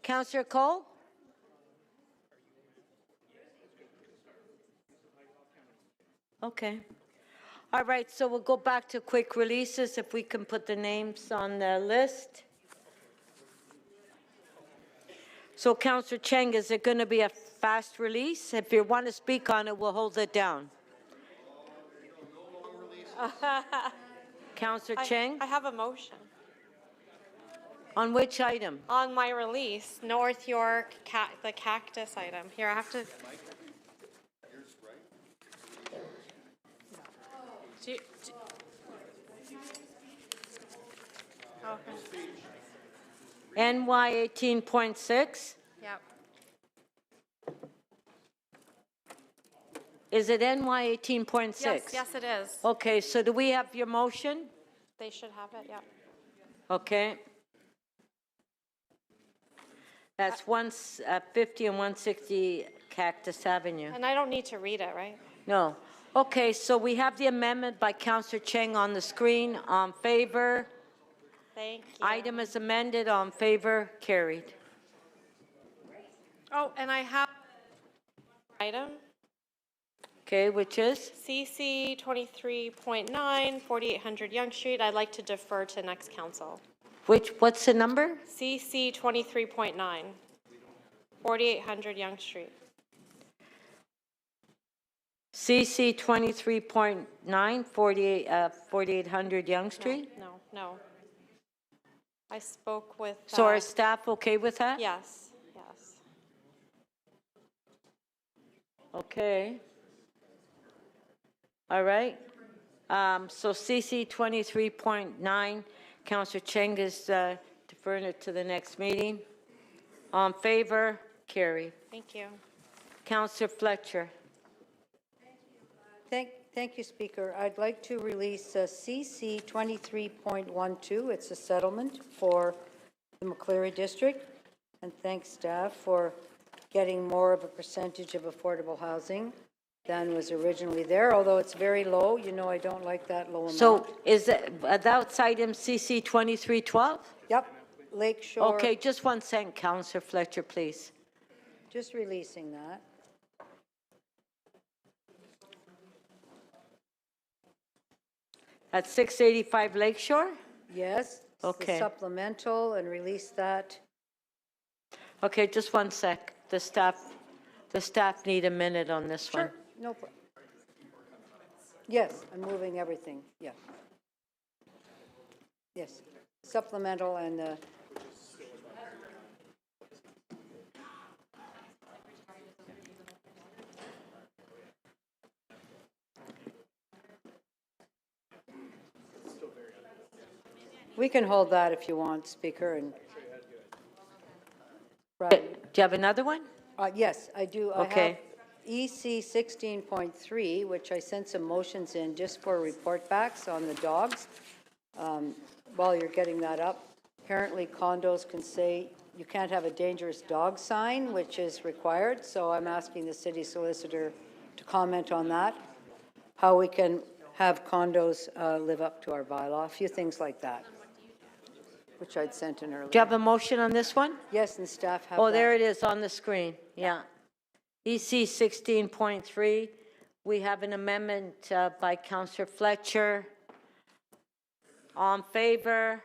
Councillor Cole? Okay. All right, so we'll go back to quick releases if we can put the names on the list. So Councillor Cheng, is it going to be a fast release? If you want to speak on it, we'll hold it down. Councillor Cheng? I have a motion. On which item? On my release, North York, the cactus item. Here, I have to... Okay. NY 18.6? Yep. Is it NY 18.6? Yes, it is. Okay, so do we have your motion? They should have it, yeah. Okay. That's 150 and 160 Cactus Avenue. And I don't need to read it, right? No. Okay, so we have the amendment by Councillor Cheng on the screen. On favor? Thank you. Item is amended. On favor? Carried. Oh, and I have item. Okay, which is? CC 23.9, 4800 Yonge Street. I'd like to defer to next council. What's the number? CC 23.9, 4800 Yonge Street. CC 23.9, 4800 Yonge Street? No. I spoke with... So are staff okay with that? Yes. Okay. All right. So CC 23.9, Councillor Cheng is deferring it to the next meeting. On favor? Carried. Thank you. Councillor Fletcher. Thank you, Speaker. I'd like to release CC 23.12. It's a settlement for the McCleary District. And thanks, staff, for getting more of a percentage of affordable housing than was originally there, although it's very low. You know I don't like that low amount. So is that's item CC 2312? Yep, Lakeshore. Okay, just 1 second, Councillor Fletcher, please. Just releasing that. At 685 Lakeshore? Yes. Okay. The supplemental, and release that. Okay, just 1 sec. The staff need a minute on this one. Sure, no problem. Yes, I'm moving everything, yeah. Yes, supplemental and we can hold that if you want, Speaker, and right. Do you have another one? Yes, I do. Okay. I have EC 16.3, which I sent some motions in just for report backs on the dogs. While you're getting that up, apparently condos can say you can't have a dangerous dog sign, which is required. So I'm asking the city solicitor to comment on that, how we can have condos live up to our bylaw, a few things like that, which I'd sent in earlier. Do you have a motion on this one? Yes, and staff have Oh, that. there it is on the screen. Yeah. EC 16.3. We have an amendment by Councillor Fletcher. On favor?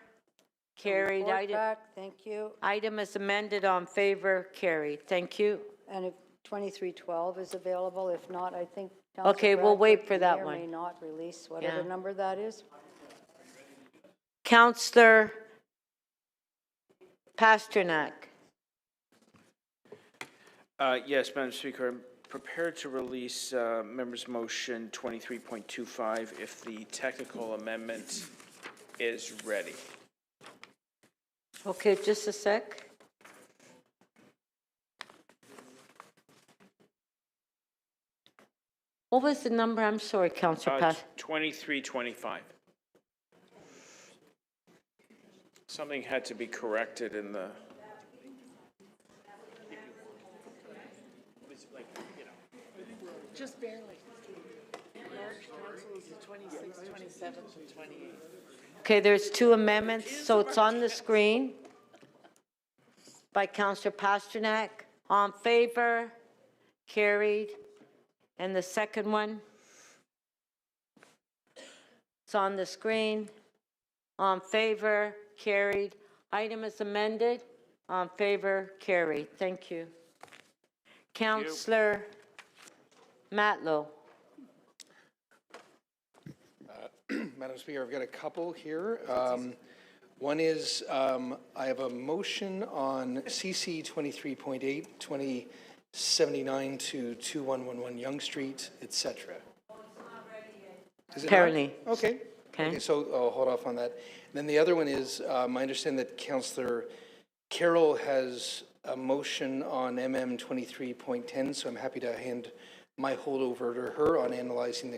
Carried. Report back, thank you. Item is amended. On favor? Carried. Thank you. And if 2312 is available, if not, I think. Okay, we'll wait for that may or one. may not release whatever Yeah. number that is. Councillor Pasternak. Yes, Madam Speaker, I'm prepared to release members' motion 23.25 if the technical amendment is ready. Okay, just a sec. What was the number? I'm sorry, Councillor Pasternak. 2325. Something had to be corrected in the... Just barely. March council is the 26th, 27th, and 28th. Okay, there's two amendments, so it's on the screen. by Councillor Pasternak. All in favor? Carried. And the second one? It's on the screen. All in favor? Carried. Item is amended. All in favor? Carried. Thank you. Councillor Matlow. Madam Speaker, I've got a couple here. One is, I have a motion on CC 23.8, 2079 to 2111 Yonge Street, et cetera. Is it not? Apparently. Okay. Okay. So I'll hold off on that. And then the other one is, I understand that Councillor Carroll has a motion on MM 23.10, so I'm happy to hand my holdover to her on analyzing the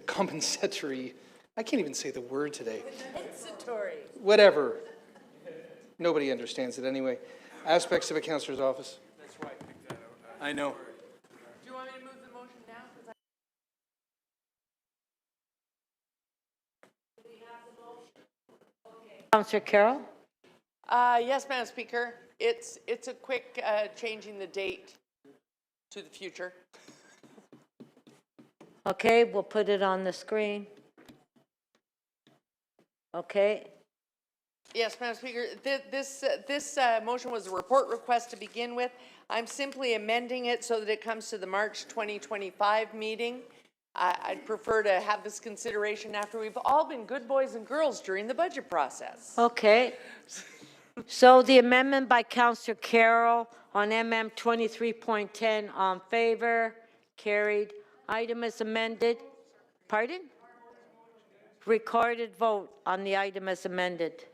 compensatory, I can't even say the word today. Compensatory. Whatever. Nobody understands it anyway. Aspects of a councillor's office. That's why I picked that out. I know. Do you want me to move the motion now? 'Cause Councillor Carroll? Yes, Madam Speaker. It's a quick changing the date to the future. Okay, we'll put it on the screen. Okay, Yes, Madam Speaker, this motion was a report request to begin with. I'm simply amending it so that it comes to the March 2025 meeting. I'd prefer to have this consideration after we've all been good boys and girls during the budget process. okay. So the amendment by Councillor Carroll on MM 23.10, on favor, carried. Item is amended. Pardon? Recorded vote on the item as amended.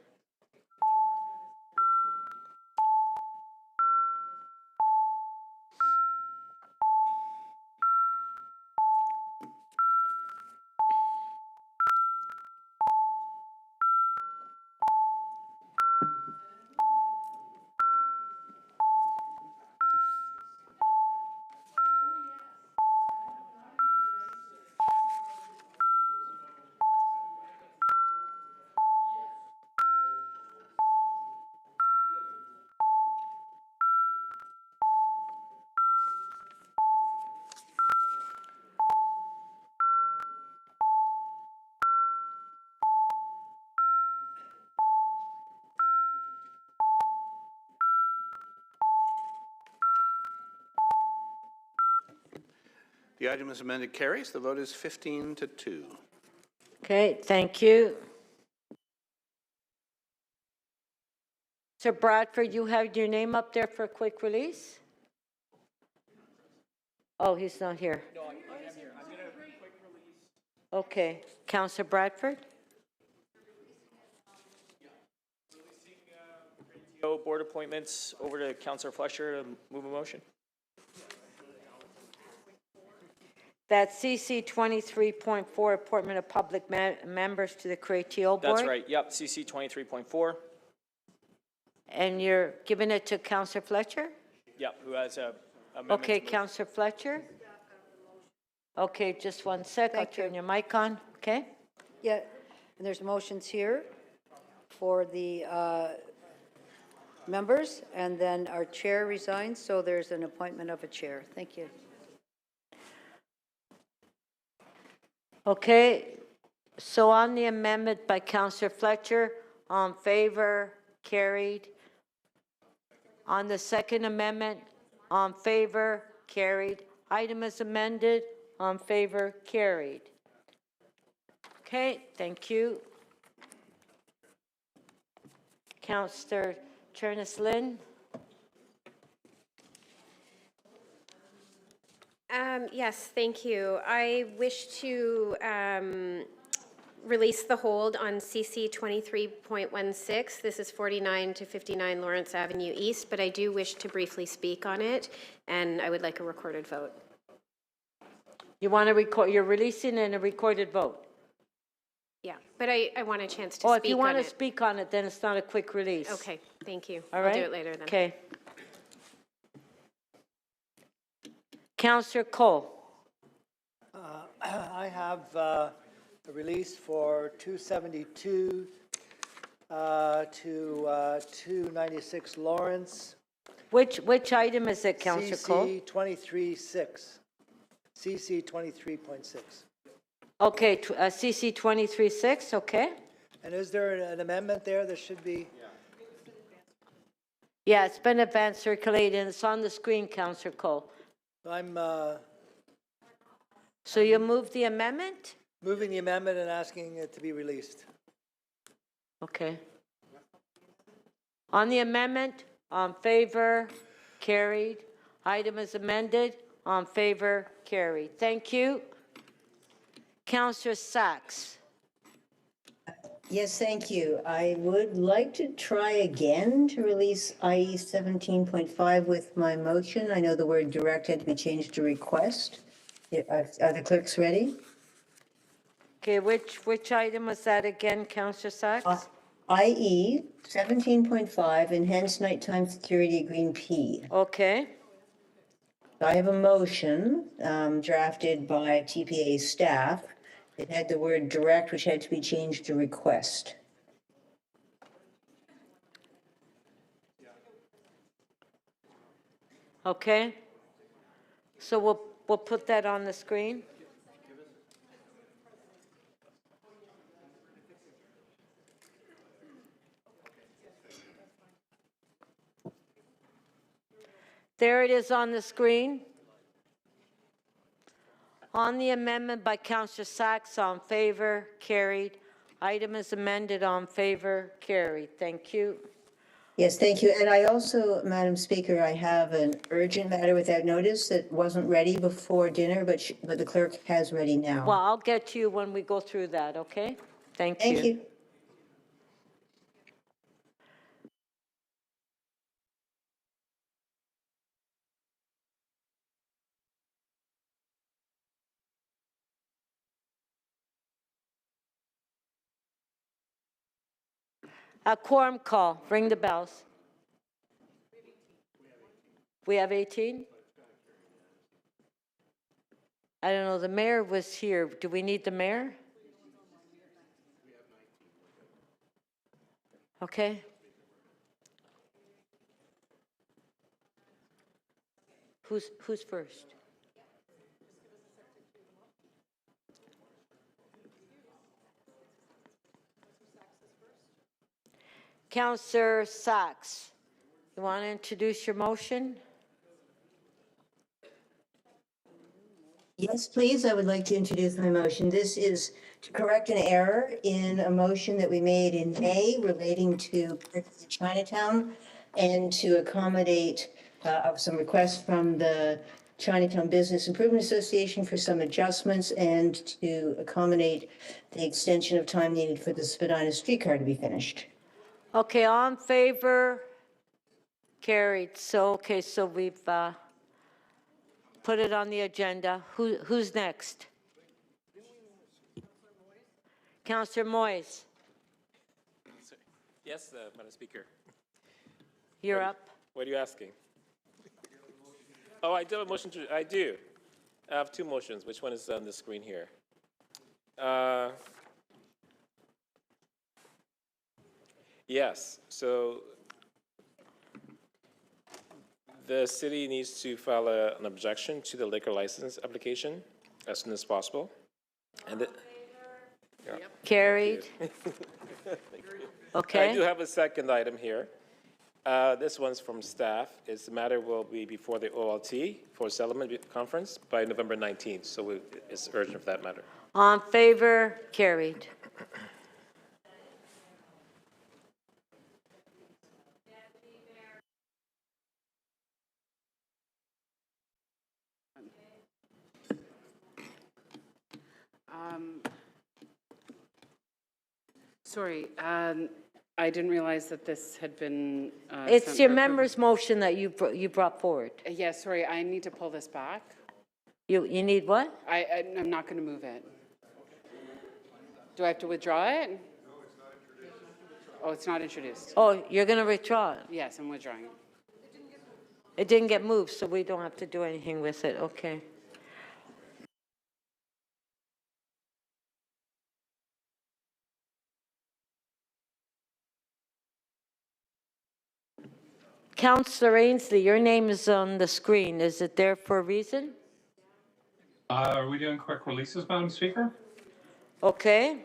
The item is amended carries. The vote is 15-2. Okay, thank you. Sir Bradford, you have your name up there for a quick release? Oh, he's not here. No, I'm here. I'm going to quick release. Okay, Councillor Bradford? Board appointments over to Councillor Fletcher to move a motion. That's CC 23.4, appointment of public members to the Creatio Board? That's right, yep, CC 23.4, And you're giving it to Councillor Fletcher? yep, who has a amendment Okay, to move. Councillor Fletcher? Okay, just one sec, I'll Thank you. turn your mic on, okay? Yeah, and there's motions here for the members, and then our chair resigns, so there's an appointment of a chair. Thank you. Okay, so on the amendment by Councillor Fletcher, on favor, carried. On the second amendment, on favor, carried. Item is amended, on favor, carried. Okay, thank you. Councillor Chernes-Lynn? Yes, thank you. I wish to release the hold on CC 23.16. This is 49 to 59 Lawrence Avenue East, but I do wish to briefly speak on it, and I would like a recorded vote. You want to record, you're releasing in a recorded vote? Yeah, but I want a chance to Oh, speak if you on want to it. speak on it, then it's not a quick release. Okay, thank you. All I'll right? do it later then. Okay. Councillor Cole? I have a release for 272 to 296 Lawrence. Which item is it, Councillor Cole? CC 23.6. CC 23.6. Okay, CC 23.6, okay. And is there an amendment there that should be? Yeah, it's been advanced circulated, and it's on the screen, Councillor Cole. I'm So you move the amendment? moving the amendment and asking it to be released. Okay. On the amendment, on favor, carried. Item is amended, on favor, carried. Thank you. Councillor Sachs. Yes, thank you. I would like to try again to release IE 17.5 with my motion. I know the word direct had to be changed to request. Are the clerks ready? Okay, which item was that again, Councillor Sachs? IE 17.5, enhanced nighttime security, green P. Okay. I have a motion drafted by TPA staff. It had the word direct, which had to be changed to request. Okay. So we'll put that on the screen. There it is on the screen. On the amendment by Councillor Sachs, on favor, carried. Item is amended, on favor, carried. Thank you. Yes, thank you. And I also, Madam Speaker, I have an urgent matter without notice that wasn't ready before dinner, but the clerk has ready now. Well, I'll get to you when we go through that, okay? Thank you. Thank you. A quorum call. Ring the bells. We have 18? I don't know. The mayor was here. Do we need the mayor? Okay. Who's first? Councillor Sachs, you want to introduce your motion? Yes, please. I would like to introduce my motion. This is to correct an error in a motion that we made in May relating to Chinatown and to accommodate some requests from the Chinatown Business Improvement Association for some adjustments and to accommodate the extension of time needed for the Spadina streetcar to be finished. Okay, on favor, carried. So, okay, so we've put it on the agenda. Who's next? Councillor Moyes, Yes, Madam Speaker. you're up. What are you asking? Oh, I do have a motion to, I do. I have two motions. Which one is on the screen here? Yes, so the city needs to file an objection to the liquor license application as soon as possible. And Carried. Okay. I do have a second item here. This one's from staff. The matter will be before the OLT for settlement conference by November 19th, so it's urgent for that matter. On favor, carried. Sorry, I didn't realize that this had been. It's sent your for member's motion that you brought forward. Yeah, sorry, I need to pull this back. You need what? I'm not going to move it. Do I have to withdraw it? No, it's not introduced. Oh, it's not introduced. Oh, you're going to withdraw it? Yes, I'm withdrawing it. It didn't get moved, so we don't have to do anything with it. Okay. Councillor Ainsley, your name is on the screen. Is it there for a reason? Are we doing quick releases, Madam Speaker? Okay.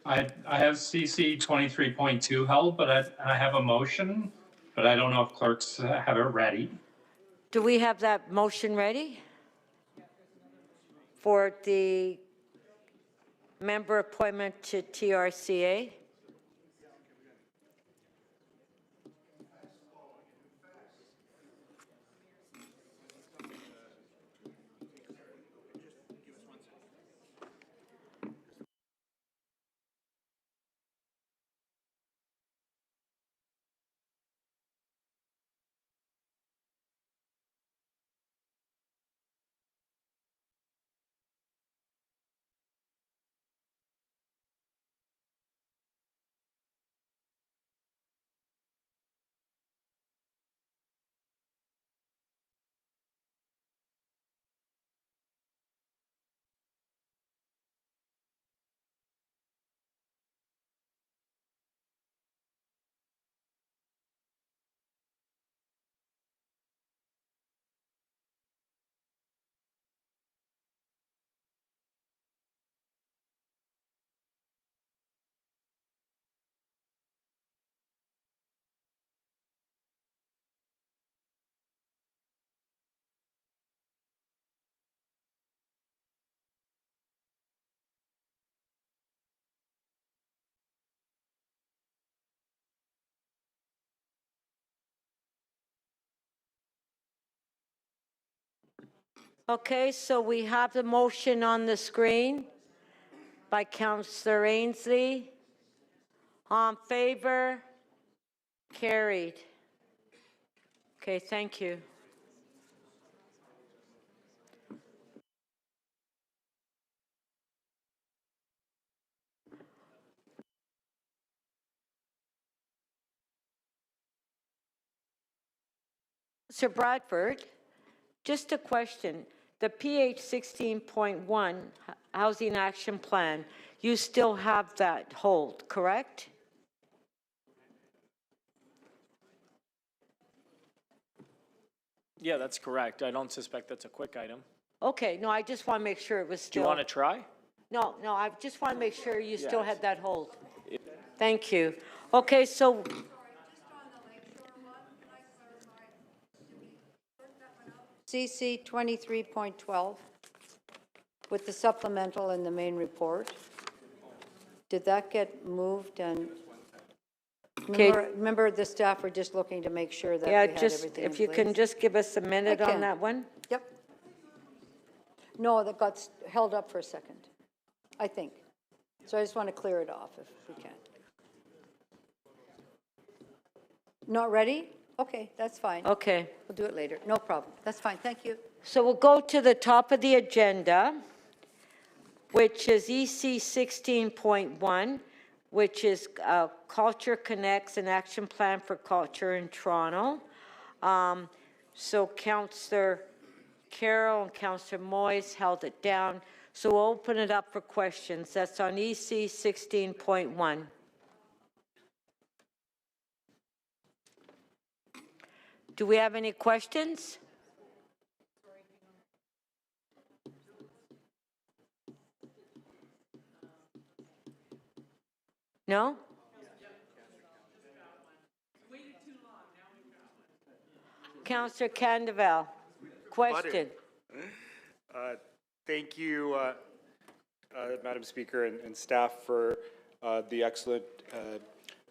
I have CC 23.2 held, but I have a motion, but I don't know if clerks have it ready. Do we have that motion ready? For the member appointment to TRCA? Okay, so we have the motion on the screen by Councillor Ainsley. On favor? Carried. Okay, thank you. Sir Bradford, just a question. The PH 16.1 Housing Action Plan, you still have that hold, correct? Yeah, that's correct. I don't suspect that's a quick item. Okay, no, I just want to make sure it was Do still. you want to try? No, I just want to make sure you still Yes. had that hold. Thank you. Okay, so. CC 23.12 with the supplemental and the main report. Did that get moved and? Okay. Remember the staff were just looking to make sure that we Yeah, had just, everything if in you can place. just give us a minute I on can. that one? Yep. No, that got held up for a second, I think. So I just want to clear it off if we can. Not ready? Okay, that's fine. Okay. We'll do it later. No problem. That's fine. Thank you. So we'll go to the top of the agenda, which is EC 16.1, which is Culture Connects, an action plan for culture in Toronto. So Councillor Carroll and Councillor Moyes held it down. So we'll open it up for questions. That's on EC 16.1. Do we have any questions? No? Councillor Candeval, question. Thank you, Madam Speaker and staff for the excellent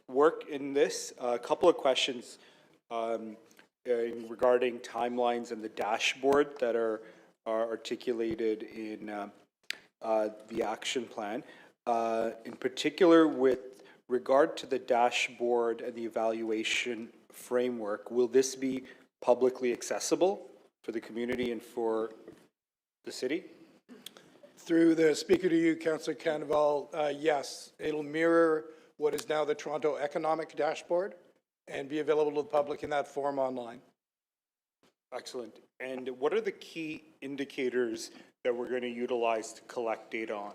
work in this. A couple of questions regarding timelines and the dashboard that are articulated in the action plan. In particular, with regard to the dashboard and the evaluation framework, will this be publicly accessible for the community and for the city? Through the speaker to you, Councillor Candeval, yes, it'll mirror what is now the Toronto Economic Dashboard and be available to the public in that form online. Excellent. And what are the key indicators that we're going to utilize to collect data on?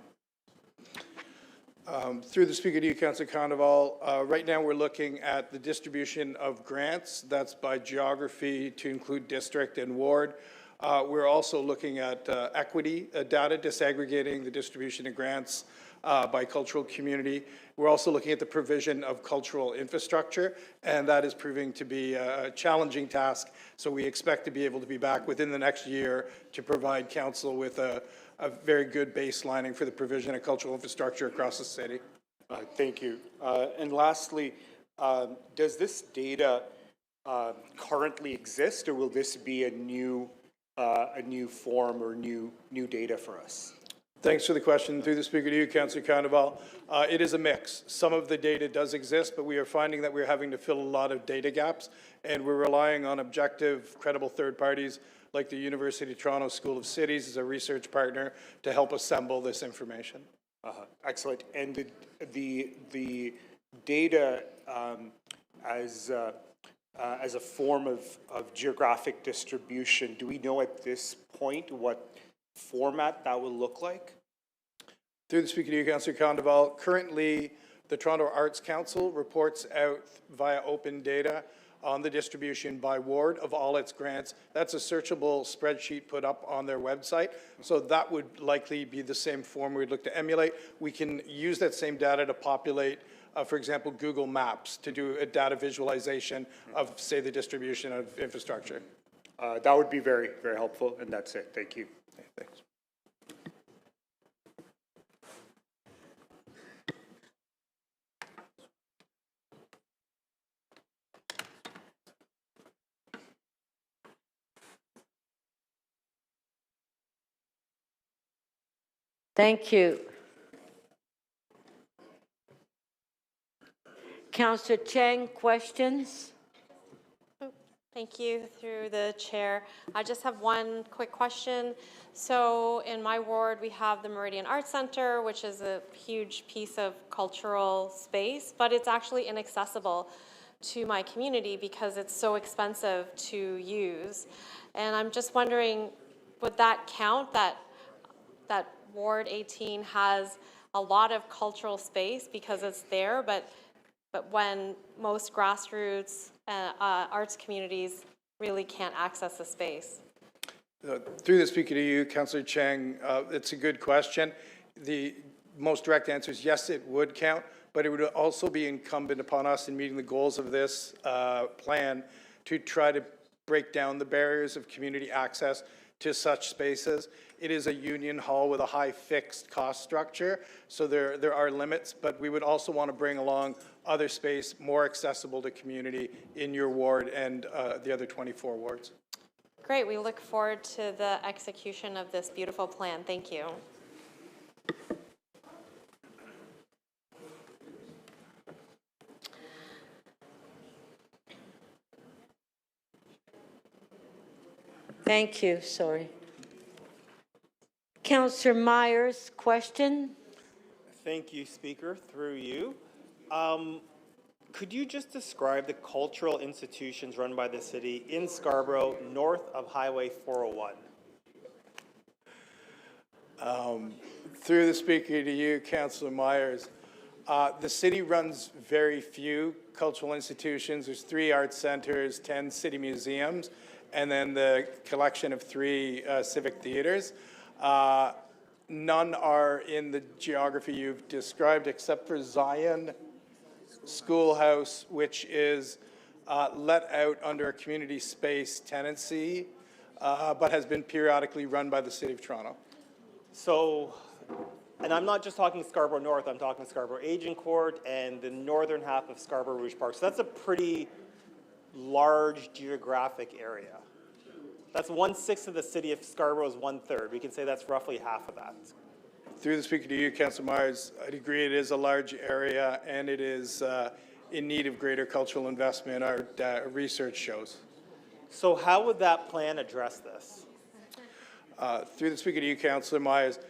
Through the Speaker to you, Councillor Condoval, right now we're looking at the distribution of grants. That's by geography to include district and ward. We're also looking at equity data, disaggregating the distribution of grants by cultural community. We're also looking at the provision of cultural infrastructure, and that is proving to be a challenging task. So we expect to be able to be back within the next year to provide council with a very good baselining for the provision of cultural infrastructure across the city. Thank you. And lastly, does this data currently exist, or will this be a new form or new data for us? Thanks for the question. Through the Speaker to you, Councillor Condoval. It is a mix. Some of the data does exist, but we are finding that we're having to fill a lot of data gaps, and we're relying on objective, credible third parties like the University of Toronto School of Cities as a research partner to help assemble this information. Excellent. And the data as a form of geographic distribution, do we know at this point what format that will look like? Through the Speaker to you, Councillor Condoval, currently the Toronto Arts Council reports out via open data on the distribution by ward of all its grants. That's a searchable spreadsheet put up on their website. So that would likely be the same form we'd look to emulate. We can use that same data to populate, for example, Google Maps to do a data visualization of, say, the distribution of infrastructure. That would be very, very helpful, and that's it. Thank you. Okay, thanks. Thank you. Councillor Chang, questions? Thank you, through the chair. I just have one quick question. So in my ward, we have the Meridian Arts Center, which is a huge piece of cultural space, but it's actually inaccessible to my community because it's so expensive to use. And I'm just wondering, would that count, that Ward 18 has a lot of cultural space because it's there, but when most grassroots arts communities really can't access the space? Through the Speaker to you, Councillor Chang, it's a good question. The most direct answer is yes, it would count, but it would also be incumbent upon us in meeting the goals of this plan to try to break down the barriers of community access to such spaces. It is a union hall with a high fixed cost structure, so there are limits, but we would also want to bring along other space more accessible to community in your ward and the other 24 wards. Great, we look forward to the execution of this beautiful plan. Thank you. Thank you, sorry. Councillor Myers, question? Thank you, Speaker, through you. Could you just describe the cultural institutions run by the city in Scarborough, north of Highway 401? Through the Speaker to you, Councillor Myers, the city runs very few cultural institutions. There's 3 arts centers, 10 city museums, and then the collection of 3 civic theaters. None are in the geography you've described except for Zion Schoolhouse, which is let out under a community space tenancy, but has been periodically run by the City of Toronto. So, and I'm not just talking Scarborough North, I'm talking Scarborough Agincourt and the northern half of Scarborough Rouge Park. So that's a pretty large geographic area. That's 1/6 of the city of Scarborough is 1/3. We can say that's roughly half of that. Through the Speaker to you, Councillor Myers, I'd agree it is a large area and it is in need of greater cultural investment, our research shows. So how would that plan address this? Through the Speaker to you, Councillor Myers,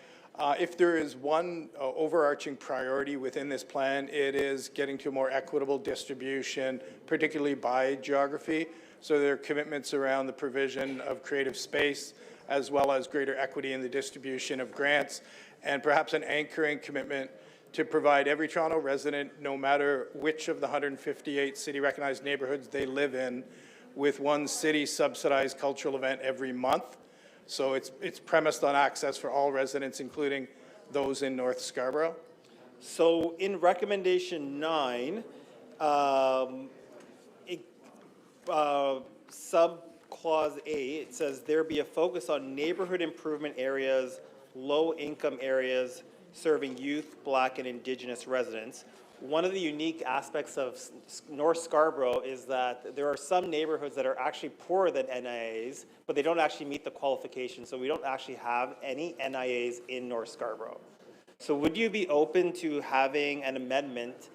if there is one overarching priority within this plan, it is getting to a more equitable distribution, particularly by geography. So there are commitments around the provision of creative space, as well as greater equity in the distribution of grants, and perhaps an anchoring commitment to provide every Toronto resident, no matter which of the 158 city-recognized neighborhoods they live in, with one city-subsidized cultural event every month. So it's premised on access for all residents, including those in North Scarborough. So in recommendation 9, sub-clause A, it says there be a focus on neighborhood improvement areas, low-income areas, serving youth, Black, and Indigenous residents. One of the unique aspects of North Scarborough is that there are some neighborhoods that are actually poorer than NIAs, but they don't actually meet the qualifications, so we don't actually have any NIAs in North Scarborough. So would you be open to having an amendment,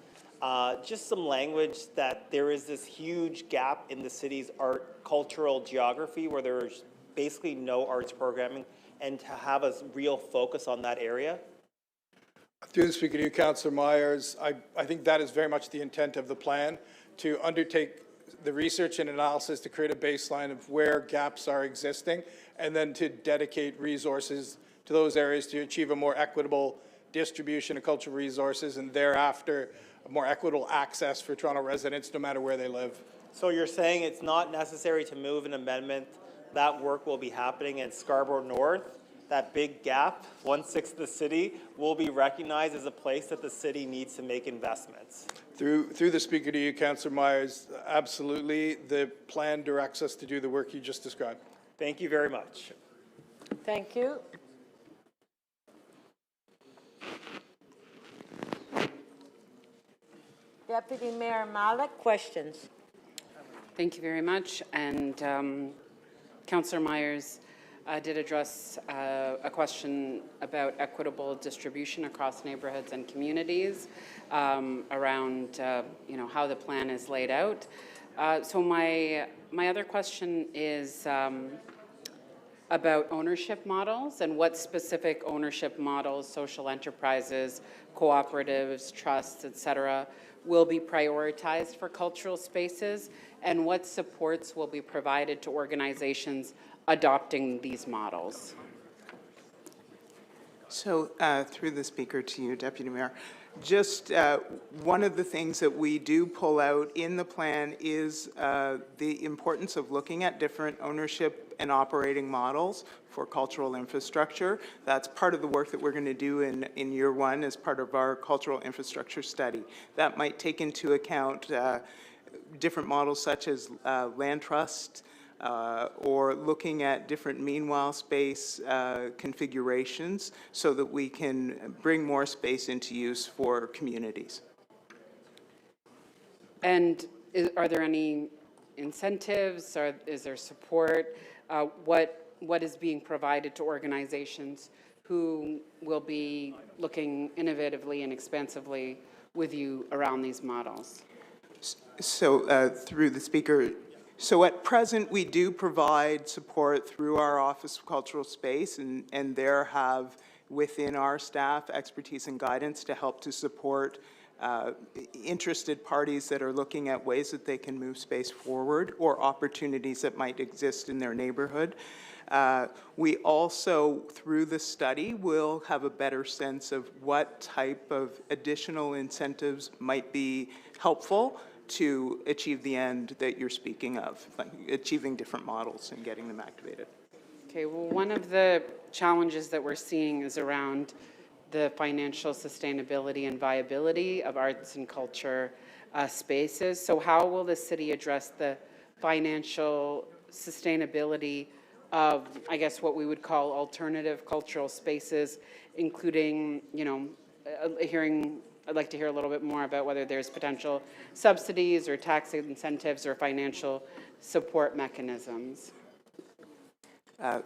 just some language that there is this huge gap in the city's art cultural geography where there's basically no arts programming, and to have a real focus on that area? Through the Speaker to you, Councillor Myers, I think that is very much the intent of the plan, to undertake the research and analysis to create a baseline of where gaps are existing, and then to dedicate resources to those areas to achieve a more equitable distribution of cultural resources, and thereafter a more equitable access for Toronto residents no matter where they live. So you're saying it's not necessary to move an amendment, that work will be happening in Scarborough North? That big gap, 1/6 of the city, will be recognized as a place that the city needs to make investments. Through the Speaker to you, Councillor Myers, absolutely. The plan directs us to do the work you just described. Thank you very much. Thank you. Deputy Mayor Malik, questions? Thank you very much. And Councillor Myers did address a question about equitable distribution across neighborhoods and communities around how the plan is laid out. So my other question is about ownership models and what specific ownership models, social enterprises, cooperatives, trusts, etc., will be prioritized for cultural spaces, and what supports will be provided to organizations adopting these models. So through the Speaker to you, Deputy Mayor, just one of the things that we do pull out in the plan is the importance of looking at different ownership and operating models for cultural infrastructure. That's part of the work that we're going to do in year one as part of our cultural infrastructure study. That might take into account different models such as land trust, or looking at different meanwhile space configurations so that we can bring more space into use for communities. And are there any incentives, or is there support? What is being provided to organizations who will be looking innovatively and expansively with you around these models? So through the Speaker, so at present we do provide support through our Office of Cultural Space, and there have within our staff expertise and guidance to help to support interested parties that are looking at ways that they can move space forward or opportunities that might exist in their neighborhood. We also, through the study, will have a better sense of what type of additional incentives might be helpful to achieve the end that you're speaking of, like achieving different models and getting them activated. Okay, well, one of the challenges that we're seeing is around the financial sustainability and viability of arts and culture spaces. So how will the city address the financial sustainability of, I guess, what we would call alternative cultural spaces, including, I'd like to hear a little bit more about whether there's potential subsidies or tax incentives or financial support mechanisms.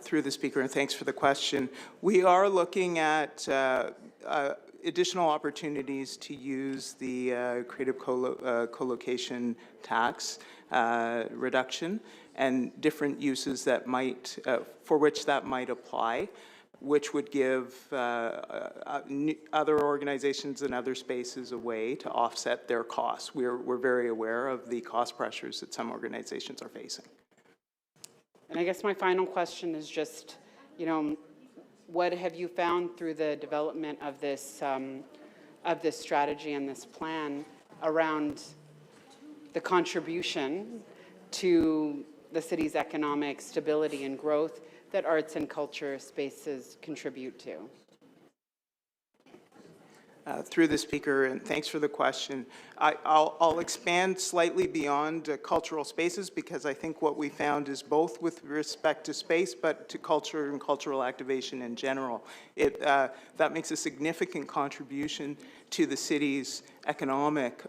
Through the Speaker, and thanks for the question. We are looking at additional opportunities to use the creative co-location tax reduction and different uses that might, for which that might apply, which would give other organizations and other spaces a way to offset their costs. We're very aware of the cost pressures that some organizations are facing. And I guess my final question is just, what have you found through the development of this of this strategy and this plan around the contribution to the city's economic stability and growth that arts and culture spaces contribute to. Through the speaker, and thanks for the question. I'll expand slightly beyond cultural spaces, because I think what we found is both with respect to space, but to culture and cultural activation in general. That makes a significant contribution to the city's economic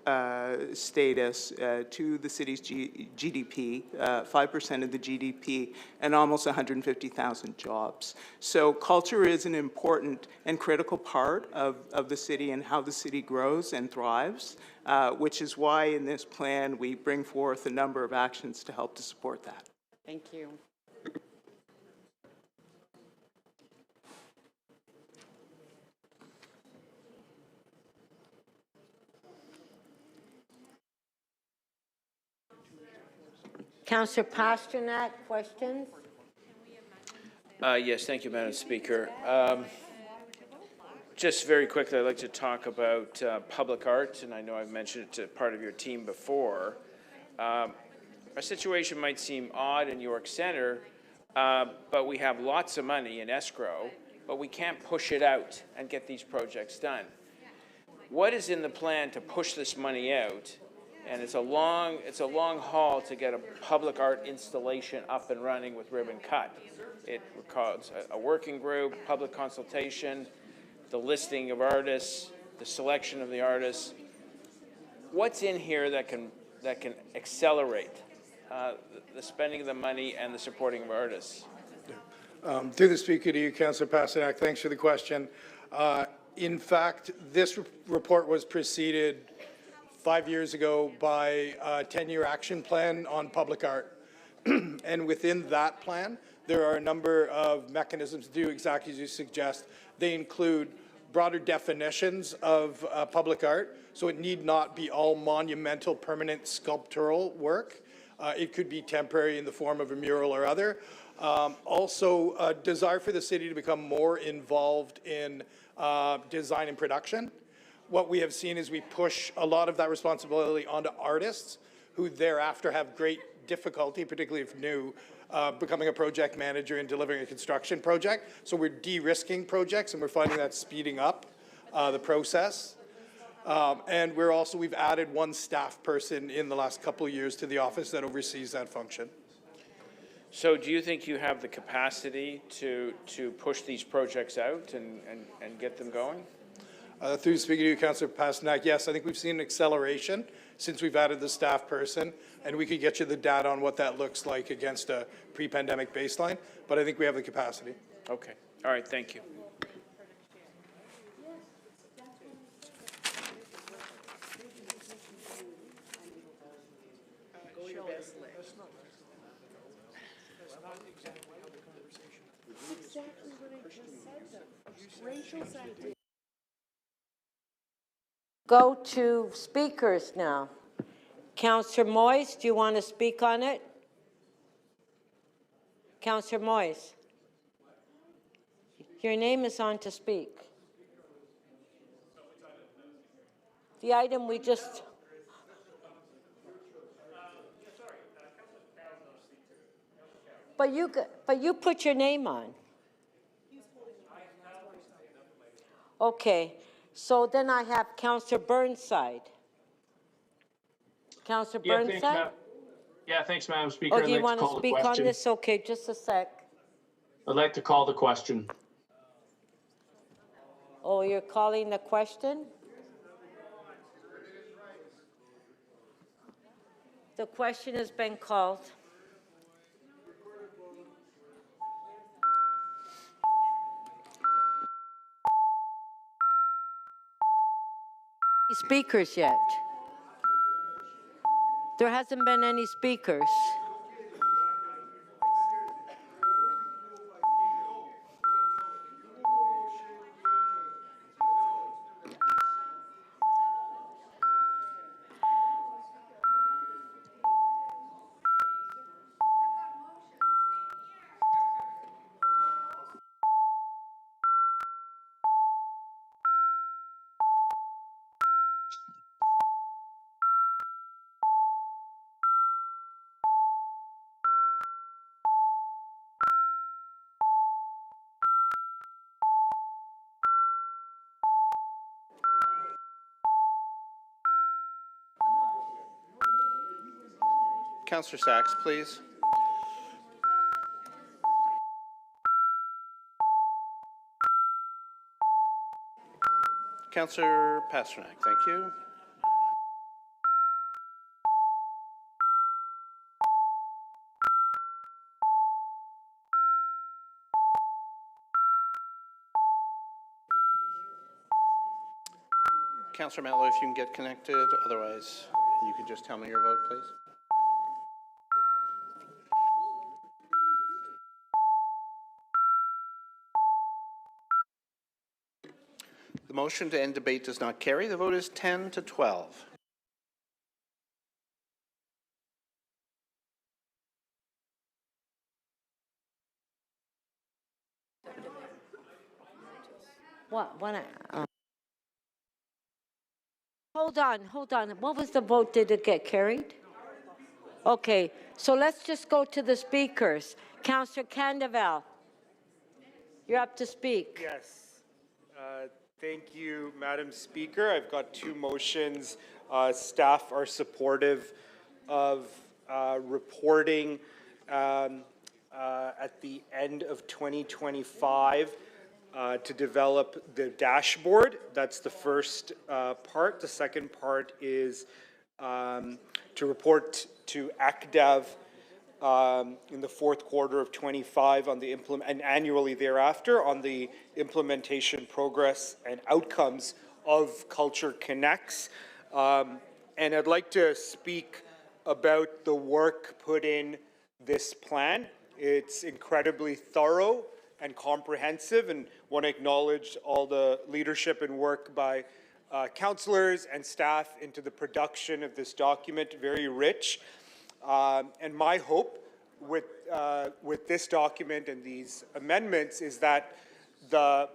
status, to the city's GDP, 5% of the GDP, and almost 150,000 jobs. So culture is an important and critical part of the city and how the city grows and thrives, which is why in this plan we bring forth a number of actions to help to support that. Thank you. Councillor Pasternak, questions? Yes, thank you, Madam Speaker. Just very quickly, I'd like to talk about public art, and I know I've mentioned it to part of your team before. Our situation might seem odd in York Centre, but we have lots of money in escrow, but we can't push it out and get these projects done. What is in the plan to push this money out? And it's a long haul to get a public art installation up and running with ribbon cut. It requires a working group, public consultation, the listing of artists, the selection of the artists. What's in here that can accelerate the spending of the money and the supporting of artists? Through the speaker to you, Councillor Pasternak, thanks for the question. In fact, this report was preceded 5 years ago by a 10-year action plan on public art. And within that plan, there are a number of mechanisms to do exactly as you suggest. They include broader definitions of public art, so it need not be all monumental, permanent sculptural work. It could be temporary in the form of a mural or other. Also, a desire for the city to become more involved in design and production. What we have seen is we push a lot of that responsibility onto artists, who thereafter have great difficulty, particularly if new, becoming a project manager and delivering a construction project. So we're de-risking projects, and we're finding that speeding up the process. And we've added one staff person in the last couple of years to the office that oversees that function. So do you think you have the capacity to push these projects out and get them going? Through speaking to you, Councillor Pasternak, yes, I think we've seen an acceleration since we've added the staff person, and we could get you the data on what that looks like against a pre-pandemic baseline, but I think we have the capacity. Okay. All right. Thank you. Exactly what I just said, though. Rachel's idea. Go to speakers now. Councillor Moyes, do you want to speak on it? Councillor Moyes, your name is on to speak. The item we just... But you put your name on. Okay, so then I have Councillor Burnside. Councillor Burnside? Thanks, Madam Speaker. Oh, do you want to speak on this? Okay, just a sec. I'd like to call the question. Oh, you're calling the question? The question has been called. Speakers yet. There hasn't been any speakers. Councillor Sachs, please. Councillor Pasternak, thank you. Councillor Matlow, if you can get connected, otherwise you can just tell me your vote, please. The motion to end debate does not carry. The vote is 10 to 12. What, hold on. What was the vote? Did it get carried? Okay, so let's just go to the speakers. Councillor Candavel, you're up to speak. Yes. Thank you, Madam Speaker. I've got two motions. Staff are supportive of reporting at the end of 2025 to develop the dashboard. That's the first part. The second part is to report to ACDAV in the fourth quarter of 25 on the and annually thereafter on the implementation, progress, and outcomes of Culture Connects. And I'd like to speak about the work put in this plan. It's incredibly thorough and comprehensive, and want to acknowledge all the leadership and work by councillors and staff into the production of this document. Very rich. And my hope with this document and these amendments is that the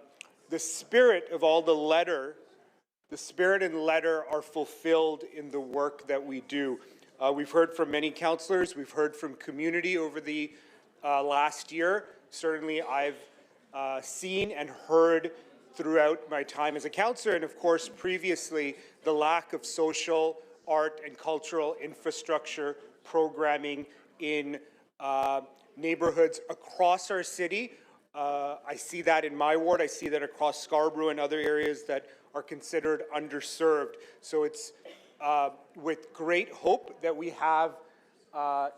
spirit of all the spirit and letter are fulfilled in the work that we do. We've heard from many councillors. We've heard from community over the last year. Certainly, I've seen and heard throughout my time as a councillor, and of course previously, the lack of social, art, and cultural infrastructure programming in neighborhoods across our city. I see that in my ward. I see that across Scarborough and other areas that are considered underserved. So it's with great hope that we have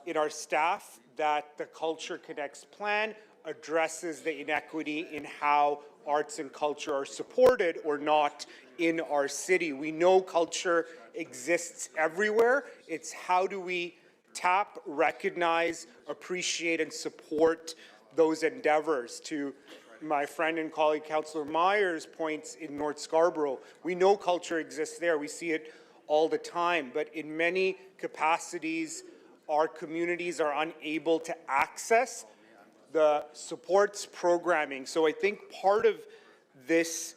in our staff that the Culture Connects plan addresses the inequity in how arts and culture are supported or not in our city. We know culture exists everywhere. It's how do we tap, recognize, appreciate, and support those endeavors. To my friend and colleague Councillor Myers' points in North Scarborough, we know culture exists there. We see it all the time, but in many capacities, our communities are unable to access the supports programming. So I think part of this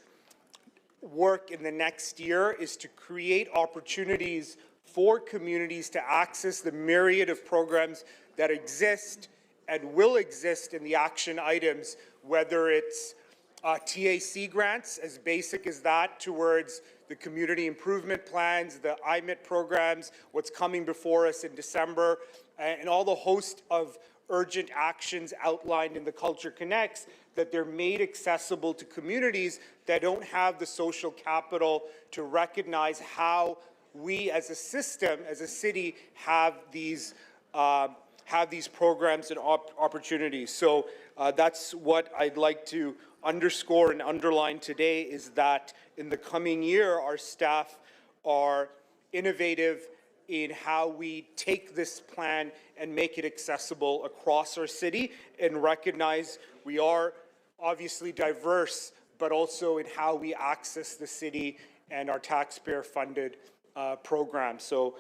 work in the next year is to create opportunities for communities to access the myriad of programs that exist and will exist in the action items, whether it's TAC grants, as basic as that, towards the community improvement plans, the IMIT programs, what's coming before us in December, and all the host of urgent actions outlined in the Culture Connects, that they're made accessible to communities that don't have the social capital to recognize how we as a system, as a city, have these programs and opportunities. So that's what I'd like to underscore and underline today, is that in the coming year, our staff are innovative in how we take this plan and make it accessible across our city, and recognize we are obviously diverse, but also in how we access the city and our taxpayer-funded program. So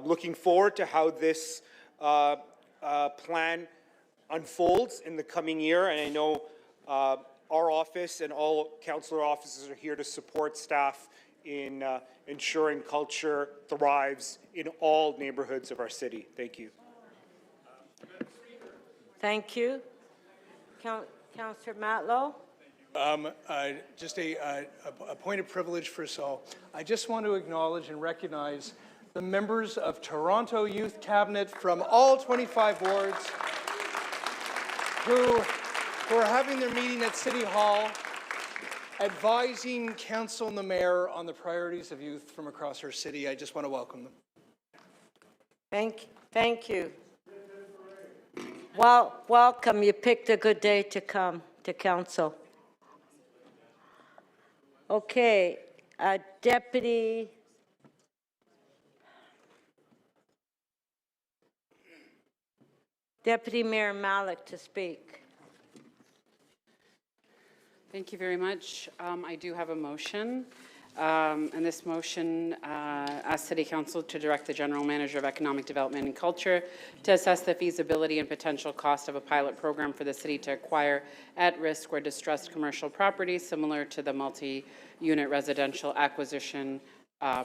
looking forward to how this plan unfolds in the coming year, and I know our office and all councillor offices are here to support staff in ensuring culture thrives in all neighborhoods of our city. Thank you. Thank you. Councillor Matlow. Just a point of privilege for us all. I just want to acknowledge and recognize the members of Toronto Youth Cabinet from all 25 wards who are having their meeting at City Hall, advising council and the mayor on the priorities of youth from across our city. I just want to welcome them. Thank you. Well, welcome. You picked a good day to come to council. Okay, Deputy Mayor Malik to speak. Thank you very much. I do have a motion, and this motion asks City Council to direct the General Manager of Economic Development and Culture to assess the feasibility and potential cost of a pilot program for the city to acquire at-risk or distressed commercial property similar to the multi-unit residential acquisition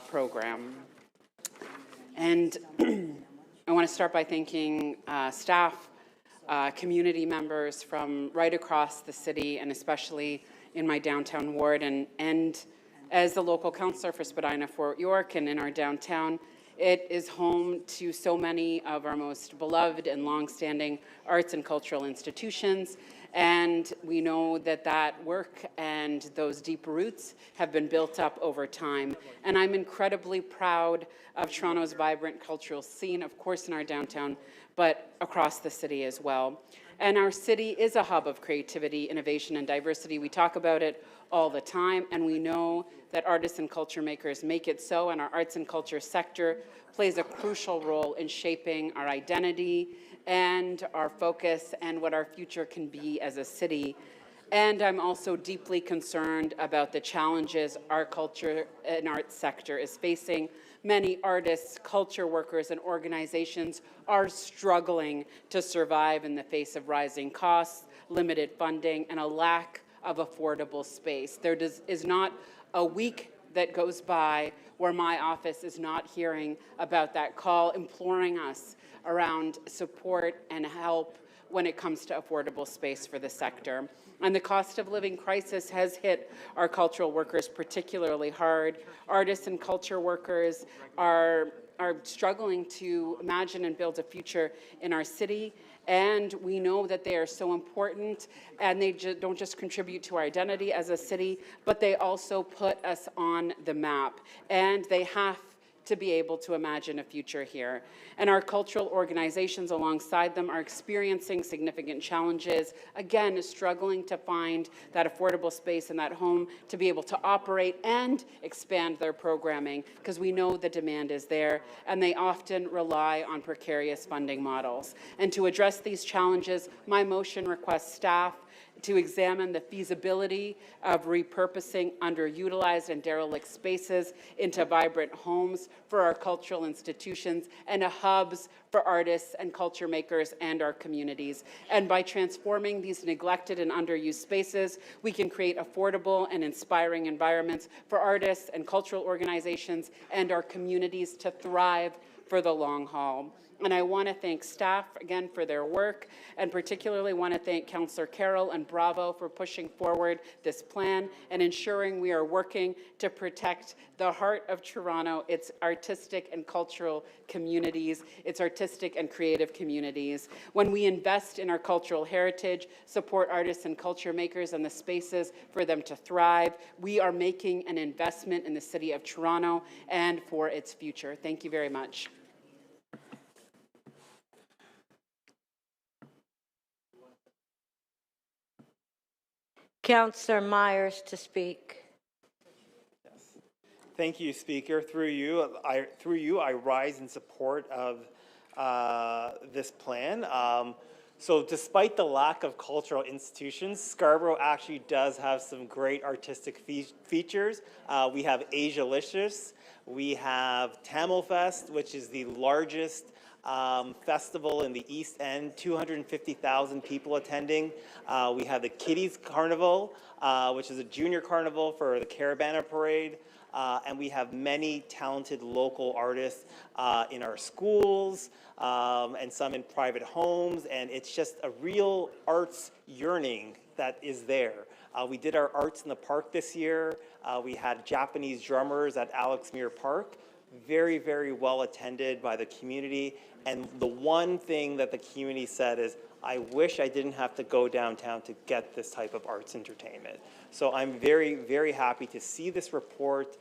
program. And I want to start by thanking staff, community members from right across the city, and especially in my downtown ward. And as the local councillor for Spadina Fort York and in our downtown, it is home to so many of our most beloved and longstanding arts and cultural institutions. And we know that that work and those deep roots have been built up over time. And I'm incredibly proud of Toronto's vibrant cultural scene, of course in our downtown, but across the city as well. And our city is a hub of creativity, innovation, and diversity. We talk about it all the time, and we know that artists and culture makers make it so, and our arts and culture sector plays a crucial role in shaping our identity and our focus and what our future can be as a city. And I'm also deeply concerned about the challenges our culture and arts sector is facing. Many artists, culture workers, and organizations are struggling to survive in the face of rising costs, limited funding, and a lack of affordable space. There is not a week that goes by where my office is not hearing about that call, imploring us around support and help when it comes to affordable space for the sector. And the cost of living crisis has hit our cultural workers particularly hard. Artists and culture workers are struggling to imagine and build a future in our city. And we know that they are so important, and they don't just contribute to our identity as a city, but they also put us on the map. And they have to be able to imagine a future here. And our cultural organizations alongside them are experiencing significant challenges, again, struggling to find that affordable space and that home to be able to operate and expand their programming, because we know the demand is there, and they often rely on precarious funding models. And to address these challenges, my motion requests staff to examine the feasibility of repurposing underutilized and derelict spaces into vibrant homes for our cultural institutions and hubs for artists and culture makers and our communities. And by transforming these neglected and underused spaces, we can create affordable and inspiring environments for artists and cultural organizations and our communities to thrive for the long haul. And I want to thank staff again for their work, and particularly want to thank Councillor Carroll and Bravo for pushing forward this plan and ensuring we are working to protect the heart of Toronto, its artistic and cultural communities, its artistic and creative communities. When we invest in our cultural heritage, support artists and culture makers and the spaces for them to thrive, we are making an investment in the City of Toronto and for its future. Thank you very much. Councillor Myers to speak. Thank you, Speaker. Through you, I rise in support of this plan. So despite the lack of cultural institutions, Scarborough actually does have some great artistic features. We have Asialicious, we have Tamil Fest, which is the largest festival in the East End, 250,000 people attending. We have the Kiddies Carnival, which is a junior carnival for the Caravana Parade. And we have many talented local artists in our schools and some in private homes. And it's just a real arts yearning that is there. We did our Arts in the Park this year. We had Japanese drummers at Alex Muir Park. very, very well attended by the community. And the one thing that the community said is, I wish I didn't have to go downtown to get this type of arts entertainment. So I'm very, very happy to see this report,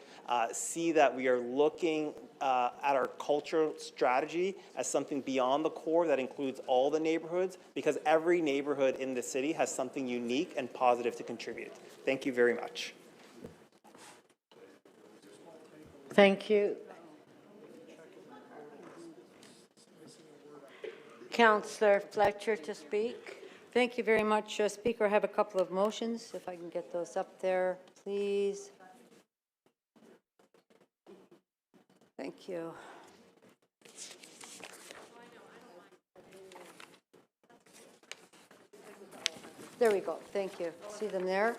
see that we are looking at our cultural strategy as something beyond the core that includes all the neighborhoods, because every neighborhood in the city has something unique and positive to contribute. Thank you very much. Thank you. Councillor Fletcher to speak. Thank you very much, Speaker. I have a couple of motions, if I can get those up there, please. Thank you. There we go. Thank you. See them there?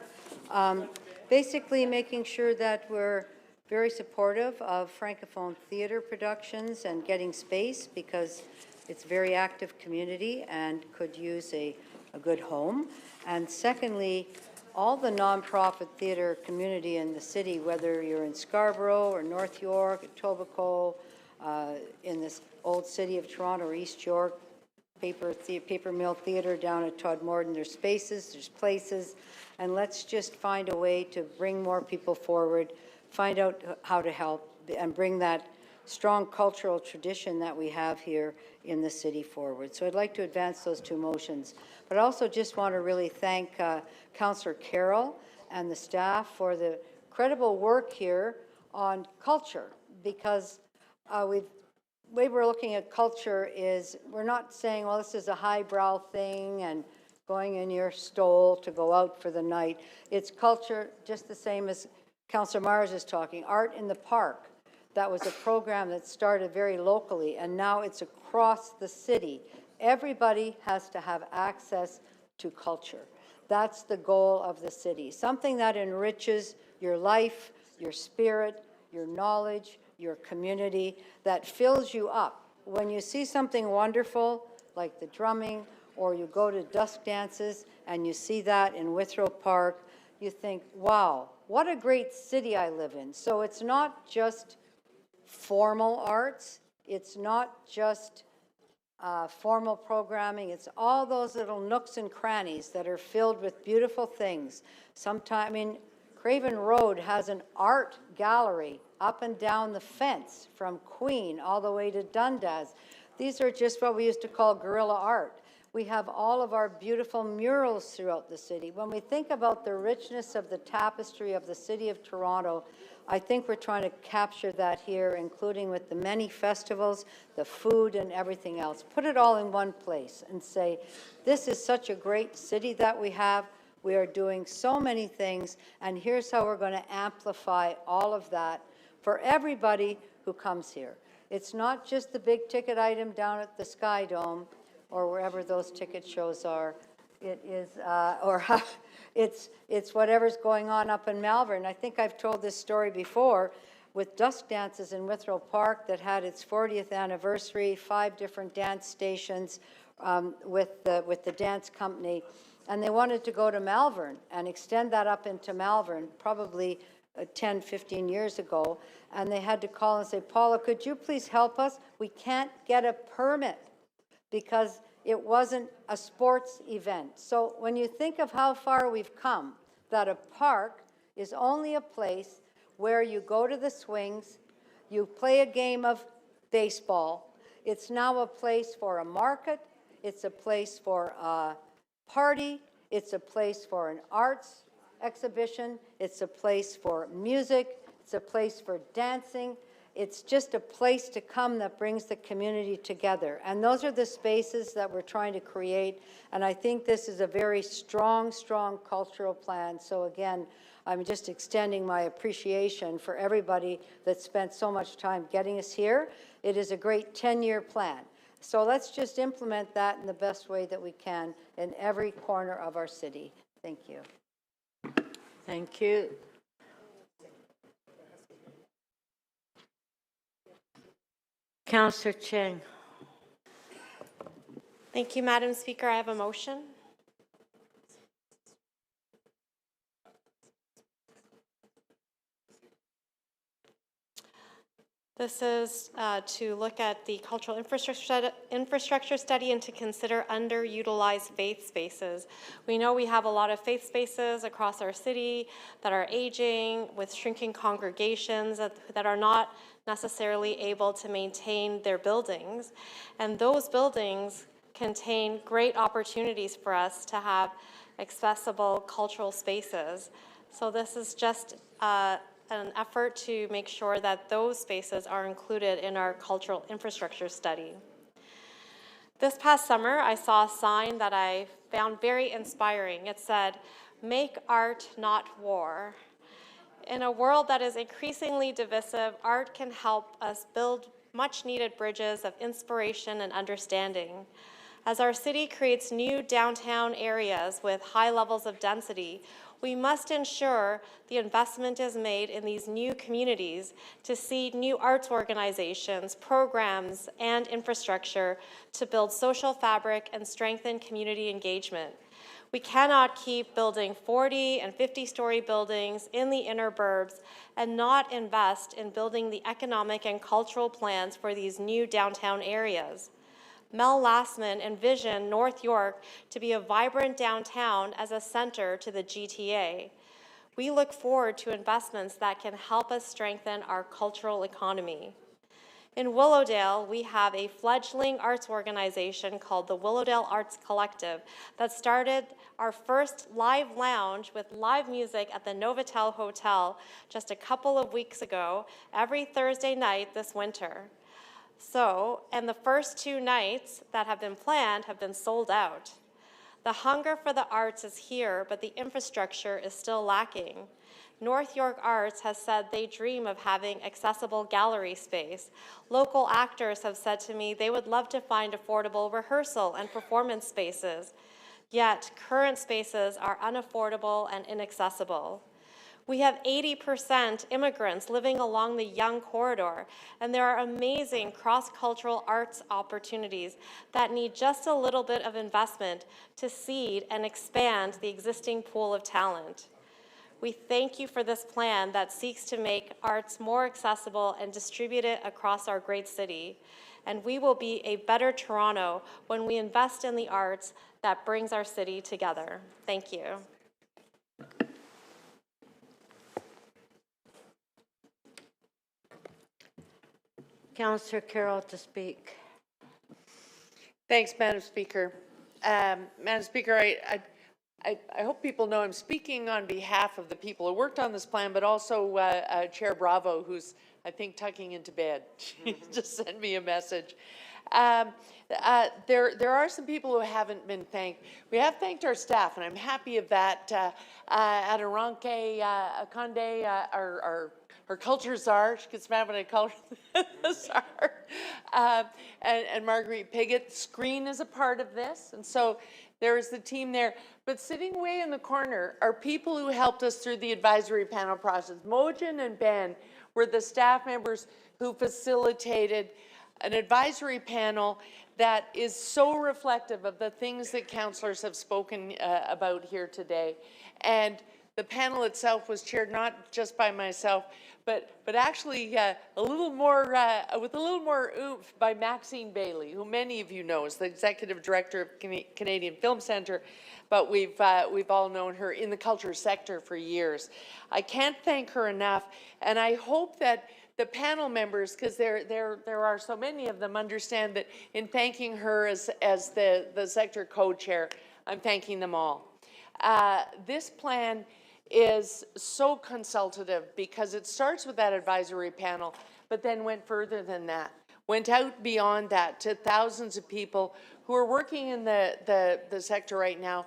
Basically, making sure that we're very supportive of Francophone theatre productions and getting space, because it's a very active community and could use a good home. And secondly, all the nonprofit theatre community in the city, whether you're in Scarborough or North York, Etobicoke, in this old city of Toronto or East York, Paper Mill Theatre down at Todmorden, there's spaces, there's places, and let's just find a way to bring more people forward, find out how to help, and bring that strong cultural tradition that we have here in the city forward. So I'd like to advance those two motions. But I also just want to really thank Councillor Carroll and the staff for the credible work here on culture, because the way we're looking at culture is we're not saying, well, this is a highbrow thing and going in your stole to go out for the night. It's culture just the same as Councillor Myers is talking. Art in the Park. That was a program that started very locally, and now it's across the city. Everybody has to have access to culture. That's the goal of the city. Something that enriches your life, your spirit, your knowledge, your community, that fills you up. When you see something wonderful, like the drumming, or you go to dusk dances and you see that in Withrow Park, you think, wow, what a great city I live in. So it's not just formal arts, it's not just formal programming, it's all those little nooks and crannies that are filled with beautiful things. Sometimes, I mean, Craven Road has an art gallery up and down the fence from Queen all the way to Dundas. These are just what we used to call guerrilla art. We have all of our beautiful murals throughout the city. When we think about the richness of the tapestry of the city of Toronto, I think we're trying to capture that here, including with the many festivals, the food and everything else. Put it all in one place and say, this is such a great city that we have. We are doing so many things, and here's how we're going to amplify all of that for everybody who comes here. It's not just the big ticket item down at the Sky Dome or wherever those ticket shows are. It is, it's whatever's going on up in Malvern. I think I've told this story before with dusk dances in Withrow Park that had its 40th anniversary, 5 different dance stations with the dance company. And they wanted to go to Malvern and extend that up into Malvern, probably 10, 15 years ago. And they had to call and say, Paula, could you please help us? We can't get a permit because it wasn't a sports event. So when you think of how far we've come, that a park is only a place where you go to the swings, you play a game of baseball. It's now a place for a market. It's a place for a party. It's a place for an arts exhibition. It's a place for music. It's a place for dancing. It's just a place to come that brings the community together. And those are the spaces that we're trying to create. And I think this is a very strong, strong cultural plan. So again, I'm just extending my appreciation for everybody that spent so much time getting us here. It is a great 10-year plan. So let's just implement that in the best way that we can in every corner of our city. Thank you. Thank you. Councillor Cheng. Thank you, Madam Speaker. I have a motion. This is to look at the cultural infrastructure study and to consider underutilized faith spaces. We know we have a lot of faith spaces across our city that are aging with shrinking congregations that are not necessarily able to maintain their buildings. And those buildings contain great opportunities for us to have accessible cultural spaces. So this is just an effort to make sure that those spaces are included in our cultural infrastructure study. This past summer, I saw a sign that I found very inspiring. It said, "Make art, not war." In a world that is increasingly divisive, art can help us build much-needed bridges of inspiration and understanding. As our city creates new downtown areas with high levels of density, we must ensure the investment is made in these new communities to seed new arts organizations, programs, and infrastructure to build social fabric and strengthen community engagement. We cannot keep building 40 and 50-story buildings in the inner burbs and not invest in building the economic and cultural plans for these new downtown areas. Mel Lastman envisioned North York to be a vibrant downtown as a center to the GTA. We look forward to investments that can help us strengthen our cultural economy. In Willowdale, we have a fledgling arts organization called the Willowdale Arts Collective that started our first live lounge with live music at the Novotel Hotel just a couple of weeks ago, every Thursday night this winter. And the first 2 nights that have been planned have been sold out. The hunger for the arts is here, but the infrastructure is still lacking. North York Arts has said they dream of having accessible gallery space. Local actors have said to me they would love to find affordable rehearsal and performance spaces. Yet, current spaces are unaffordable and inaccessible. We have 80% immigrants living along the Yonge corridor, and there are amazing cross-cultural arts opportunities that need just a little bit of investment to seed and expand the existing pool of talent. We thank you for this plan that seeks to make arts more accessible and distribute it across our great city. And we will be a better Toronto when we invest in the arts that brings our city together. Thank you. Councillor Carroll to speak. Thanks, Madam Speaker. Madam Speaker, I hope people know I'm speaking on behalf of the people who worked on this plan, but also Chair Bravo, who's, I think, tucking into bed. She just sent me a message. There are some people who haven't been thanked. We have thanked our staff, and I'm happy of that. Aderonke Akonde, our culture czar, she gets mad when I call her the czar, and Marguerite Pigott. Screen is a part of this, and so there is the team there. But sitting way in the corner are people who helped us through the advisory panel process. Mojin and Ben were the staff members who facilitated an advisory panel that is so reflective of the things that councillors have spoken about here today. And the panel itself was chaired not just by myself, but actually a little more with a little more oomph by Maxine Bailey, who many of you know is the executive director of Canadian Film Centre, but we've all known her in the culture sector for years. I can't thank her enough, and I hope that the panel members, because there are so many of them, understand that in thanking her as the sector co-chair, I'm thanking them all. This plan is so consultative because it starts with that advisory panel, but then went further than that, went out beyond that to thousands of people who are working in the sector right now,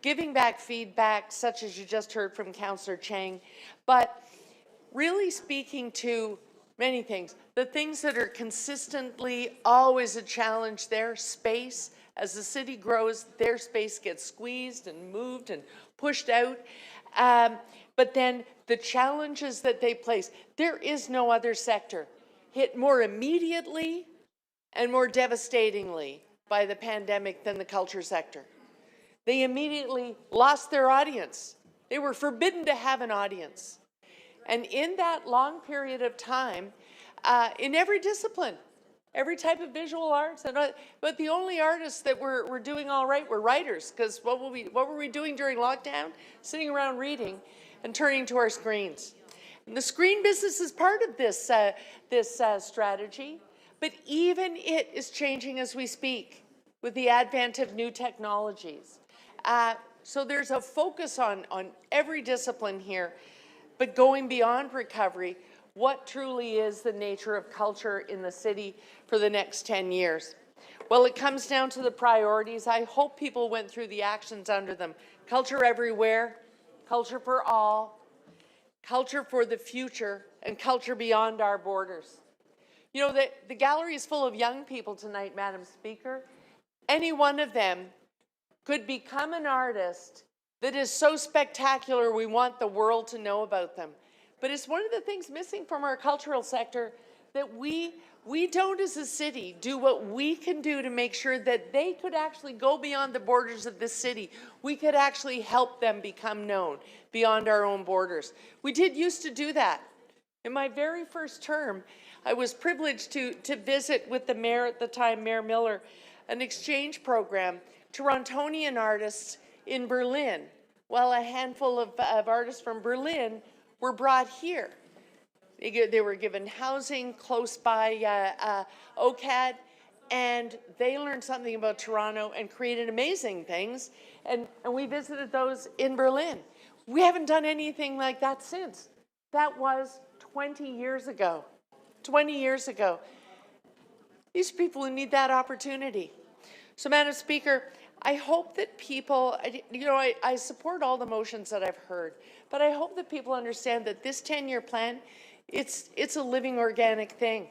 giving back feedback, such as you just heard from Councillor Chang, but really speaking to many things. The things that are consistently always a challenge, their space. As the city grows, their space gets squeezed and moved and pushed out. But then the challenges that they place, there is no other sector hit more immediately and more devastatingly by the pandemic than the culture sector. They immediately lost their audience. They were forbidden to have an audience. And in that long period of time, in every discipline, every type of visual arts. But the only artists that were doing all right were writers, because what were we doing during lockdown? Sitting around reading and turning to our screens. And the screen business is part of this, strategy, but even it is changing as we speak with the advent of new technologies. So there's a focus on every discipline here, but going beyond recovery, what truly is the nature of culture in the city for the next 10 years? Well, it comes down to the priorities. I hope people went through the actions under them. Culture everywhere, culture for all, culture for the future, and culture beyond our borders. You know, the gallery is full of young people tonight, Madam Speaker. Any one of them could become an artist that is so spectacular we want the world to know about them. But it's one of the things missing from our cultural sector, that we don't as a city do what we can do to make sure that they could actually go beyond the borders of this city. We could actually help them become known beyond our own borders. We did used to do that. In my very first term, I was privileged to visit with the mayor at the time, Mayor Miller, an exchange program, Torontonian artists in Berlin, while a handful of artists from Berlin were brought here. They were given housing close by OCAD, and they learned something about Toronto and created amazing things, and we visited those in Berlin. We haven't done anything like that since. That was 20 years ago. 20 years ago. These people who need that opportunity. So, Madam Speaker, I hope that people, you know, I support all the motions that I've heard, but I hope that people understand that this 10-year plan, it's a living organic thing.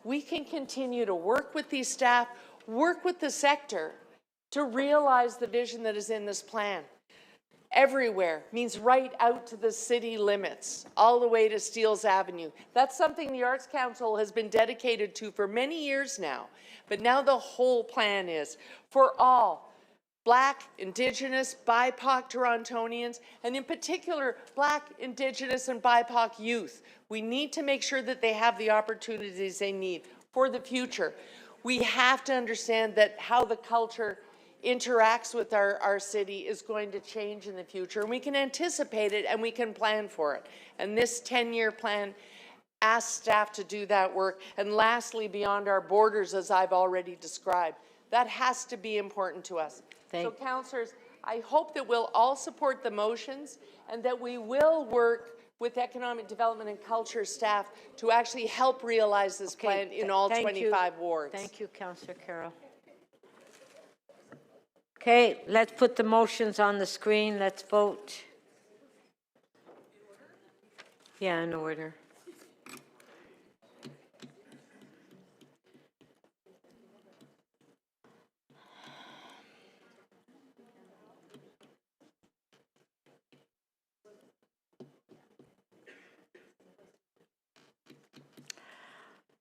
We can continue to work with these staff, work with the sector to realize the vision that is in this plan. Everywhere means right out to the city limits, all the way to Steeles Avenue. That's something the Arts Council has been dedicated to for many years now, but now the whole plan is for all Black, Indigenous, BIPOC Torontonians, and in particular, Black, Indigenous, and BIPOC youth. We need to make sure that they have the opportunities they need for the future. We have to understand that how the culture interacts with our city is going to change in the future, and we can anticipate it and we can plan for it. And this 10-year plan asks staff to do that work. And lastly, beyond our borders, as I've already described, that has to be important to us. So, councillors, I hope that we'll all support the motions and that we will work with economic development and culture staff to actually help realize this plan in all 25 wards. Thank you, Councillor Carroll. Okay, let's put the motions on the screen. Let's vote. Yeah, in order.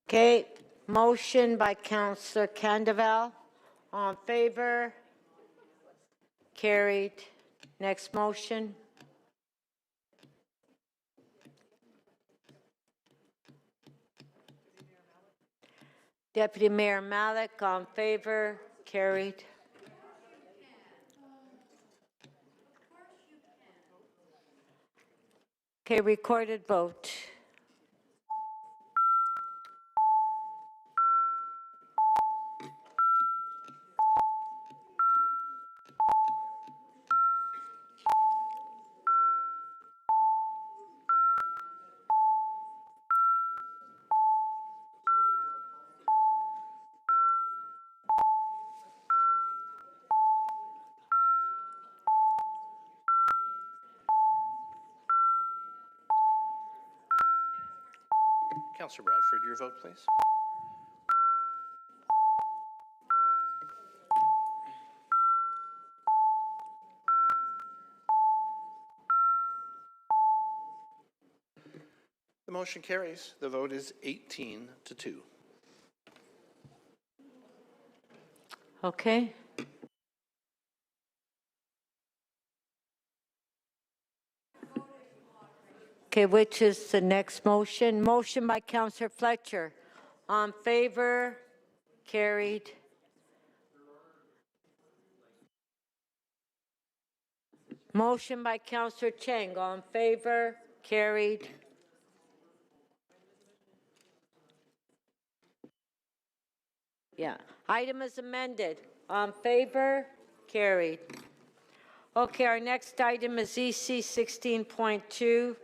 Okay, motion by Councillor Candeval. On favor? Carried. Next motion. Deputy Mayor Malik, on favor? Carried. Okay, recorded vote. Councillor Bradford, your vote, please. The motion carries. The vote is 18-2. Okay. Okay, which is the next motion? Motion by Councillor Fletcher. On favor? Carried. Motion by Councillor Chang. On favor? Carried. Yeah. Item is amended. On favor? Carried. Okay, our next item is EC 16.2,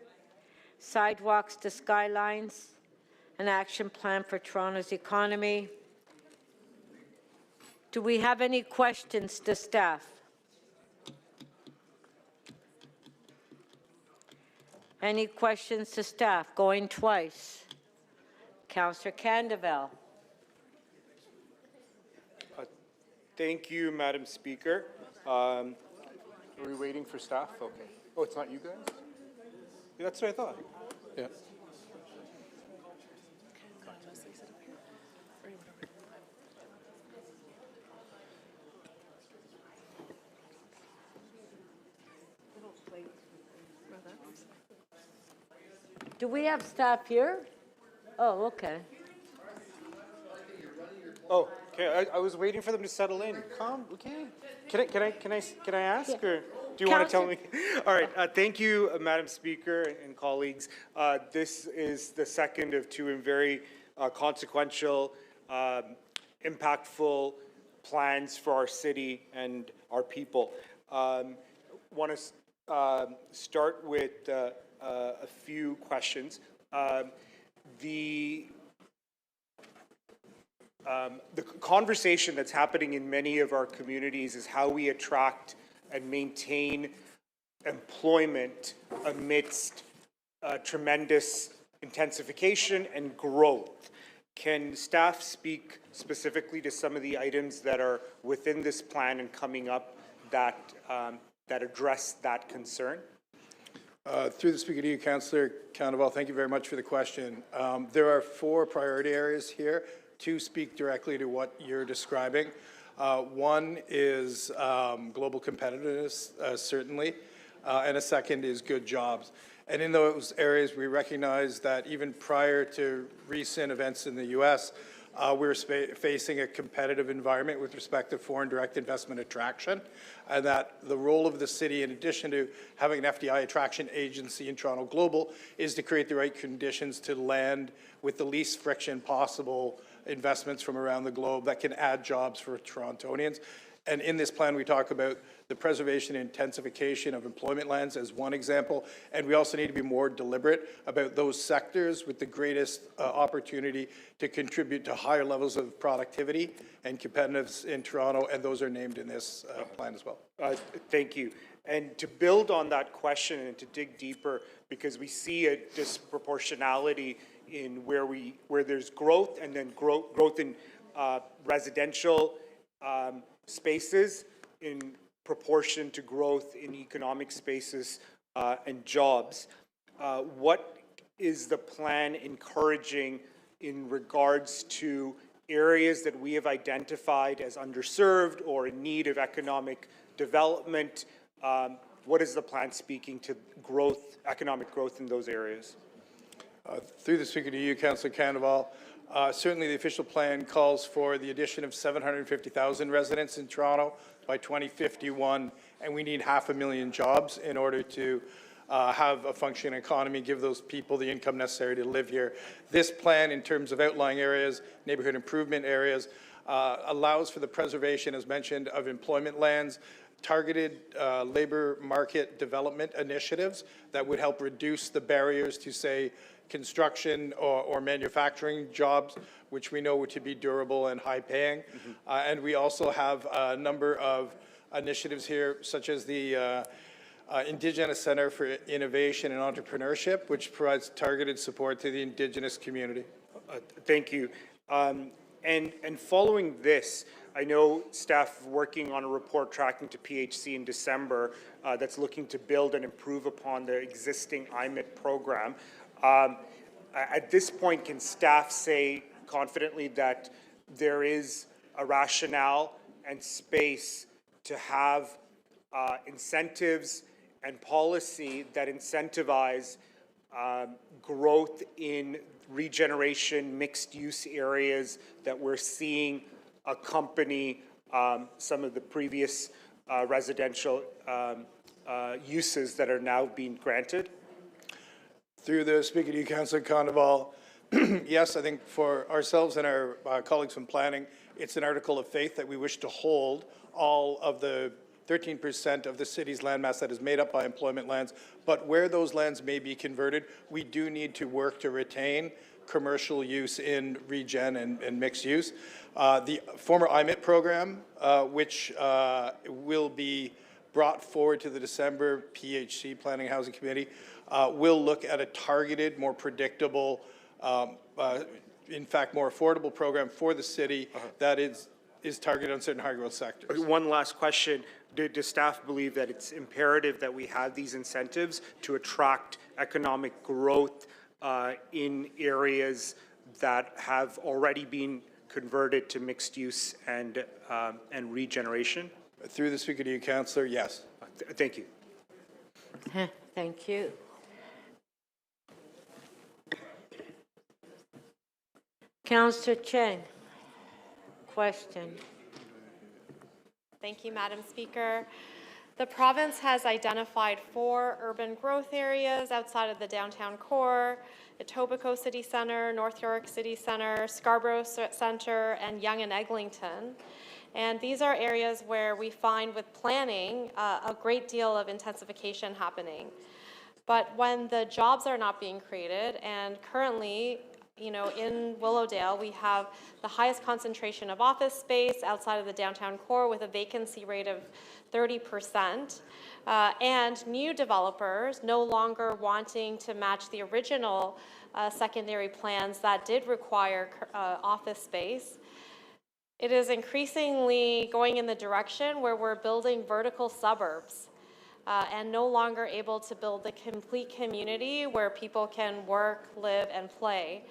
Sidewalks to Skylines, an action plan for Toronto's economy. Do we have any questions to staff? Any questions to staff? Going twice. Councillor Candavel. Thank you, Madam Speaker. Are we waiting for staff? Okay. Oh, it's not you guys? Yeah, that's what I thought. Yeah. Do we have staff here? Oh, okay. Oh, okay. I was waiting for them to settle in. Come, okay. Can I ask, Yeah. or do you want to tell me? All right. Thank you, Madam Speaker and colleagues. This is the second of two very consequential, impactful plans for our city and our people. Want to start with a few questions. The conversation that's happening in many of our communities is how we attract and maintain employment amidst tremendous intensification and growth. Can staff speak specifically to some of the items that are within this plan and coming up that address that concern? Through the Speaker to you, Councillor Candavel, thank you very much for the question. There are 4 priority areas here. 2 speak directly to what you're describing. One is global competitiveness, certainly, and a second is good jobs. And in those areas, we recognize that even prior to recent events in the U.S., we're facing a competitive environment with respect to foreign direct investment attraction, and that the role of the city, in addition to having an FDI attraction agency in Toronto Global, is to create the right conditions to land with the least friction possible investments from around the globe that can add jobs for Torontonians. And in this plan, we talk about the preservation and intensification of employment lands as one example, and we also need to be more deliberate about those sectors with the greatest opportunity to contribute to higher levels of productivity and competitiveness in Toronto, and those are named in this plan as well. Thank you. And to build on that question and to dig deeper, because we see a disproportionality in where there's growth and then growth in residential spaces in proportion to growth in economic spaces and jobs. What is the plan encouraging in regards to areas that we have identified as underserved or in need of economic development? What is the plan speaking to growth, economic growth in those areas? Through the Speaker to you, Councillor Candavel, certainly the official plan calls for the addition of 750,000 residents in Toronto by 2051, and we need 500,000 jobs in order to have a functioning economy, give those people the income necessary to live here. This plan, in terms of outlying areas, neighbourhood improvement areas, allows for the preservation, as mentioned, of employment lands, targeted labour market development initiatives that would help reduce the barriers to, say, construction or manufacturing jobs, which we know to be durable and high-paying. And we also have a number of initiatives here, such as the Indigenous Centre for Innovation and Entrepreneurship, which provides targeted support to the Indigenous community. Thank you. And following this, I know staff working on a report tracking to PHC in December that's looking to build and improve upon the existing IMIT program. At this point, can staff say confidently that there is a rationale and space to have incentives and policy that incentivize growth in regeneration, mixed-use areas that we're seeing accompany some of the previous residential uses that are now being granted? Through the Speaker to you, Councillor Condoval, yes, I think for ourselves and our colleagues from planning, it's an article of faith that we wish to hold all of the 13% of the city's landmass that is made up by employment lands. But where those lands may be converted, we do need to work to retain commercial use in regen and mixed use. The former IMIT program, which will be brought forward to the December PHC, Planning Housing Committee, will look at a targeted, more predictable, in fact, more affordable program for the city that is targeted on certain high-growth sectors. One last question. Does staff believe that it's imperative that we have these incentives to attract economic growth in areas that have already been converted to mixed use and regeneration? Through the Speaker to you, Councillor, yes. Thank you. Thank you. Councillor Cheng, question. Thank you, Madam Speaker. The province has identified 4 urban growth areas outside of the downtown core: Etobicoke City Centre, North York City Centre, Scarborough Centre, and Yonge and Eglinton. And these are areas where we find with planning a great deal of intensification happening. But when the jobs are not being created, and currently, you know, in Willowdale, we have the highest concentration of office space outside of the downtown core with a vacancy rate of 30%, and new developers no longer wanting to match the original secondary plans that did require office space. It is increasingly going in the direction where we're building vertical suburbs and no longer able to build the complete community where people can work, live, and play.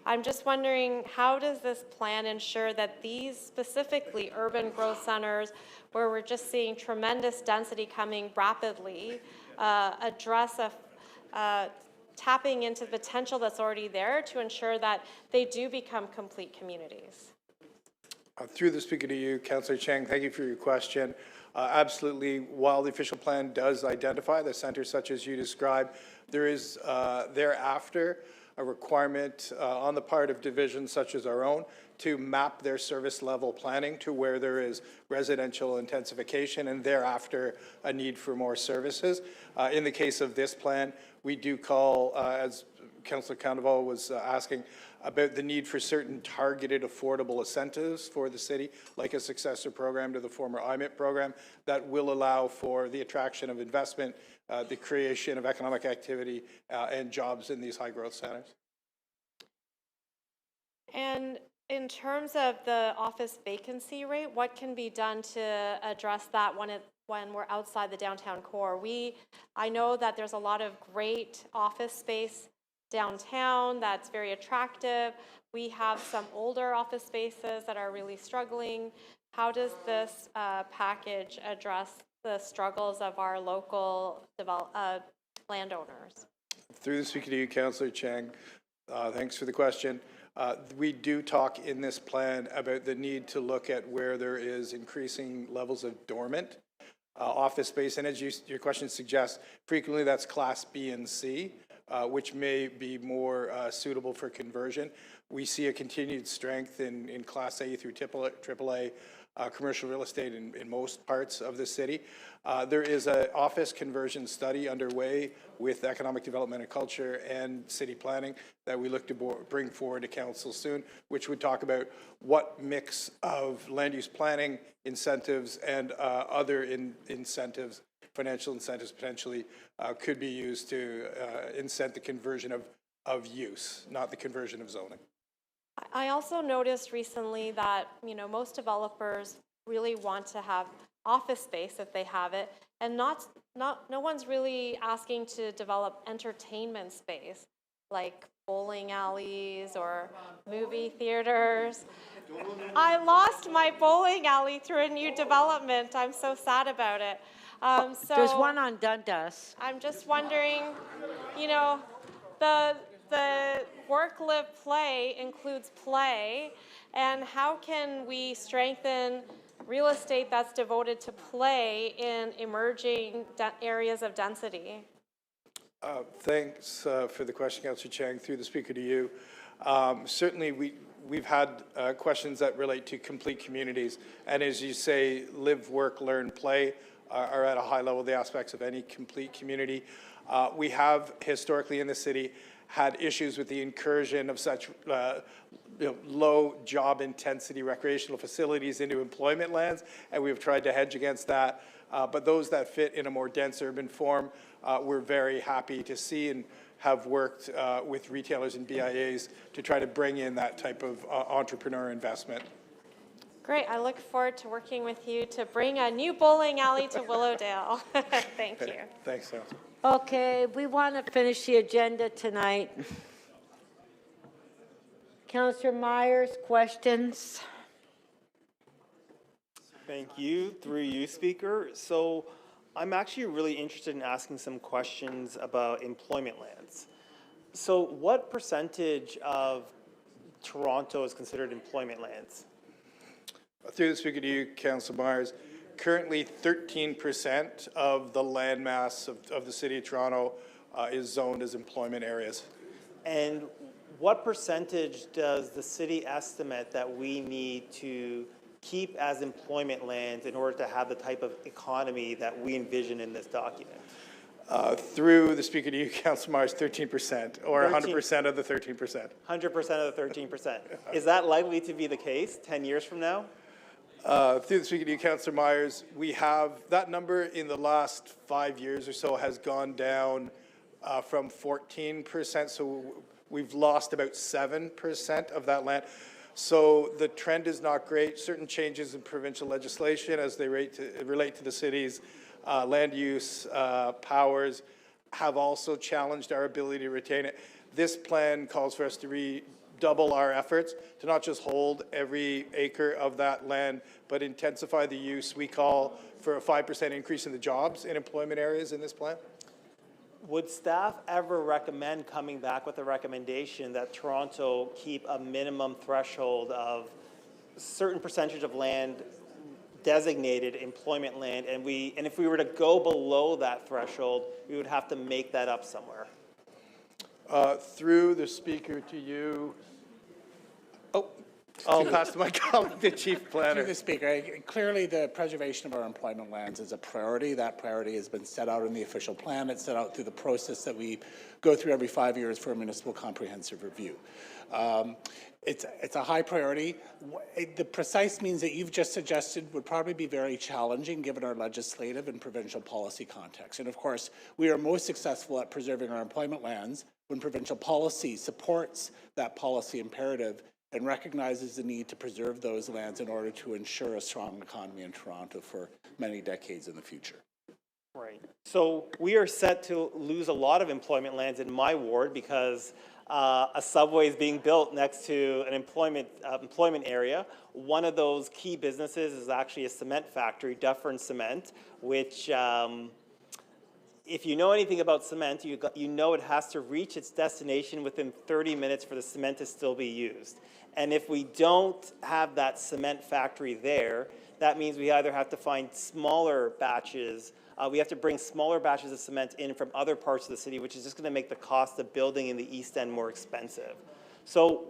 I'm just wondering, how does this plan ensure that these specifically urban growth centers, where we're just seeing tremendous density coming rapidly, address tapping into the potential that's already there to ensure that they do become complete communities? Through the Speaker to you, Councillor Cheng, thank you for your question. Absolutely, while the official plan does identify the centres such as you described, there is thereafter a requirement on the part of divisions such as our own to map their service level planning to where there is residential intensification and thereafter a need for more services. In the case of this plan, we do call, as Councillor Condoval was asking, about the need for certain targeted affordable incentives for the city, like a successor program to the former IMIT program that will allow for the attraction of investment, the creation of economic activity and jobs in these high growth centers. And in terms of the office vacancy rate, what can be done to address that when we're outside the downtown core? I know that there's a lot of great office space downtown that's very attractive. We have some older office spaces that are really struggling. How does this package address the struggles of our local landowners? Through the Speaker to you, Councillor Cheng, thanks for the question. We do talk in this plan about the need to look at where there is increasing levels of dormant office space, and as your question suggests, frequently that's Class B and C, which may be more suitable for conversion. We see a continued strength in Class A through AAA commercial real estate in most parts of the city. There is an office conversion study underway with Economic Development and Culture and City Planning that we look to bring forward to Council soon, which would talk about what mix of land use planning incentives and other incentives, financial incentives potentially, could be used to incent the conversion of use, not the conversion of zoning. I also noticed recently that, you know, most developers really want to have office space if they have it, and no one's really asking to develop entertainment space like bowling alleys or movie theaters. I lost my bowling alley through a new development. I'm so sad about it. There's one on Dundas. I'm just wondering, you know, the work, live, play includes play, and how can we strengthen real estate that's devoted to play in emerging areas of density? Thanks for the question, Councillor Chang. Through the speaker to you. Certainly, we've had questions that relate to complete communities, and as you say, live, work, learn, play are at a high level the aspects of any complete community. We have historically in the city had issues with the incursion of such low job intensity recreational facilities into employment lands, and we've tried to hedge against that. But those that fit in a more dense urban form, we're very happy to see and have worked with retailers and BIAs to try to bring in that type of entrepreneur investment. Great. I look forward to working with you to bring a new bowling alley to Willowdale. Thank you. Thanks, Councillor. Okay, we want to finish the agenda tonight. Councillor Myers, questions? Thank you. Through you, Speaker. So I'm actually really interested in asking some questions about employment lands. So what percentage of Toronto is considered employment lands? Through the speaker to you, Councillor Myers, currently 13% of the landmass of the City of Toronto is zoned as employment areas. And what percentage does the city estimate that we need to keep as employment lands in order to have the type of economy that we envision in this document? Through the speaker to you, Councillor Myers, 13%, or 100% of the 13%. 100% of the 13%. Is that likely to be the case 10 years from now? Through the speaker to you, Councillor Myers, we have that number in the last 5 years or so has gone down from 14%, so we've lost about 7% of that land. So the trend is not great. Certain changes in provincial legislation as they relate to the city's land use powers have also challenged our ability to retain it. This plan calls for us to redouble our efforts to not just hold every acre of that land, but intensify the use. We call for a 5% increase in the jobs in employment areas in this plan. Would staff ever recommend coming back with a recommendation that Toronto keep a minimum threshold of a certain percentage of land designated employment land, and if we were to go below that threshold, we would have to make that up somewhere? Through the speaker to you. Oh, I'll pass to my colleague, the Chief Planner. Through the Speaker, clearly the preservation of our employment lands is a priority. That priority has been set out in the official plan. It's set out through the process that we go through every 5 years for a municipal comprehensive review. It's a high priority. The precise means that you've just suggested would probably be very challenging given our legislative and provincial policy context. And of course, we are most successful at preserving our employment lands when provincial policy supports that policy imperative and recognizes the need to preserve those lands in order to ensure a strong economy in Toronto for many decades in the future. Right. So we are set to lose a lot of employment lands in my ward because a subway is being built next to an employment area. One of those key businesses is actually a cement factory, Dufferin Cement, which if you know anything about cement, you know it has to reach its destination within 30 minutes for the cement to still be used. And if we don't have that cement factory there, that means we either have to find smaller batches, we have to bring smaller batches of cement in from other parts of the city, which is just going to make the cost of building in the East End more expensive. So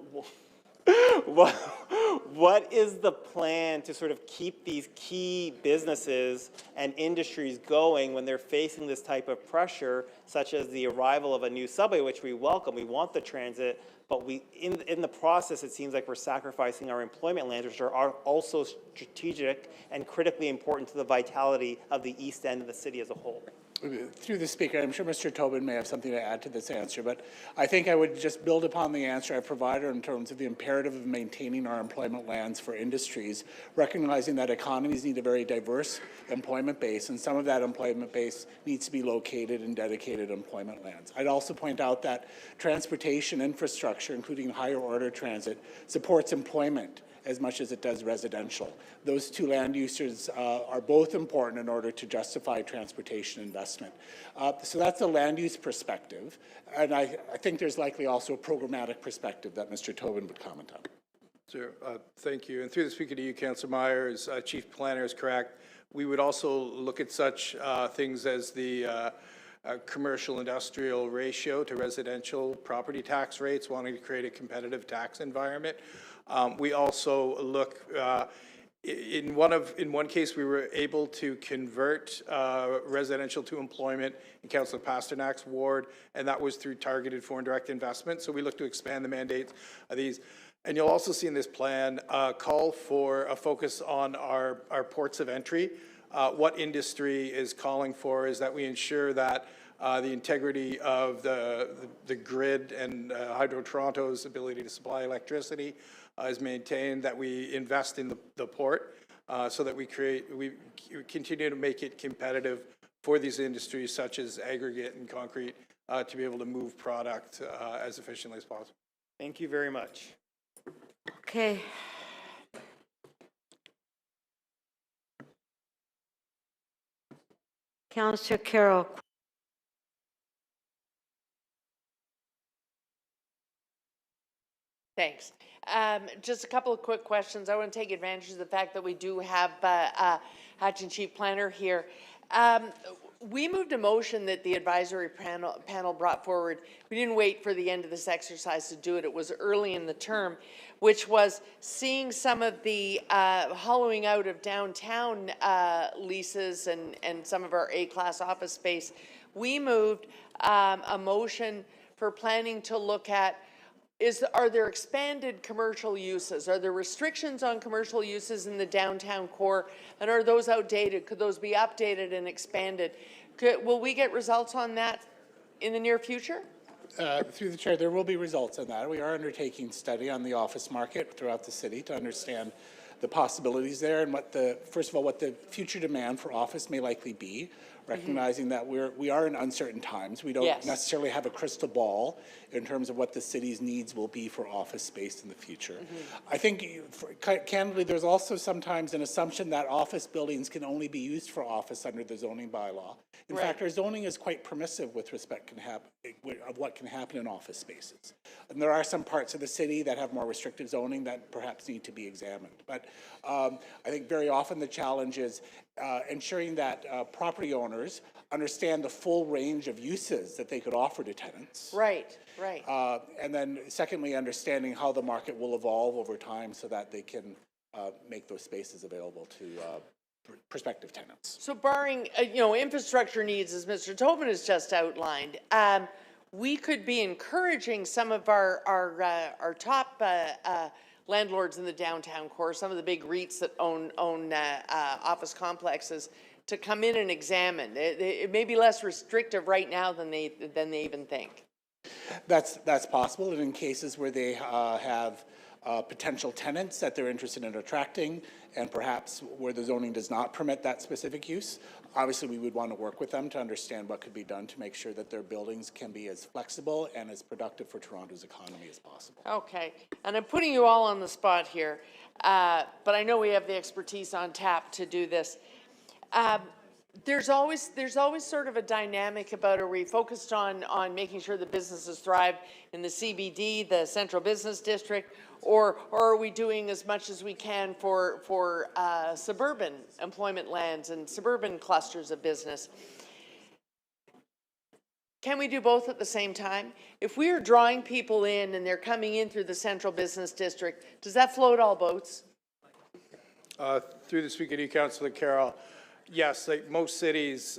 what is the plan to sort of keep these key businesses and industries going when they're facing this type of pressure, such as the arrival of a new subway, which we welcome, we want the transit, but in the process, it seems like we're sacrificing our employment lands, which are also strategic and critically important to the vitality of the East End of the city as a whole. Through the Speaker, I'm sure Mr. Tobin may have something to add to this answer, but I think I would just build upon the answer I provided in terms of the imperative of maintaining our employment lands for industries, recognizing that economies need a very diverse employment base, and some of that employment base needs to be located in dedicated employment lands. I'd also point out that transportation infrastructure, including higher order transit, supports employment as much as it does residential. Those two land uses are both important in order to justify transportation investment. So that's a land use perspective, and I think there's likely also a programmatic perspective that Mr. Tobin would comment on. Sure. Thank you. And through the speaker to you, Councillor Myers, Chief Planner is correct. We would also look at such things as the commercial industrial ratio to residential property tax rates, wanting to create a competitive tax environment. We also look in one case we were able to convert residential to employment in Councillor Pasternak's ward, and that was through targeted foreign direct investment. So we look to expand the mandates of these. And you'll also see in this plan call for a focus on our ports of entry. What industry is calling for is that we ensure that the integrity of the grid and Hydro Toronto's ability to supply electricity is maintained, that we invest in the port so that we continue to make it competitive for these industries such as aggregate and concrete to be able to move product as efficiently as possible. Thank you very much. Okay. Councillor Carroll. Thanks. Just a couple of quick questions. I want to take advantage of the fact that we do have Acting Chief Planner here. We moved a motion that the advisory panel brought forward. We didn't wait for the end of this exercise to do it. It was early in the term, which was seeing some of the hollowing out of downtown leases and some of our A-class office space. We moved a motion for planning to look at are there expanded commercial uses? Are there restrictions on commercial uses in the downtown core? And are those outdated? Could those be updated and expanded? Will we get results on that in the near future? Through the chair, there will be results on that. We are undertaking study on the office market throughout the city to understand the possibilities there and first of all, what the future demand for office may likely be, recognizing that we are in uncertain times. We don't necessarily have a crystal ball in terms of what the city's needs will be for office space in the future. I think, candidly, there's also sometimes an assumption that office buildings can only be used for office under the zoning bylaw. In fact, our zoning is quite permissive with respect of what can happen in office spaces. And there are some parts of the city that have more restrictive zoning that perhaps need to be examined. But I think very often the challenge is ensuring that property owners understand the full range of uses that they could offer to tenants. Right, right. And then secondly, understanding how the market will evolve over time so that they can make those spaces available to prospective tenants. So barring, infrastructure needs, as Mr. Tobin has just outlined, we could be encouraging some of our top landlords in the downtown core, some of the big REITs that own office complexes, to come in and examine. It may be less restrictive right now than they even think. That's possible, and in cases where they have potential tenants that they're interested in attracting, and perhaps where the zoning does not permit that specific use, obviously we would want to work with them to understand what could be done to make sure that their buildings can be as flexible and as productive for Toronto's economy as possible. Okay, and I'm putting you all on the spot here, but I know we have the expertise on tap to do this. There's always sort of a dynamic about, are we focused on making sure the businesses thrive in the CBD, the Central Business District, or are we doing as much as we can for suburban employment lands and suburban clusters of business? Can we do both at the same time? If we are drawing people in and they're coming in through the Central Business District, does that float all boats? Through the speaker to you, Councillor Carroll, yes, like most cities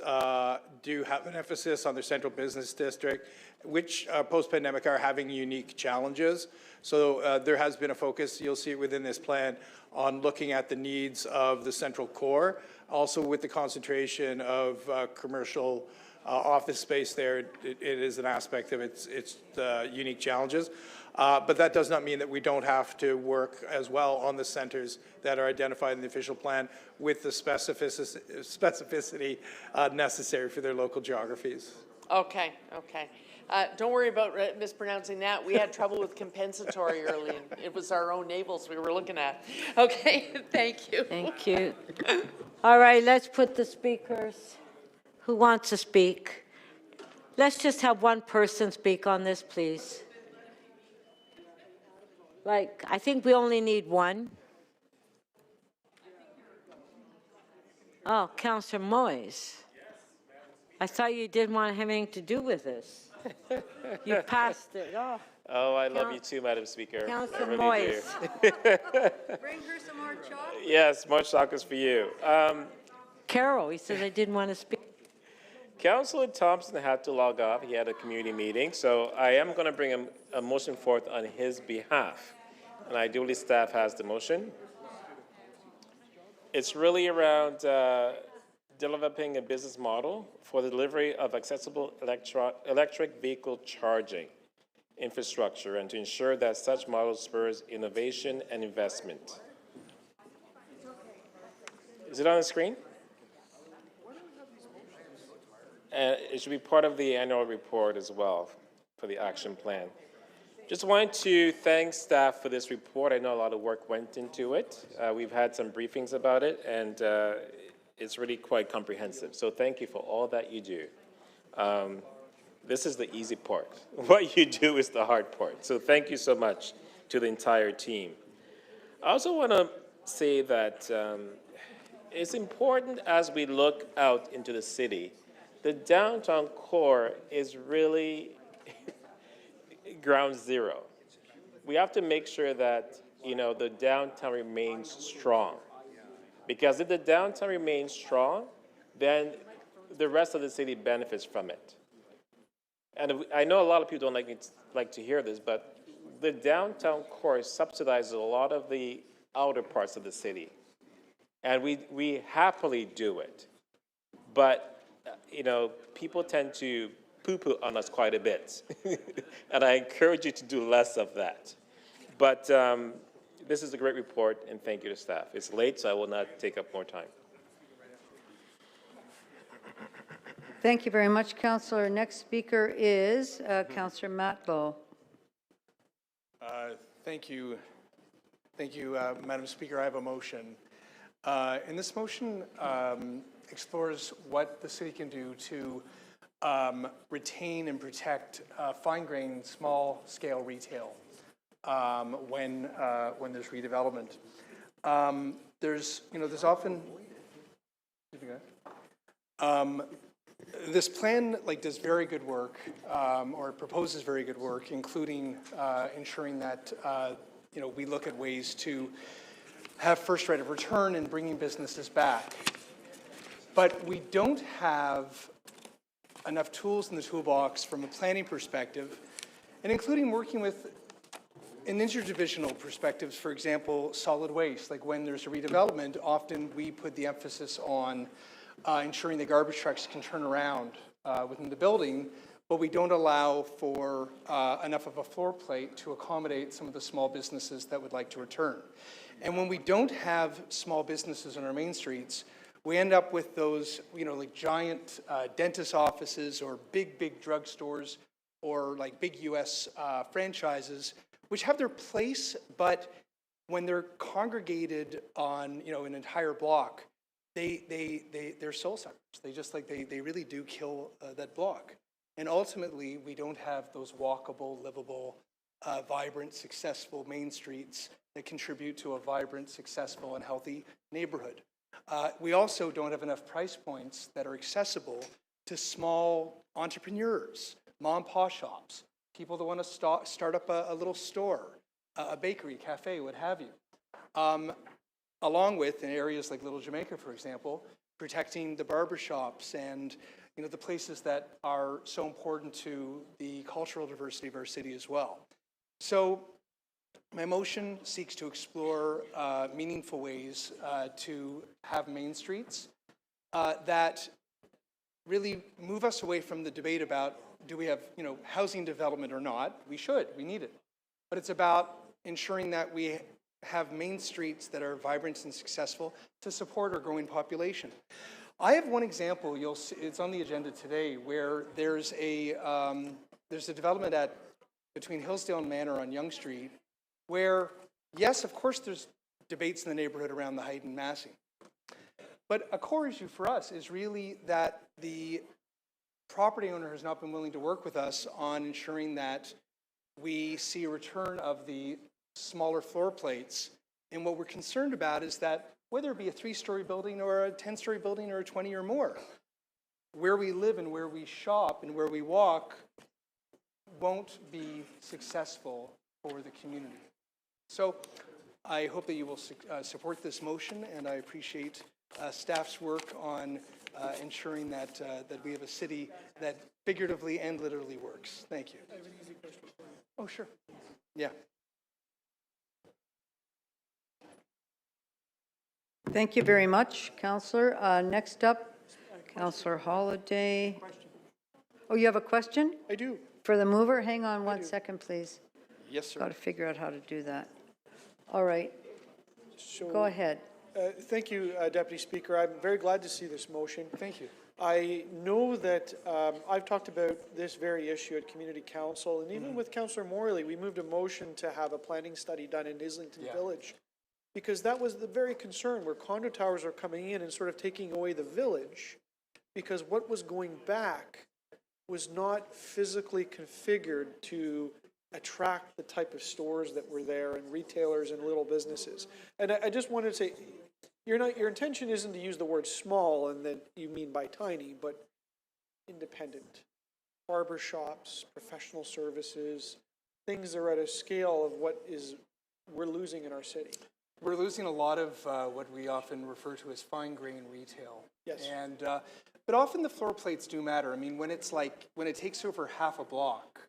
do have an emphasis on their Central Business District, which post-pandemic are having unique challenges. So there has been a focus, you'll see it within this plan, on looking at the needs of the central core. Also with the concentration of commercial office space there, it is an aspect of its unique challenges. But that does not mean that we don't have to work as well on the centers that are identified in the official plan with the specificity necessary for their local geographies. Okay, okay. Don't worry about mispronouncing that. We had trouble with compensatory early, and it was our own navels we were looking at. Okay, thank you. Thank you. All right, let's put the speakers. Who wants to speak? Let's just have one person speak on this, please. Like, I think we only need one. Oh, Councillor Moyes. I thought you didn't want to have anything to do with this. You passed it off. Oh, I love you too, Madam Speaker. I Councillor really Moyes. do. Bring her some more chocolate. Yes, more chocolates for you. Carol, he said I didn't want to speak. Councillor Thompson had to log off. He had a community meeting, so I am going to bring a motion forth on his behalf. And I do believe staff has the motion. It's really around developing a business model for the delivery of accessible electric vehicle charging infrastructure and to ensure that such model spurs innovation and investment. Is it on the screen? And it should be part of the annual report as well for the action plan. Just wanted to thank staff for this report. I know a lot of work went into it. We've had some briefings about it, and it's really quite comprehensive. So thank you for all that you do. This is the easy part. What you do is the hard part. So thank you so much to the entire team. I also want to say that it's important as we look out into the city, the downtown core is really ground zero. We have to make sure that, the downtown remains strong. Because if the downtown remains strong, then the rest of the city benefits from it. And I know a lot of people don't like to hear this, but the downtown core subsidizes a lot of the outer parts of the city. And we happily do it. But, people tend to poo-poo on us quite a bit. And I encourage you to do less of that. But this is a great report, and thank you to staff. It's late, so I will not take up more time. Thank you very much, Councillor. Next speaker is Councillor Matlow. Thank you. Thank you, Madam Speaker. I have a motion. And this motion explores what the city can do to retain and protect fine-grained, small-scale retail when there's redevelopment. There's often this plan does very good work, or proposes very good work, including ensuring that we look at ways to have first right of return and bringing businesses back. But we don't have enough tools in the toolbox from a planning perspective, and including working with an interdivisional perspectives, for example, solid waste. Like when there's a redevelopment, often we put the emphasis on ensuring the garbage trucks can turn around within the building, but we don't allow for enough of a floor plate to accommodate some of the small businesses that would like to return. And when we don't have small businesses on our main streets, we end up with those, giant dentist offices or big drugstores or big U.S. franchises, which have their place, but when they're congregated on, an entire block, they're soul suckers. They really do kill that block. And ultimately, we don't have those walkable, livable, vibrant, successful main streets that contribute to a vibrant, successful, and healthy neighborhood. We also don't have enough price points that are accessible to small entrepreneurs, mom and pop shops, people that want to start up a little store, a bakery, cafe, what have you. Along with, in areas like Little Jamaica, for example, protecting the barbershops and the places that are so important to the cultural diversity of our city as well. So my motion seeks to explore meaningful ways to have main streets that really move us away from the debate about do we have housing development or not. We should, we need it. But it's about ensuring that we have main streets that are vibrant and successful to support our growing population. I have one example, you'll see, it's on the agenda today, where there's a there's a development between Hillsdale and Manor on Yonge Street where, yes, of course, there's debates in the neighborhood around the height and massing. But a core issue for us is really that the property owner has not been willing to work with us on ensuring that we see a return of the smaller floor plates. And what we're concerned about is that whether it be a 3-story building or a 10-story building or a 20 or more, where we live and where we shop and where we walk won't be successful for the community. So I hope that you will support this motion, and I appreciate staff's work on ensuring that that we have a city that figuratively and literally works. Thank you. I have an easy question for you. Oh, sure. Yeah. Thank you very much, Councillor. Next up, Councillor Holiday. Oh, you have a question? I do. For the mover? Hang on one second, please. Yes, sir. Got to figure out how to do that. All right. So, go ahead. Thank you, Deputy Speaker. I'm very glad to see this motion. Thank you. I know that I've talked about this very issue at Community Council, and even with Councillor Morley, we moved a motion to have a planning study done in Islington Village, because that was the very concern where condo towers are coming in and sort of taking away the village, because what was going back was not physically configured to attract the type of stores that were there and retailers and little businesses. And I just wanted to say, your intention isn't to use the word small and that you mean by tiny, but independent. Barber shops, professional services, things that are at a scale of what we're losing in our city. We're losing a lot of what we often refer to as fine grain retail. Yes. And but often the floor plates do matter. I mean, when it takes over half a block,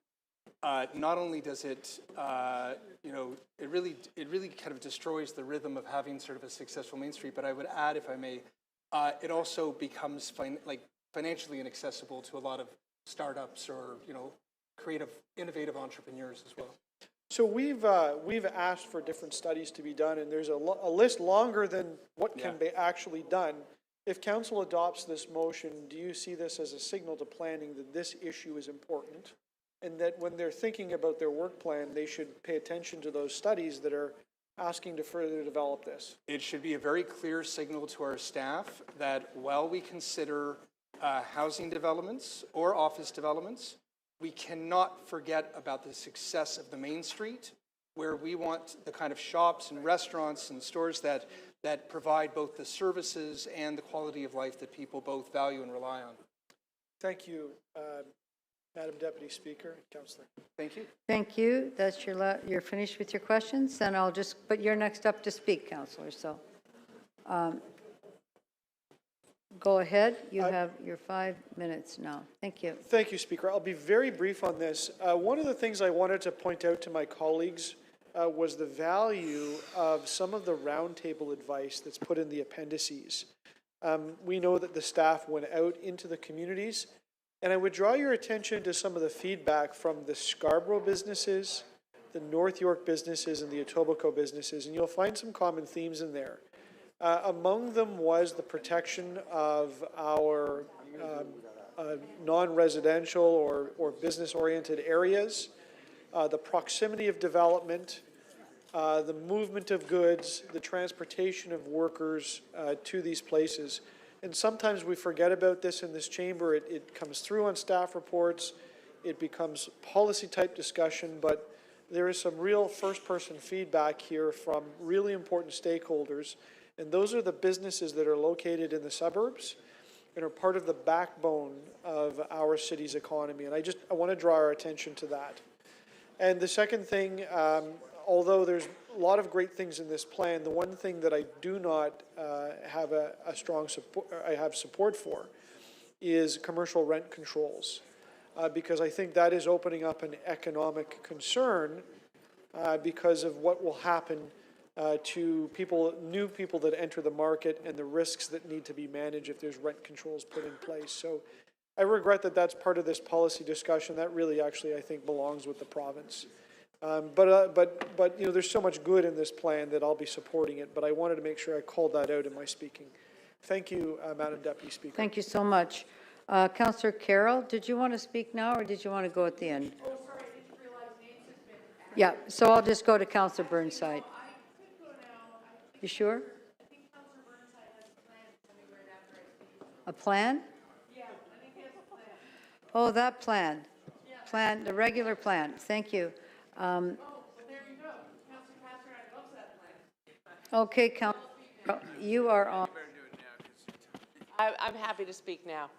not only does it, it really kind of destroys the rhythm of having sort of a successful Main Street. But I would add, if I may, it also becomes financially inaccessible to a lot of startups or creative, innovative entrepreneurs as well. So we've asked for different studies to be done, and there's a list longer than what can be actually done. If council adopts this motion, do you see this as a signal to planning that this issue is important, and that when they're thinking about their work plan, they should pay attention to those studies that are asking to further develop this? It should be a very clear signal to our staff that while we consider housing developments or office developments, we cannot forget about the success of the Main Street, where we want the kind of shops and restaurants and stores that provide both the services and the quality of life that people both value and rely on. Thank you, Madam Deputy Speaker, Councillor. Thank you. Thank you. That's you're finished with your questions, and but you're next up to speak, Councillor. So go ahead. You have your 5 minutes now. Thank you. Thank you, Speaker. I'll be very brief on this. One of the things I wanted to point out to my colleagues was the value of some of the roundtable advice that's put in the appendices. We know that the staff went out into the communities, and I would draw your attention to some of the feedback from the Scarborough businesses, the North York businesses, and the Etobicoke businesses, and you'll find some common themes in there. Among them was the protection of our non-residential or business-oriented areas, the proximity of development, the movement of goods, the transportation of workers to these places. And sometimes we forget about this in this chamber. It comes through on staff reports. It becomes policy-type discussion, but there is some real first-person feedback here from really important stakeholders. And those are the businesses that are located in the suburbs and are part of the backbone of our city's economy. And I want to draw our attention to that. And the second thing, although there's a lot of great things in this plan, the one thing that I do not have a strong support, I have support for, is commercial rent controls, because I think that is opening up an economic concern because of what will happen to new people that enter the market and the risks that need to be managed if there's rent controls put in place. So I regret that that's part of this policy discussion. That really actually, I think, belongs with the province. But there's so much good in this plan that I'll be supporting it, but I wanted to make sure I called that out in my speaking. Thank you, Madam Deputy Speaker. Thank you so much. Councillor Carroll, did you want to speak now or did you want to go at the end? Oh, sorry, I didn't realize names had been. Yeah, so I'll just go to Councillor Burnside. You sure? A plan? Yeah, I think he has a plan. Oh, that plan. Yeah. Plan, the regular plan. Thank you. There you go. Councillor Pasternak loves that plan. Okay, you are on. I'm happy to speak now.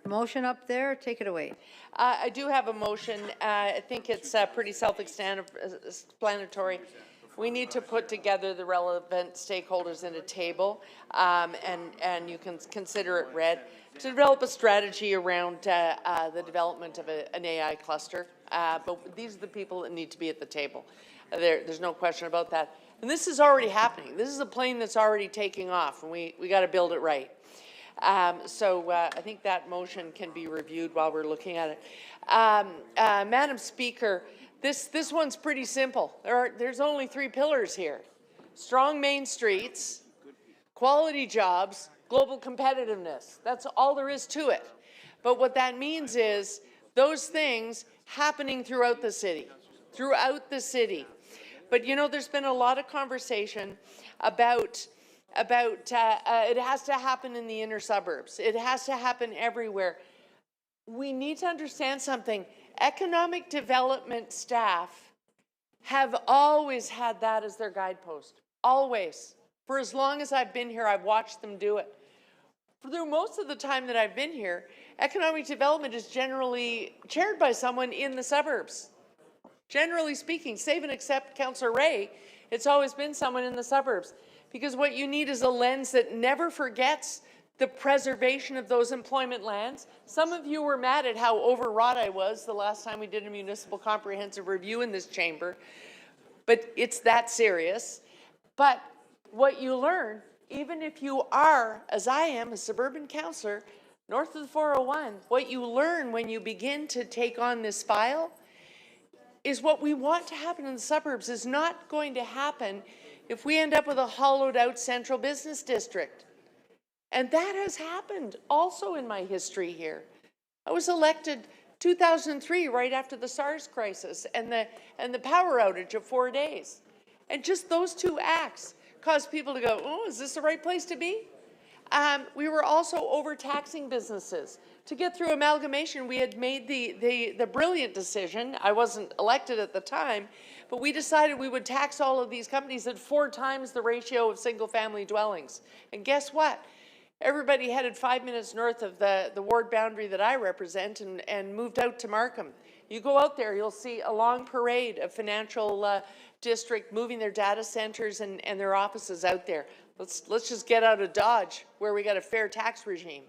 Motion up there, take it away. I do have a motion. I think it's pretty self-explanatory. We need to put together the relevant stakeholders in a table, and you can consider it read, to develop a strategy around the development of an AI cluster. But these are the people that need to be at the table. There's no question about that. And this is already happening. This is a plane that's already taking off, and we got to build it right. I think that motion can be reviewed while we're looking at it. Madam Speaker, this one's pretty simple. There's only 3 pillars here: strong main streets, quality jobs, global competitiveness. That's all there is to it. But what that means is those things happening throughout the city. But you know, there's been a lot of conversation about it has to happen in the inner suburbs. It has to happen everywhere. We need to understand something. Economic development staff have always had that as their guidepost. Always. For as long as I've been here, I've watched them do it. Through most of the time that I've been here, economic development is generally chaired by someone in the suburbs. Generally speaking, save and except Councillor Ray, it's always been someone in the suburbs. Because what you need is a lens that never forgets the preservation of those employment lands. Some of you were mad at how overwrought I was the last time we did a municipal comprehensive review in this chamber, but it's that serious. But what you learn, even if you are, as I am, a suburban councillor, north of the 401, what you learn when you begin to take on this file is what we want to happen in the suburbs is not going to happen if we end up with a hollowed out central business district. And that has happened also in my history here. I was elected 2003, right after the SARS crisis and the power outage of 4 days. And just those 2 acts caused people to go, oh, is this the right place to be? We were also overtaxing businesses. To get through amalgamation, we had made the brilliant decision, I wasn't elected at the time, but we decided we would tax all of these companies at 4 times the ratio of single-family dwellings. And guess what? Everybody headed 5 minutes north of the ward boundary that I represent and moved out to Markham. You go out there, you'll see a long parade of financial district moving their data centers and their offices out there. Let's just get out of Dodge, where we got a fair tax regime.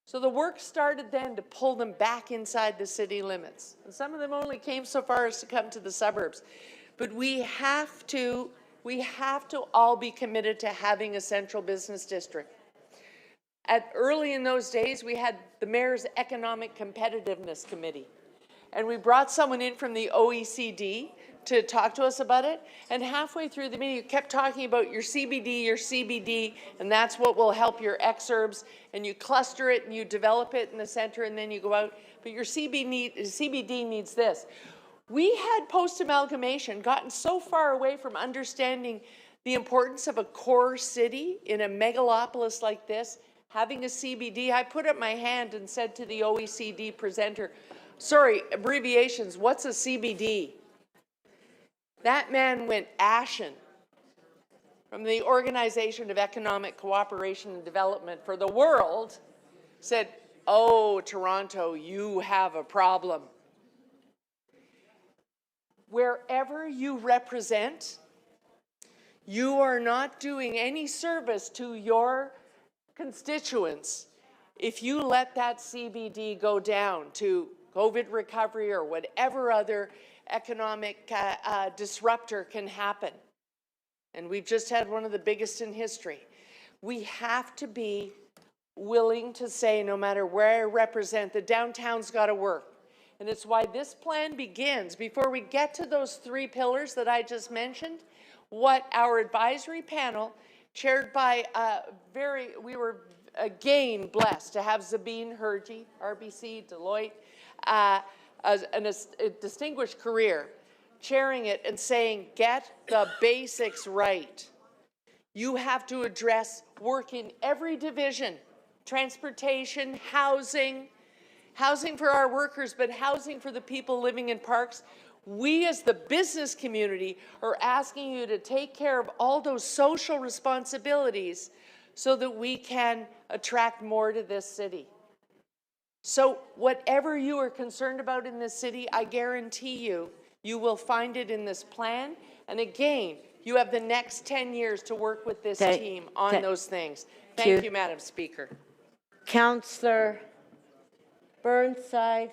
So the work started then to pull them back inside the city limits. And some of them only came so far as to come to the suburbs. But we have to all be committed to having a central business district. Early in those days, we had the Mayor's Economic Competitiveness Committee. And we brought someone in from the OECD to talk to us about it. And halfway through the meeting, you kept talking about your CBD, and that's what will help your exurbs. And you cluster it and you develop it in the center and then you go out. But your CBD needs this. We had post-amalgamation gotten so far away from understanding the importance of a core city in a megalopolis like this, having a CBD. I put up my hand and said to the OECD presenter, sorry, abbreviations, what's a CBD? That man went ashen. From the Organization of Economic Cooperation and Development for the World, said, oh, Toronto, you have a problem. Wherever you represent, you are not doing any service to your constituents if you let that CBD go down to COVID recovery or whatever other economic disruptor can happen. And we've just had one of the biggest in history. We have to be willing to say, no matter where I represent, the downtown's got to work. And it's why this plan begins, before we get to those 3 pillars that I just mentioned, what our advisory panel, chaired by we were again blessed to have Zabine Hergy, RBC, Deloitte, a distinguished career, chairing it and saying, get the basics right. You have to address work in every division, transportation, housing for our workers, but housing for the people living in parks. We as the business community are asking you to take care of all those social responsibilities so that we can attract more to this city. So whatever you are concerned about in this city, I guarantee you, you will find it in this plan. And again, you have the next 10 years to work with this team on those things. Thank you, Madam Speaker. Councillor Burnside.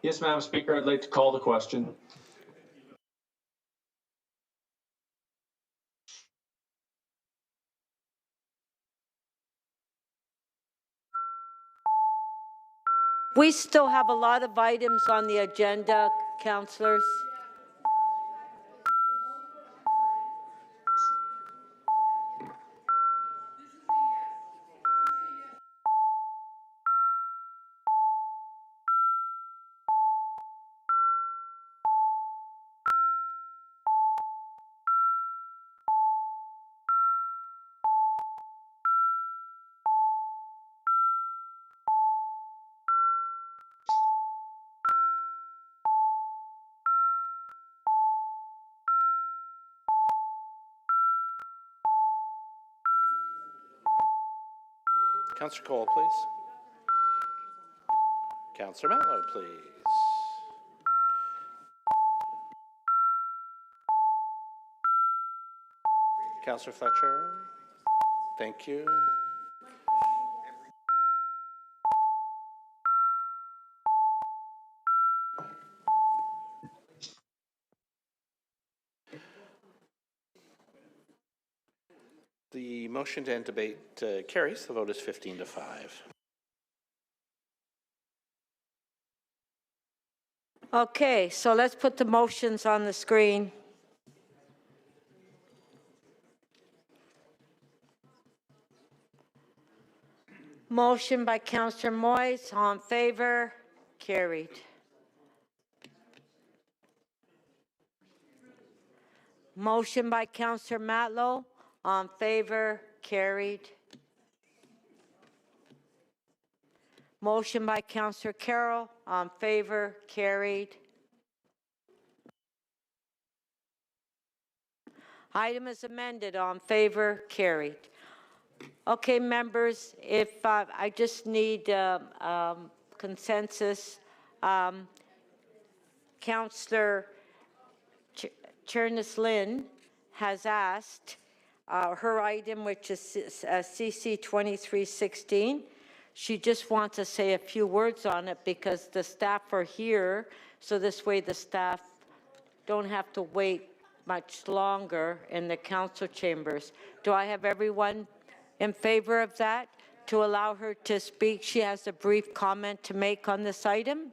Yes, Madam Speaker, I'd like to call the question. We still have a lot of items on the agenda, councillors. Councillor Cole, please. Councillor Matlow, please. Councillor Fletcher. Thank you. The motion to end debate carries. The vote is 15-5. Okay, so let's put the motions on the screen. Motion by Councillor Moyes, all in favor, carried. Motion by Councillor Matlow, all in favor, carried. Motion by Councillor Carroll, all in favor, carried. Item is amended, all in favor, carried. Okay, members, if I just need consensus. Councillor Chernis Lynn has asked her item, which is CC 2316. She just wants to say a few words on it because the staff are here, so this way the staff don't have to wait much longer in the council chambers. Do I have everyone in favor of that, to allow her to speak? She has a brief comment to make on this item.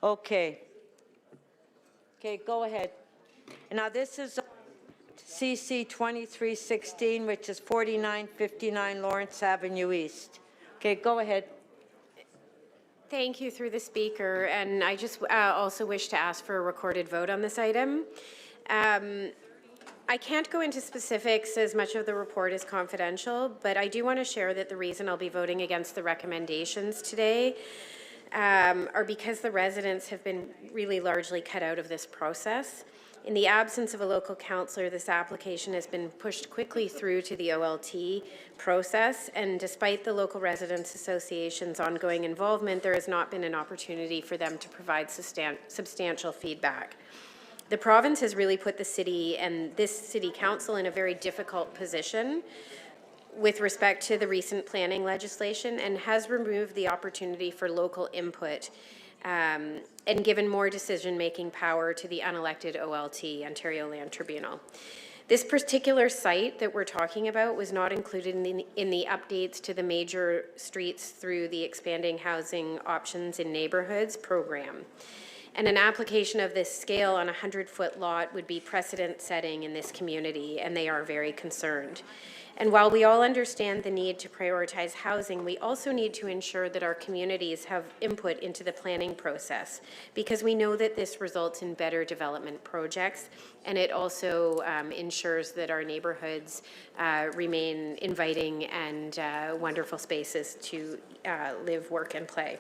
Okay. Okay, go ahead. Now this is CC 2316, which is 4959 Lawrence Avenue East. Okay, go ahead. Thank you through the speaker, and I just also wish to ask for a recorded vote on this item. I can't go into specifics as much of the report is confidential, but I do want to share that the reason I'll be voting against the recommendations today are because the residents have been really largely cut out of this process. In the absence of a local councillor, this application has been pushed quickly through to the OLT process, and despite the local residents association's ongoing involvement, there has not been an opportunity for them to provide substantial feedback. The province has really put the city and this city council in a very difficult position with respect to the recent planning legislation, and has removed the opportunity for local input and given more decision-making power to the unelected OLT, Ontario Land Tribunal. This particular site that we're talking about was not included in the updates to the major streets through the Expanding Housing Options in Neighborhoods program. And an application of this scale on a 100-foot lot would be precedent-setting in this community, and they are very concerned. And while we all understand the need to prioritize housing, we also need to ensure that our communities have input into the planning process, because we know that this results in better development projects, and it also ensures that our neighborhoods remain inviting and wonderful spaces to live, work, and play.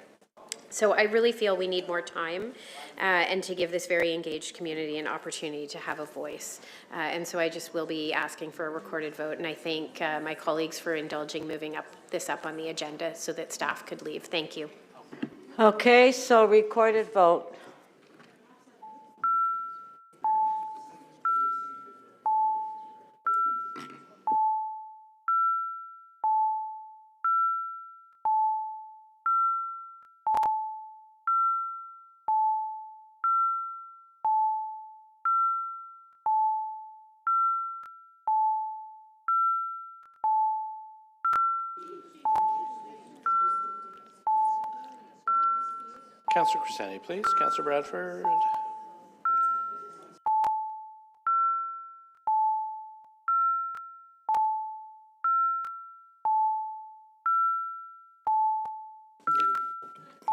So I really feel we need more time and to give this very engaged community an opportunity to have a voice. And so I just will be asking for a recorded vote, and I thank my colleagues for indulging moving this up on the agenda so that staff could leave. Thank you. Okay, so recorded vote. Councillor Crescenty, please. Councillor Bradford.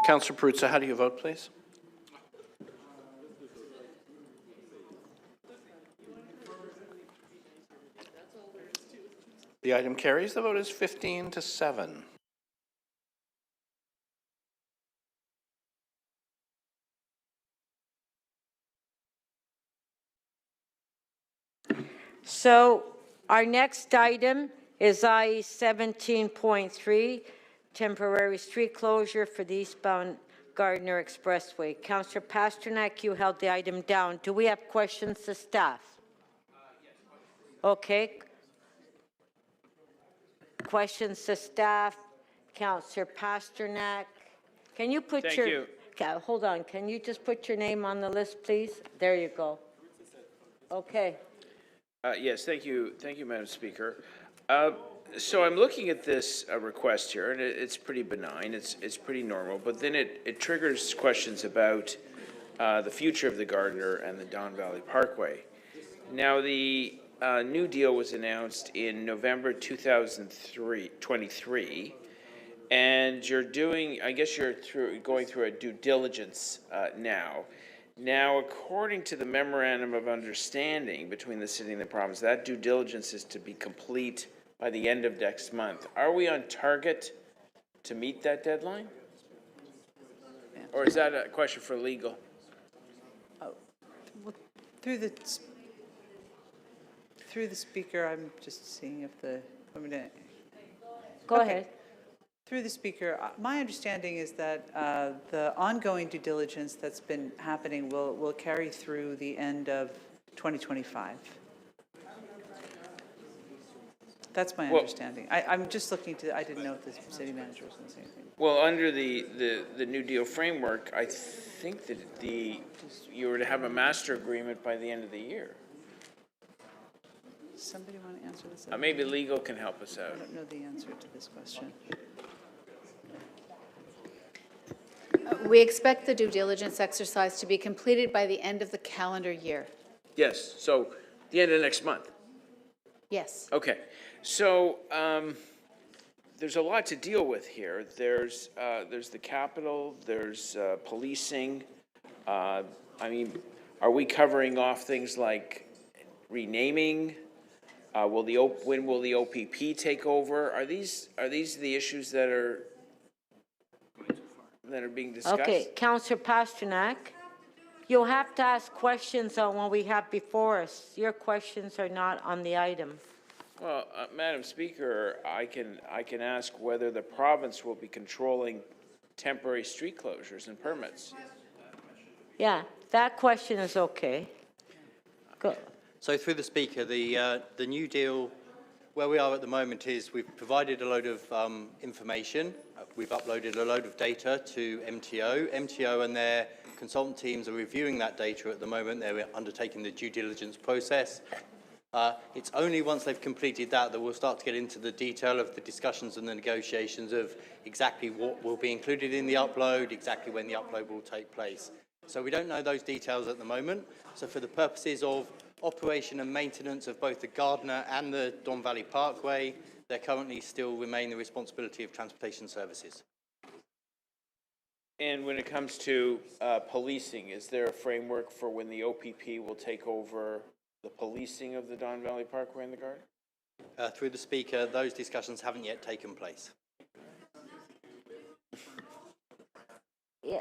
Councillor Perruzza, how do you vote, please? The item carries. The vote is 15-7. So our next item is IE 17.3, temporary street closure for the eastbound Gardner Expressway. Councillor Pasternak, you held the item down. Do we have questions to staff? Okay. Questions to staff? Councillor Pasternak. Can you put Thank your... you. Hold on. Can you just put your name on the list, please? There you go. Okay. Yes, thank you, Madam Speaker. So I'm looking at this request here, and it's pretty benign, it's pretty normal, but then it triggers questions about the future of the Gardner and the Don Valley Parkway. Now, the new deal was announced in November 2023, and you're doing, I guess you're going through a due diligence now. Now, according to the Memorandum of Understanding between the city and the province, that due diligence is to be complete by the end of next month. Are we on target to meet that deadline? Or is that a question for legal? Through the speaker, I'm just seeing if the... Go ahead. Through the speaker, my understanding is that the ongoing due diligence that's been happening will carry through the end of 2025. That's my understanding. I'm just looking to, I didn't know if the city manager was going to say anything. Well, under the New Deal framework, I think that you were to have a master agreement by the end of the year. Somebody want to answer this? Maybe legal can help us out. I don't know the answer to this question. We expect the due diligence exercise to be completed by the end of the calendar year. Yes, so the end of next month. Yes. Okay, so there's a lot to deal with here. There's the capital, there's policing. I mean, are we covering off things like renaming? When will the OPP take over? Are these the issues that are being discussed? Okay, Councillor Pasternak, you'll have to ask questions on what we have before us. Your questions are not on the item. Well, Madam Speaker, I can ask whether the province will be controlling temporary street closures and permits. Yeah, that question is okay. Go. So through the Speaker, the new deal, where we are at the moment is we've provided a load of information. We've uploaded a load of data to MTO. MTO and their consultant teams are reviewing that data at the moment. They're undertaking the due diligence process. It's only once they've completed that that we'll start to get into the detail of the discussions and the negotiations of exactly what will be included in the upload, exactly when the upload will take place. So we don't know those details at the moment. So for the purposes of operation and maintenance of both the Gardner and the Don Valley Parkway, they currently still remain the responsibility of Transportation Services. And when it comes to policing, is there a framework for when the OPP will take over the policing of the Don Valley Parkway and the Garden? Through the Speaker, those discussions haven't yet taken place. Yeah.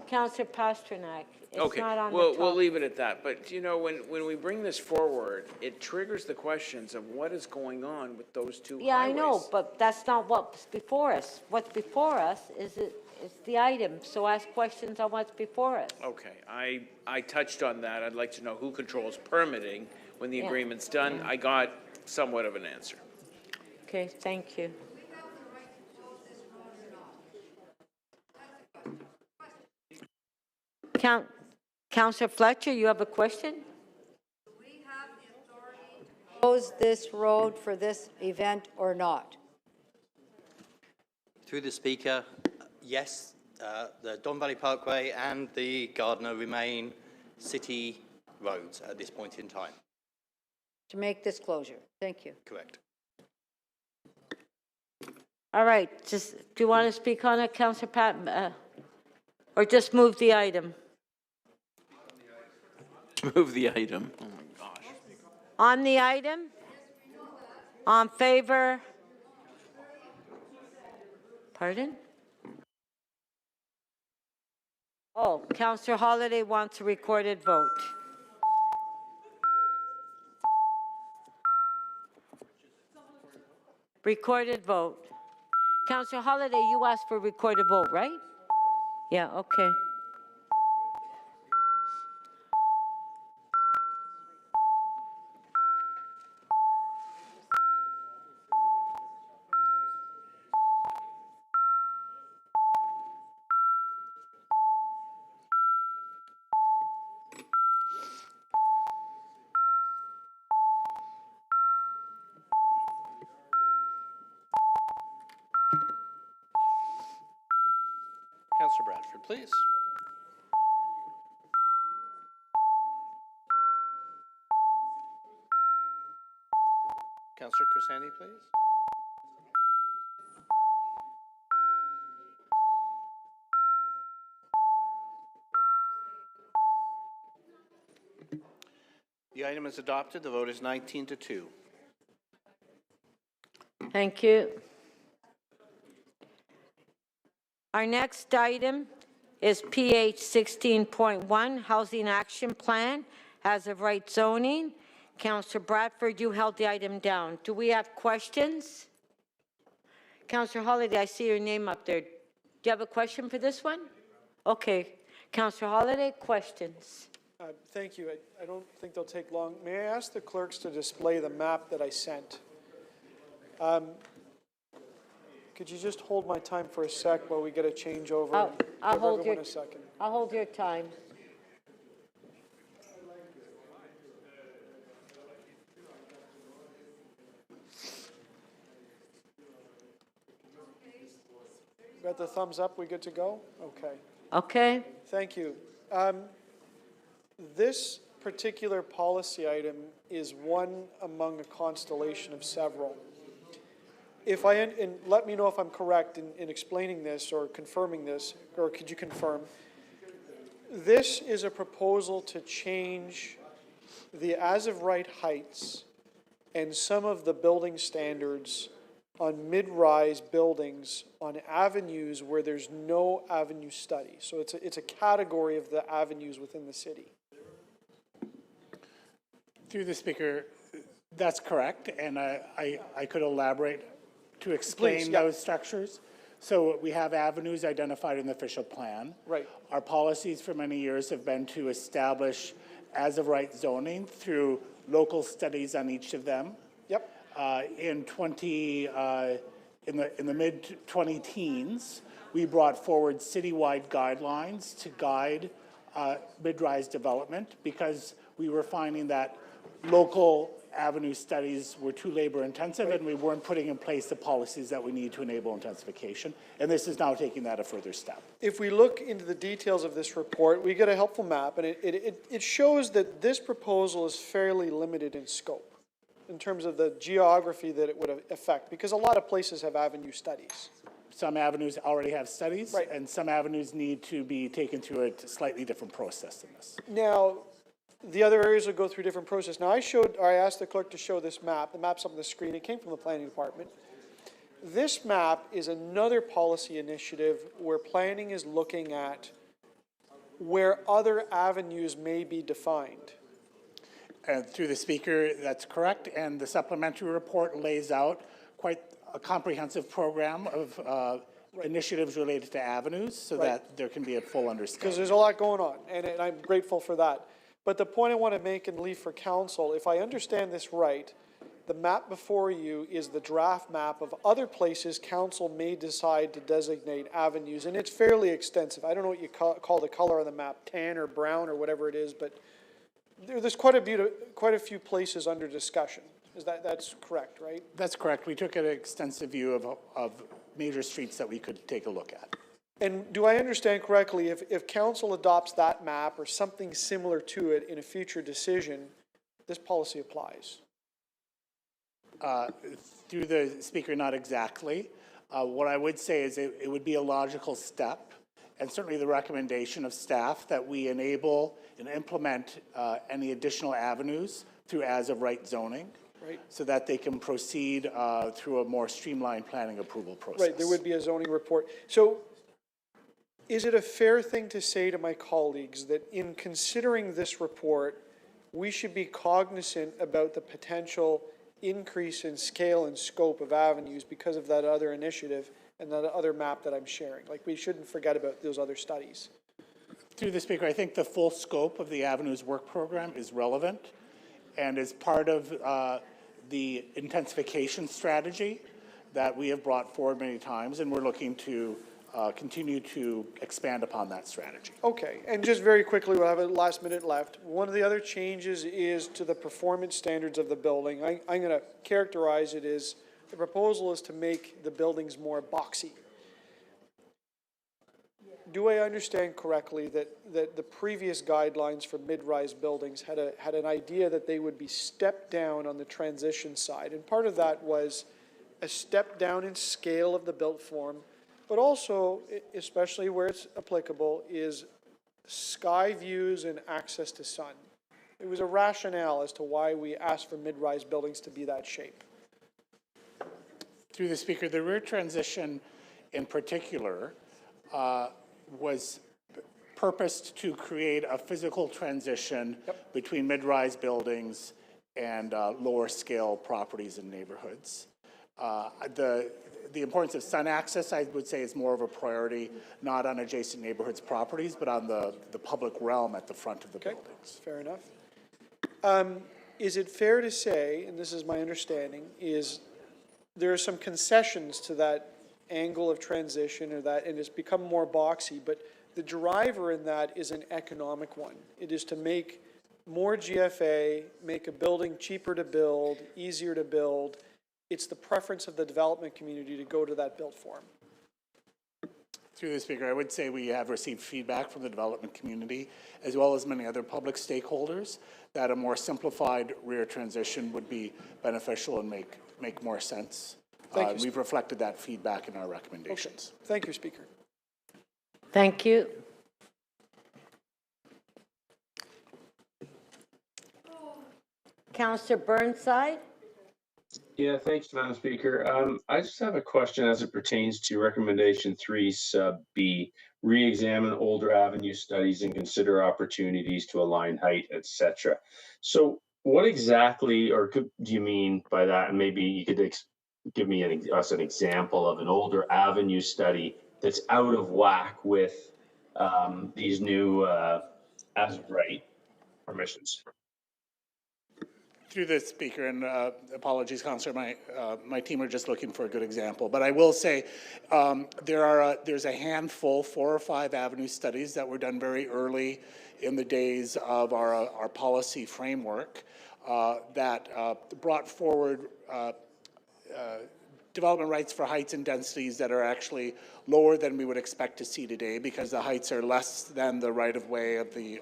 Councillor Pasternak, it's Okay, not on the we'll top. leave it at that. But, you know, when we bring this forward, it triggers the questions of what is going on with those two Yeah, I highways. know, but that's not what's before us. What's before us is the item, so ask questions on what's before us. Okay, I touched on that. I'd like to know who controls permitting when the Yeah. agreement's done. I got somewhat of an answer. Okay, thank you. Councillor Fletcher, you have a question? Close this road for this event or not? Through the Speaker, yes, the Don Valley Parkway and the Gardner remain city roads at this point in time. To make this closure. Thank you. Correct. All right, just, do you want to speak on it, Councillor Pat? Or just move the item? Move the item. Oh my gosh. On the item? On favor? Pardon? Oh, Councillor Holliday wants a recorded vote. Recorded vote. Councillor Holliday, you asked for a recorded vote, right? Yeah, okay. Councillor Bradford, please. Councillor Crisani, please. The item is adopted. The vote is 19-2. Thank you. Our next item is PH 16.1, Housing Action Plan, as of right zoning. Councillor Bradford, you held the item down. Do we have questions? Councillor Holliday, I see your name up there. Do you have a question for this one? Okay. Councillor Holliday, questions? Thank you. I don't think they'll take long. May I ask the clerks to display the map that I sent? Could you just hold my time for a sec while we get a changeover? I'll hold everyone a second. I'll hold your time. Got the thumbs up? We good to go? Okay. Okay. Thank you. This particular policy item is one among a constellation of several. If and let me know if I'm correct in explaining this or confirming this, or could you confirm? This is a proposal to change the as-of-right heights and some of the building standards on mid-rise buildings on avenues where there's no avenue study. So it's a category of the avenues within the city. Through the Speaker, that's correct, and I could elaborate to explain Please, yeah. those structures. So we have avenues identified in the official plan. Right. Our policies for many years have been to establish as-of-right zoning through local studies on each of them. Yep. In the mid-2010s, we brought forward citywide guidelines to guide mid-rise development because we were finding that local avenue studies were too labor intensive and we weren't putting in place the policies that we need to enable intensification. And this is now taking that a further step. If we look into the details of this report, we get a helpful map, and it shows that this proposal is fairly limited in scope in terms of the geography that it would affect, because a lot of places have avenue studies. Some avenues already have studies, Right. and some avenues need to be taken through a slightly different process than this. Now, the other areas will go through different process. Now, I asked the clerk to show this map. The map's up on the screen. It came from the planning department. This map is another policy initiative where planning is looking at where other avenues may be defined. And through the speaker, that's correct. And the supplementary report lays out quite a comprehensive program of initiatives related to avenues so that there can be a full understanding. Because there's a lot going on, and I'm grateful for that. But the point I want to make and leave for council, if I understand this right, the map before you is the draft map of other places council may decide to designate avenues, and it's fairly extensive. I don't know what you call the color on the map, tan or brown or whatever it is, but there's quite a few places under discussion. That's correct, right? That's correct. We took an extensive view of major streets that we could take a look at. And do I understand correctly, if council adopts that map or something similar to it in a future decision, this policy applies? Through the speaker, not exactly. What I would say is it would be a logical step, and certainly the recommendation of staff that we enable and implement any additional avenues through as-of-right zoning, right, so that they can proceed through a more streamlined planning approval process. Right, there would be a zoning report. So is it a fair thing to say to my colleagues that in considering this report, we should be cognizant about the potential increase in scale and scope of avenues because of that other initiative and that other map that I'm sharing? Like, we shouldn't forget about those other studies. Through the speaker, I think the full scope of the Avenues work program is relevant and is part of the intensification strategy that we have brought forward many times, and we're looking to continue to expand upon that strategy. Okay, and just very quickly, we'll have a last minute left. One of the other changes is to the performance standards of the building. I'm going to characterize it as the proposal is to make the buildings more boxy. Do I understand correctly that the previous guidelines for mid-rise buildings had an idea that they would be stepped down on the transition side? And part of that was a step down in scale of the built form, but also, especially where it's applicable, is sky views and access to sun. It was a rationale as to why we asked for mid-rise buildings to be that shape. Through the speaker, the rear transition in particular was purposed to create a physical transition between mid-rise buildings and lower scale properties and neighborhoods. The importance of sun access, I would say, is more of a priority, not on adjacent neighborhoods properties, but on the public realm at the front of the buildings. Fair enough. Is it fair to say, and this is my understanding, is there are some concessions to that angle of transition or that, and it's become more boxy, but the driver in that is an economic one. It is to make more GFA, make a building cheaper to build, easier to build. It's the preference of the development community to go to that built form. Through the speaker, I would say we have received feedback from the development community, as well as many other public stakeholders, that a more simplified rear transition would be beneficial and make more sense. We've reflected that feedback in our recommendations. Okay. Thank you, Speaker. Thank you. Councillor Burnside. Yeah, thanks, Madam Speaker. I just have a question as it pertains to recommendation 3 sub B, re-examine older avenue studies and consider opportunities to align height, etc. So what exactly, or do you mean by that? And maybe you could give me us an example of an older avenue study that's out of whack with these new as-of-right permissions. Through the speaker, and apologies, Councillor, my team are just looking for a good example. But I will say there's a handful, 4 or 5 avenue studies that were done very early in the days of our policy framework that brought forward development rights for heights and densities that are actually lower than we would expect to see today, because the heights are less than the right-of-way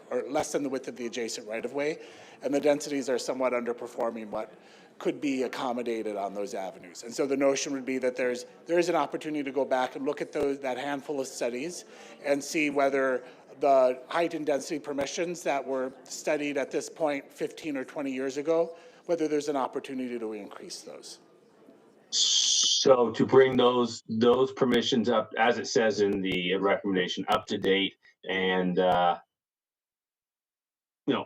or less than the width of the adjacent right-of-way, and the densities are somewhat underperforming what could be accommodated on those avenues. And so the notion would be that there is an opportunity to go back and look at that handful of studies and see whether the height and density permissions that were studied at this point 15 or 20 years ago, whether there's an opportunity to increase those. So to bring those permissions up, as it says in the recommendation, up to date, and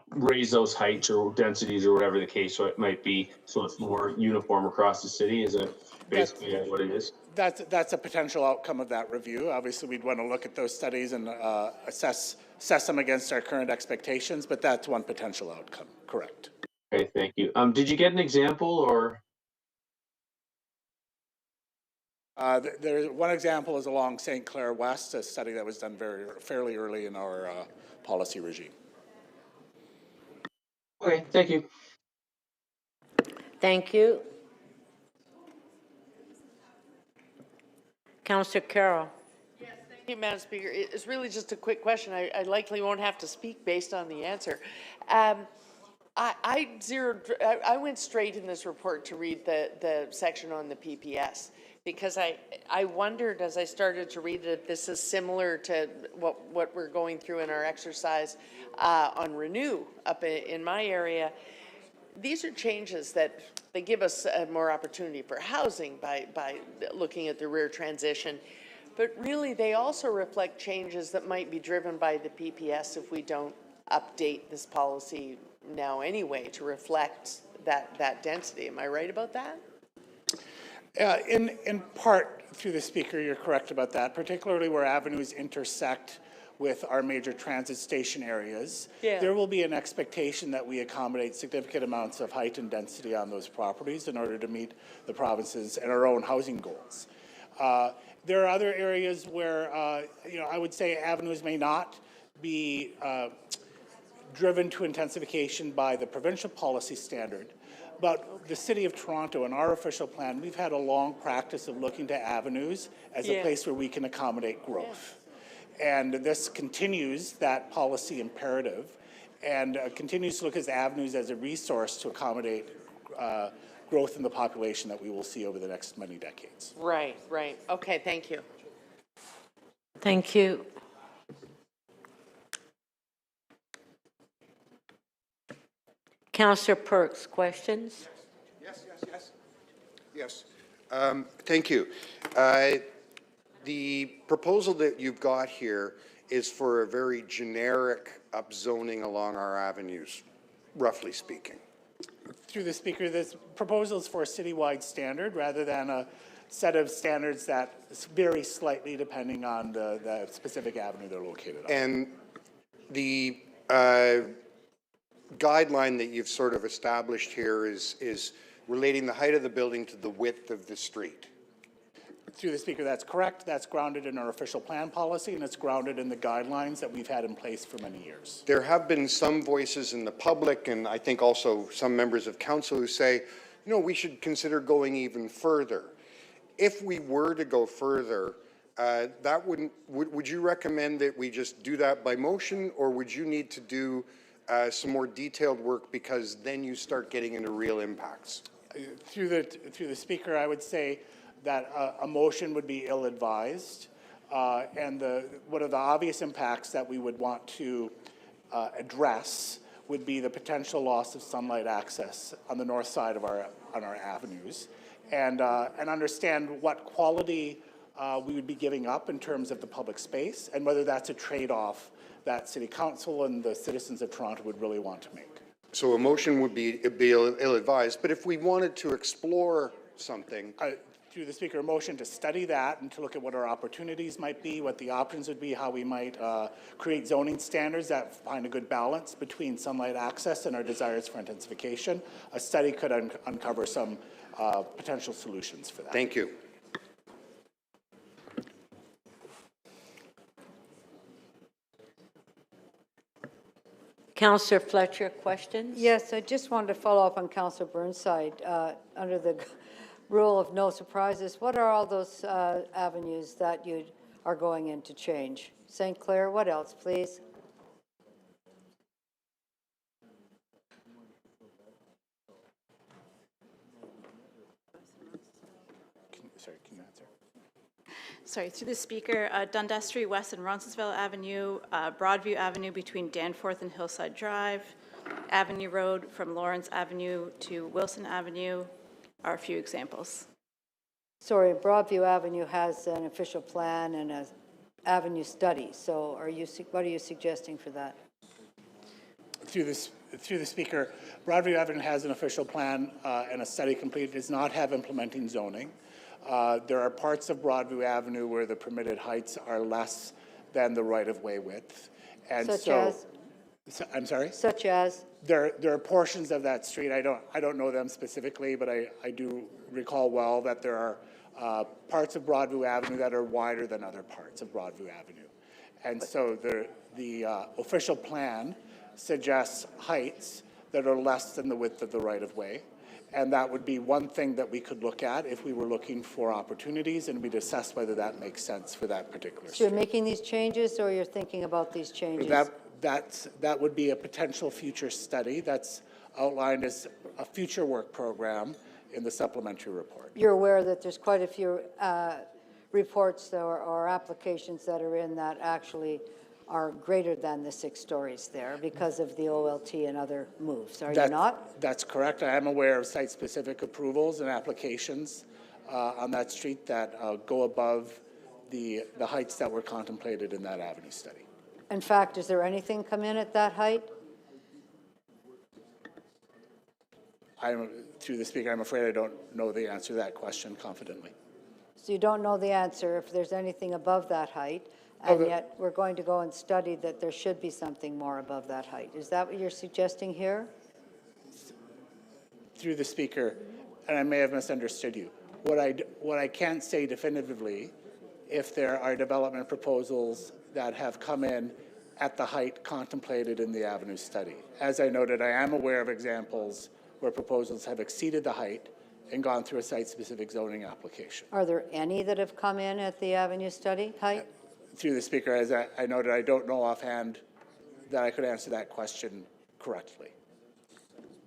raise those heights or densities or whatever the case might be, so it's more uniform across the city. Is that basically what it is? That's a potential outcome of that review. Obviously, we'd want to look at those studies and assess them against our current expectations, but that's one potential outcome. Correct. Okay, thank you. Did you get an example or? There's one example is along St. Clair West, a study that was done fairly early in our policy regime. Okay, thank you. Thank you. Councillor Carroll. Yes, thank you, Madam Speaker. It's really just a quick question. I likely won't have to speak based on the answer. I went straight in this report to read the section on the PPS, because I wondered as I started to read it if this is similar to what we're going through in our exercise on Renew up in my area. These are changes that they give us more opportunity for housing by looking at the rear transition, but really they also reflect changes that might be driven by the PPS if we don't update this policy now anyway to reflect that density. Am I right about that? In part, through the Speaker, you're correct about that, particularly where avenues intersect with our major transit station areas. Yeah. There will be an expectation that we accommodate significant amounts of height and density on those properties in order to meet the province's and our own housing goals. There are other areas where, I would say avenues may not be driven to intensification by the provincial policy standard. But the City of Toronto, in our official plan, we've had a long practice of looking to avenues as a place where we can accommodate growth. And this continues that policy imperative and continues to look at avenues as a resource to accommodate growth in the population that we will see over the next many decades. Right. Okay, thank you. Thank you. Councillor Perks, questions? Yes. Thank you. The proposal that you've got here is for a very generic upzoning along our avenues, roughly speaking. Through the Speaker, this proposal is for a citywide standard rather than a set of standards that vary slightly depending on the specific avenue they're located on. And the guideline that you've sort of established here is relating the height of the building to the width of the street. Through the Speaker, that's correct. That's grounded in our official plan policy, and it's grounded in the guidelines that we've had in place for many years. There have been some voices in the public, and I think also some members of council, who say, we should consider going even further. If we were to go further, would you recommend that we just do that by motion, or would you need to do some more detailed work, because then you start getting into real impacts? Through the Speaker, I would say that a motion would be ill-advised, and one of the obvious impacts that we would want to address would be the potential loss of sunlight access on the north side of our avenues, and understand what quality we would be giving up in terms of the public space, and whether that's a trade-off that City Council and the citizens of Toronto would really want to make. So a motion would be ill-advised, but if we wanted to explore something... Through the Speaker, a motion to study that and to look at what our opportunities might be, what the options would be, how we might create zoning standards that find a good balance between sunlight access and our desires for intensification. A study could uncover some potential solutions for that. Thank you. Councillor Fletcher, questions? Yes, I just wanted to follow up on Councillor Burnside. Under the rule of no surprises, what are all those avenues that you are going in to change? St. Clair, what else, please? Sorry, can you answer? Sorry, through the speaker, Dundas Street West and Roncesvalles Avenue, Broadview Avenue between Danforth and Hillside Drive, Avenue Road from Lawrence Avenue to Wilson Avenue are a few examples. Sorry, Broadview Avenue has an official plan and an avenue study. So what are you suggesting for that? Through the speaker, Broadview Avenue has an official plan and a study complete. It does not have implementing zoning. There are parts of Broadview Avenue where the permitted heights are less than the right-of-way width. And Such as? I'm sorry? Such as? There are portions of that street, I don't know them specifically, but I do recall well that there are parts of Broadview Avenue that are wider than other parts of Broadview Avenue. And so the official plan suggests heights that are less than the width of the right-of-way. And that would be one thing that we could look at if we were looking for opportunities, and we'd assess whether that makes sense for that particular street. So you're making these changes, or you're thinking about these changes? That would be a potential future study that's outlined as a future work program in the supplementary report. You're aware that there's quite a few reports or applications that are in that actually are greater than the 6 stories there because of the OLT and other moves, are you not? That's correct. I am aware of site-specific approvals and applications on that street that go above the heights that were contemplated in that avenue study. In fact, is there anything come in at that height? Through the speaker, I'm afraid I don't know the answer to that question confidently. So you don't know the answer if there's anything above that height, and yet we're going to go and study that there should be something more above that height. Is that what you're suggesting here? Through the speaker, and I may have misunderstood you. What I can't say definitively, if there are development proposals that have come in at the height contemplated in the avenue study. As I noted, I am aware of examples where proposals have exceeded the height and gone through a site-specific zoning application. Are there any that have come in at the avenue study height? Through the speaker, as I noted, I don't know offhand that I could answer that question correctly.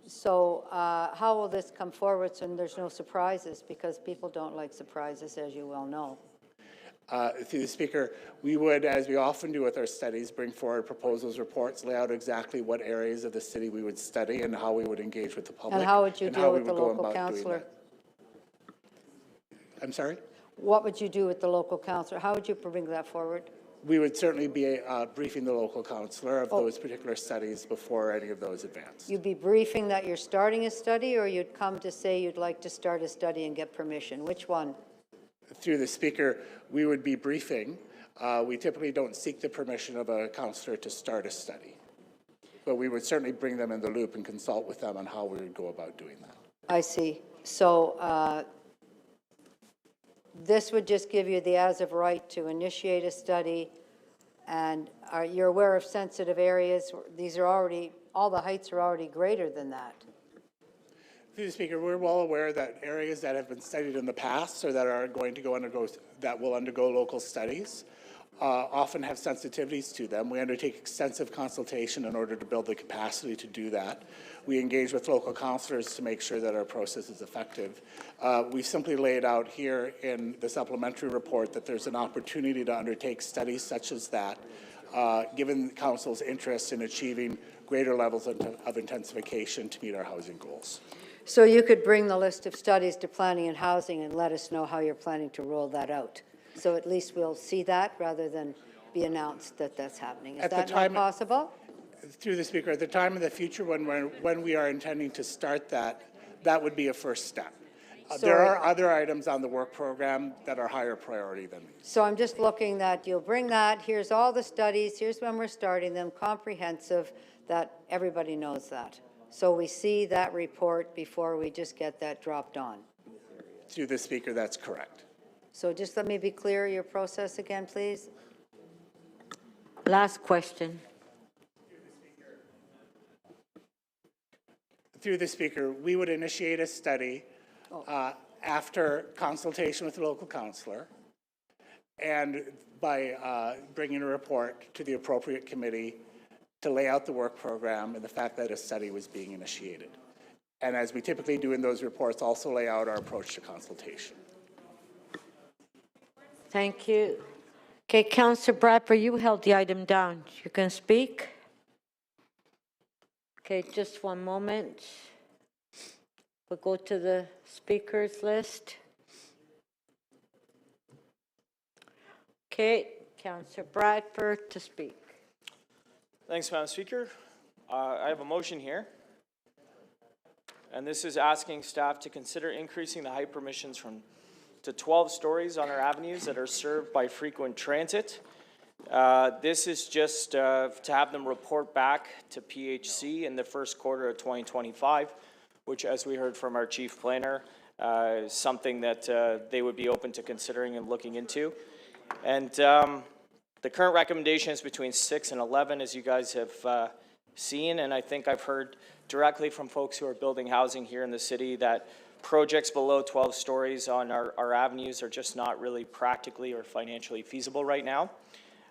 So how will this come forward when there's no surprises? Because people don't like surprises, as you well know. Through the speaker, we would, as we often do with our studies, bring forward proposals, reports, lay out exactly what areas of the city we would study and how we would engage with the public. And how would you deal with the local councillor? I'm sorry? What would you do with the local councillor? How would you bring that forward? We would certainly be briefing the local councillor of those particular studies before any of those advance. You'd be briefing that you're starting a study, or you'd come to say you'd like to start a study and get permission? Which one? Through the speaker, we would be briefing. We typically don't seek the permission of a councillor to start a study, but we would certainly bring them in the loop and consult with them on how we would go about doing that. I see. So this would just give you the as of right to initiate a study, and you're aware of sensitive areas. These are already, all the heights are already greater than that. Through the speaker, we're well aware that areas that have been studied in the past or that are going to will undergo local studies often have sensitivities to them. We undertake extensive consultation in order to build the capacity to do that. We engage with local councillors to make sure that our process is effective. We've simply laid out here in the supplementary report that there's an opportunity to undertake studies such as that, given council's interest in achieving greater levels of intensification to meet our housing goals. So you could bring the list of studies to planning and housing and let us know how you're planning to roll that out. So at least we'll see that rather than be announced that that's happening. Is that not possible? Through the speaker, at the time in the future when we are intending to start that, that would be a first step. There are other items on the work program that are higher priority than these. So I'm just looking that you'll bring that, here's all the studies, here's when we're starting them, comprehensive, that everybody knows that. So we see that report before we just get that dropped on. Through the speaker, that's correct. So just let me be clear, your process again, please. Last question. Through the Speaker, we would initiate a study after consultation with the local councillor and by bringing a report to the appropriate committee to lay out the work program and the fact that a study was being initiated. And as we typically do in those reports, also lay out our approach to consultation. Thank you. Okay, Councillor Bradford, you held the item down. You can speak. Okay, just one moment. We'll go to the speakers list. Okay, Councillor Bradford to speak. Thanks, Madam Speaker. I have a motion here. And this is asking staff to consider increasing the height permissions to 12 stories on our avenues that are served by frequent transit. This is just to have them report back to PHC in the first quarter of 2025, which, as we heard from our chief planner, is something that they would be open to considering and looking into. And the current recommendation is between 6 and 11, as you guys have seen, and I think I've heard directly from folks who are building housing here in the city that projects below 12 stories on our avenues are just not really practically or financially feasible right now.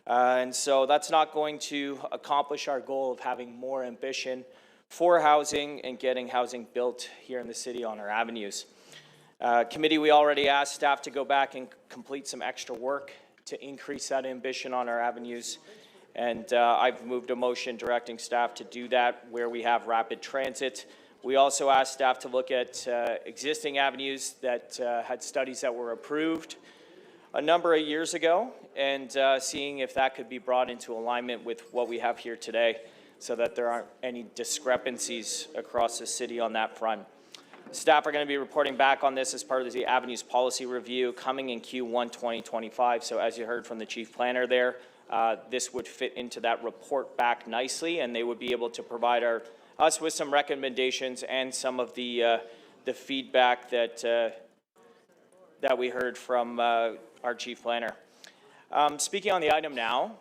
And so that's not going to accomplish our goal of having more ambition for housing and getting housing built here in the city on our avenues. Committee, we already asked staff to go back and complete some extra work to increase that ambition on our avenues. And I've moved a motion directing staff to do that where we have rapid transit. We also asked staff to look at existing avenues that had studies that were approved a number of years ago and seeing if that could be brought into alignment with what we have here today so that there aren't any discrepancies across the city on that front. Staff are going to be reporting back on this as part of the Avenues Policy Review coming in Q1 2025. So as you heard from the Chief Planner there, this would fit into that report back nicely, and they would be able to provide us with some recommendations and some of the feedback that we heard from our Chief Planner. Speaking on the item now,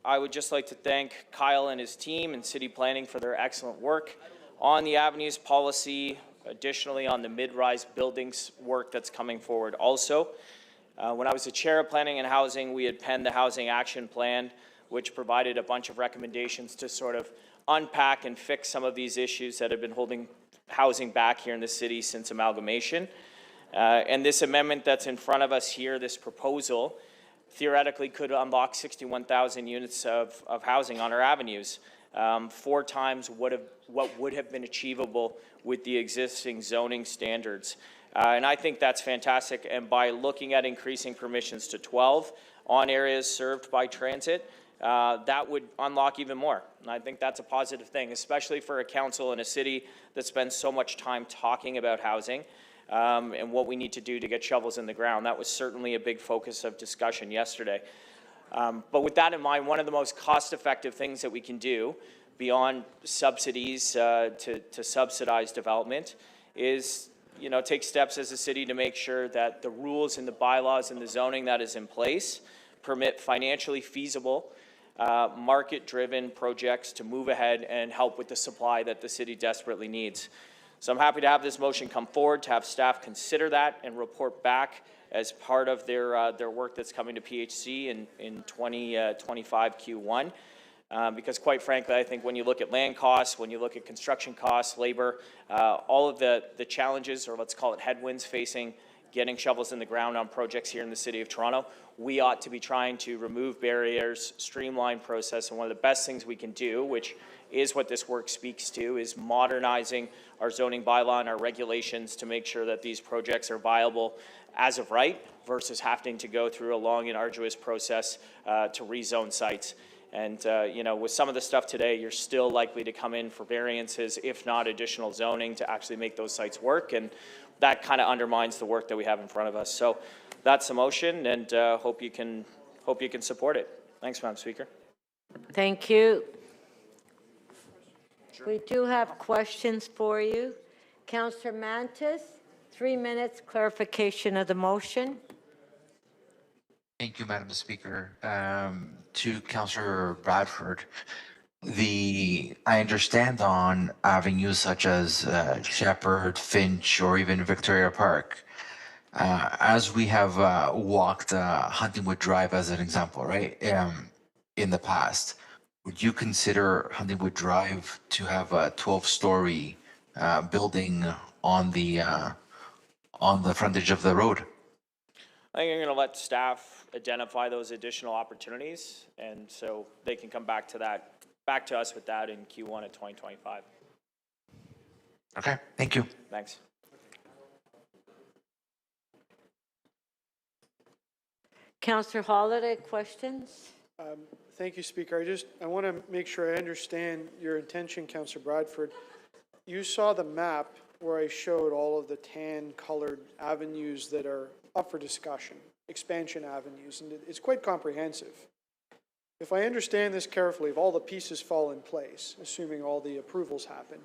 I would just like to thank Kyle and his team and City Planning for their excellent work on the Avenues Policy, additionally on the mid-rise buildings work that's coming forward also. When I was the chair of Planning and Housing, we had penned the Housing Action Plan, which provided a bunch of recommendations to sort of unpack and fix some of these issues that have been holding housing back here in the city since amalgamation. And this amendment that's in front of us here, this proposal, theoretically could unlock 61,000 units of housing on our avenues, 4 times what would have been achievable with the existing zoning standards. And I think that's fantastic. And by looking at increasing permissions to 12 on areas served by transit, that would unlock even more. And I think that's a positive thing, especially for a council in a city that spends so much time talking about housing and what we need to do to get shovels in the ground. That was certainly a big focus of discussion yesterday. But with that in mind, one of the most cost-effective things that we can do beyond subsidies to subsidize development is take steps as a city to make sure that the rules and the bylaws and the zoning that is in place permit financially feasible, market-driven projects to move ahead and help with the supply that the city desperately needs. So I'm happy to have this motion come forward, to have staff consider that and report back as part of their work that's coming to PHC in 2025 Q1. Because quite frankly, I think when you look at land costs, when you look at construction costs, labor, all of the challenges, or let's call it headwinds, facing getting shovels in the ground on projects here in the city of Toronto, we ought to be trying to remove barriers, streamline process, and one of the best things we can do, which is what this work speaks to, is modernizing our zoning bylaw and our regulations to make sure that these projects are viable as of right versus having to go through a long and arduous process to rezone sites. And, with some of the stuff today, you're still likely to come in for variances, if not additional zoning, to actually make those sites work. And that kind of undermines the work that we have in front of us. So that's the motion, and hope you can support it. Thanks, Madam Speaker. Thank you. We do have questions for you. Councillor Mantis, 3 minutes clarification of the motion. Thank you, Madam Speaker. To Councillor Bradford, I understand on avenues such as Shepherd, Finch, or even Victoria Park. As we have walked Huntingwood Drive as an example, right? In the past, would you consider Huntingwood Drive to have a 12-story building on the frontage of the road? I think I'm going to let staff identify those additional opportunities, and so they can come back to us with that in Q1 of 2025. Okay, thank you. Thanks. Councillor Holiday, questions? Thank you, Speaker. I want to make sure I understand your intention, Councillor Bradford. You saw the map where I showed all of the tan-colored avenues that are up for discussion, expansion avenues, and it's quite comprehensive. If I understand this carefully, if all the pieces fall in place, assuming all the approvals happen,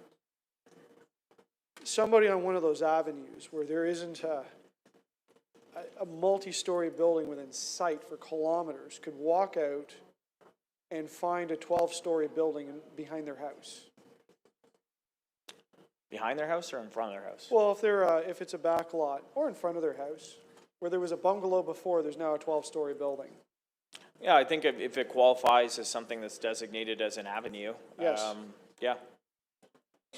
somebody on one of those avenues where there isn't a multi-story building within sight for kilometers could walk out and find a 12-story building behind their house. Behind their house or in front of their house? Well, if it's a back lot or in front of their house, where there was a bungalow before, there's now a 12-story building. Yeah, I think if it qualifies as something that's designated as an avenue, Yes. Yeah.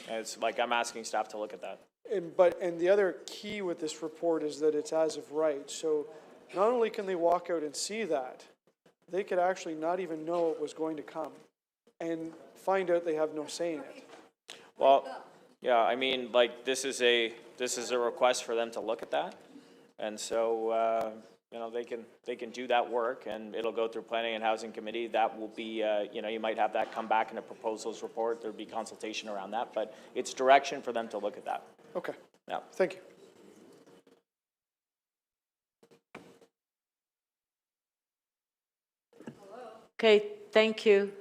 And it's like I'm asking staff to look at that. And the other key with this report is that it's as of right. So not only can they walk out and see that, they could actually not even know it was going to come and find out they have no say in it. Well, yeah, I mean, like this is a request for them to look at that, and so you know they can do that work, and it'll go through Planning and Housing Committee. That will be you know, you might have that come back in a proposals report. There'll be consultation around that, but it's direction for them to look at that. Okay. Yeah. Thank you. Okay, thank you.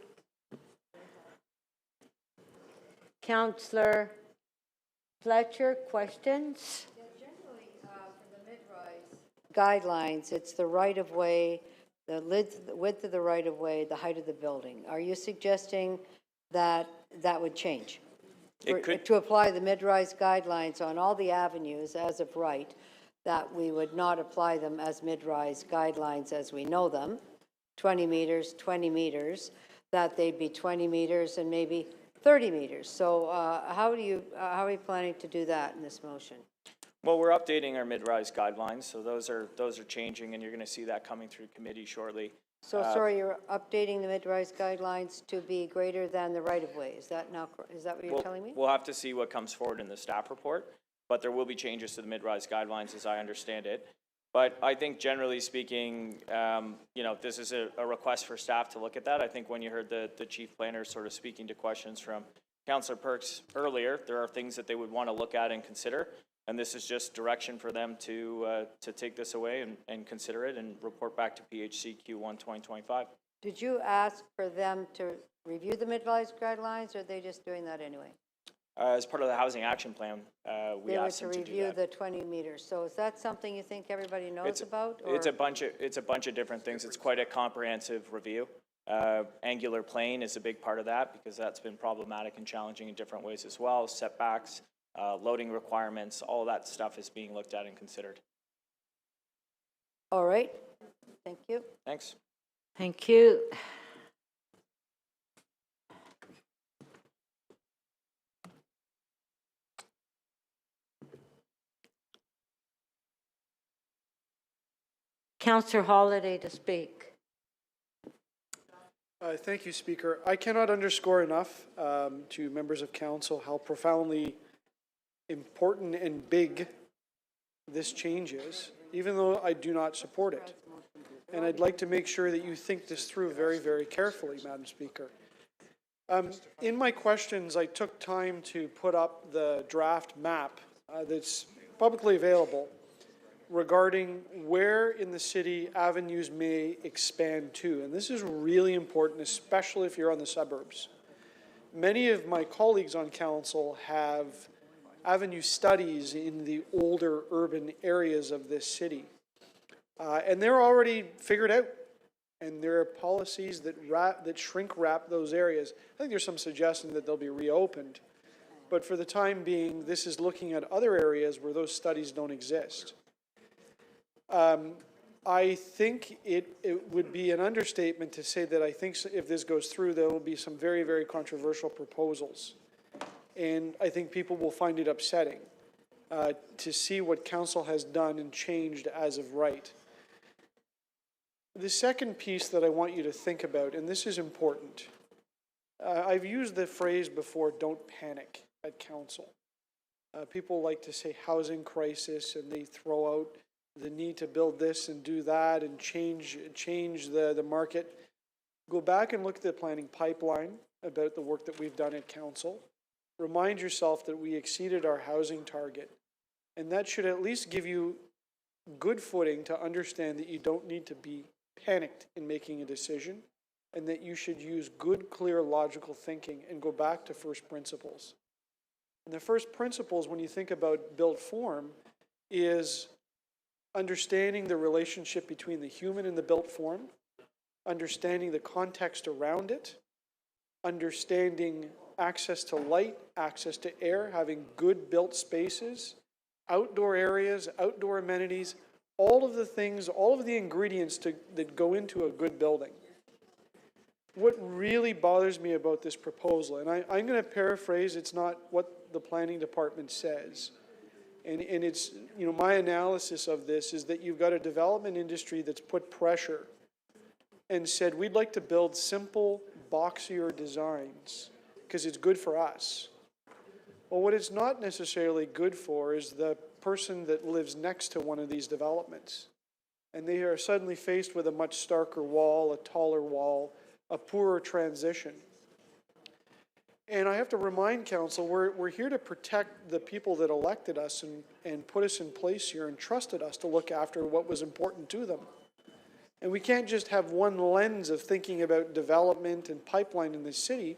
Councillor Fletcher, questions? Generally, for the mid-rise guidelines, it's the right-of-way, the width of the right-of-way, the height of the building. Are you suggesting that that would change? It could. To apply the mid-rise guidelines on all the avenues as of right, that we would not apply them as mid-rise guidelines as we know them, 20 meters, that they'd be 20 meters and maybe 30 meters. So how are you planning to do that in this motion? Well, we're updating our mid-rise guidelines, so those are changing, and you're going to see that coming through committee shortly. So sorry, you're updating the mid-rise guidelines to be greater than the right-of-way. Is that what you're telling me? We'll have to see what comes forward in the staff report, but there will be changes to the mid-rise guidelines as I understand it. But I think generally speaking, you know, this is a request for staff to look at that. I think when you heard the chief planner sort of speaking to questions from Councillor Perks earlier, there are things that they would want to look at and consider. And this is just direction for them to take this away and consider it and report back to PHC Q1 2025. Did you ask for them to review the mid-rise guidelines, or are they just doing that anyway? As part of the housing action plan, we asked them to do that. They were to review the 20 meters. So is that something you think everybody knows about? Or? It's a bunch of different things. It's quite a comprehensive review. Angular plane is a big part of that because that's been problematic and challenging in different ways as well. Setbacks, loading requirements, all that stuff is being looked at and considered. All right. Thank you. Thanks. Thank you. Councillor Holiday to speak. Thank you, Speaker. I cannot underscore enough to members of council how profoundly important and big this change is, even though I do not support it. And I'd like to make sure that you think this through very, very carefully, Madam Speaker. In my questions, I took time to put up the draft map that's publicly available regarding where in the city avenues may expand to. And this is really important, especially if you're on the suburbs. Many of my colleagues on council have avenue studies in the older urban areas of this city. And they're already figured out. And there are policies that shrink wrap those areas. I think there's some suggestion that they'll be reopened. But for the time being, this is looking at other areas where those studies don't exist. I think it would be an understatement to say that I think if this goes through, there will be some very, very controversial proposals. And I think people will find it upsetting to see what council has done and changed as of right. The second piece that I want you to think about, and this is important, I've used the phrase before, don't panic at council. People like to say housing crisis, and they throw out the need to build this and do that and change the market. Go back and look at the planning pipeline about the work that we've done at council. Remind yourself that we exceeded our housing target. And that should at least give you good footing to understand that you don't need to be panicked in making a decision, and that you should use good, clear, logical thinking and go back to first principles. And the first principles, when you think about built form, is understanding the relationship between the human and the built form, understanding the context around it, understanding access to light, access to air, having good built spaces, outdoor areas, outdoor amenities, all of the things, all of the ingredients that go into a good building. What really bothers me about this proposal, and I'm going to paraphrase, it's not what the planning department says, and it's, you know, my analysis of this is that you've got a development industry that's put pressure and said, we'd like to build simple, boxier designs because it's good for us. Well, what it's not necessarily good for is the person that lives next to one of these developments. And they are suddenly faced with a much starker wall, a taller wall, a poorer transition. And I have to remind council, we're here to protect the people that elected us and put us in place here and trusted us to look after what was important to them. And we can't just have one lens of thinking about development and pipeline in the city.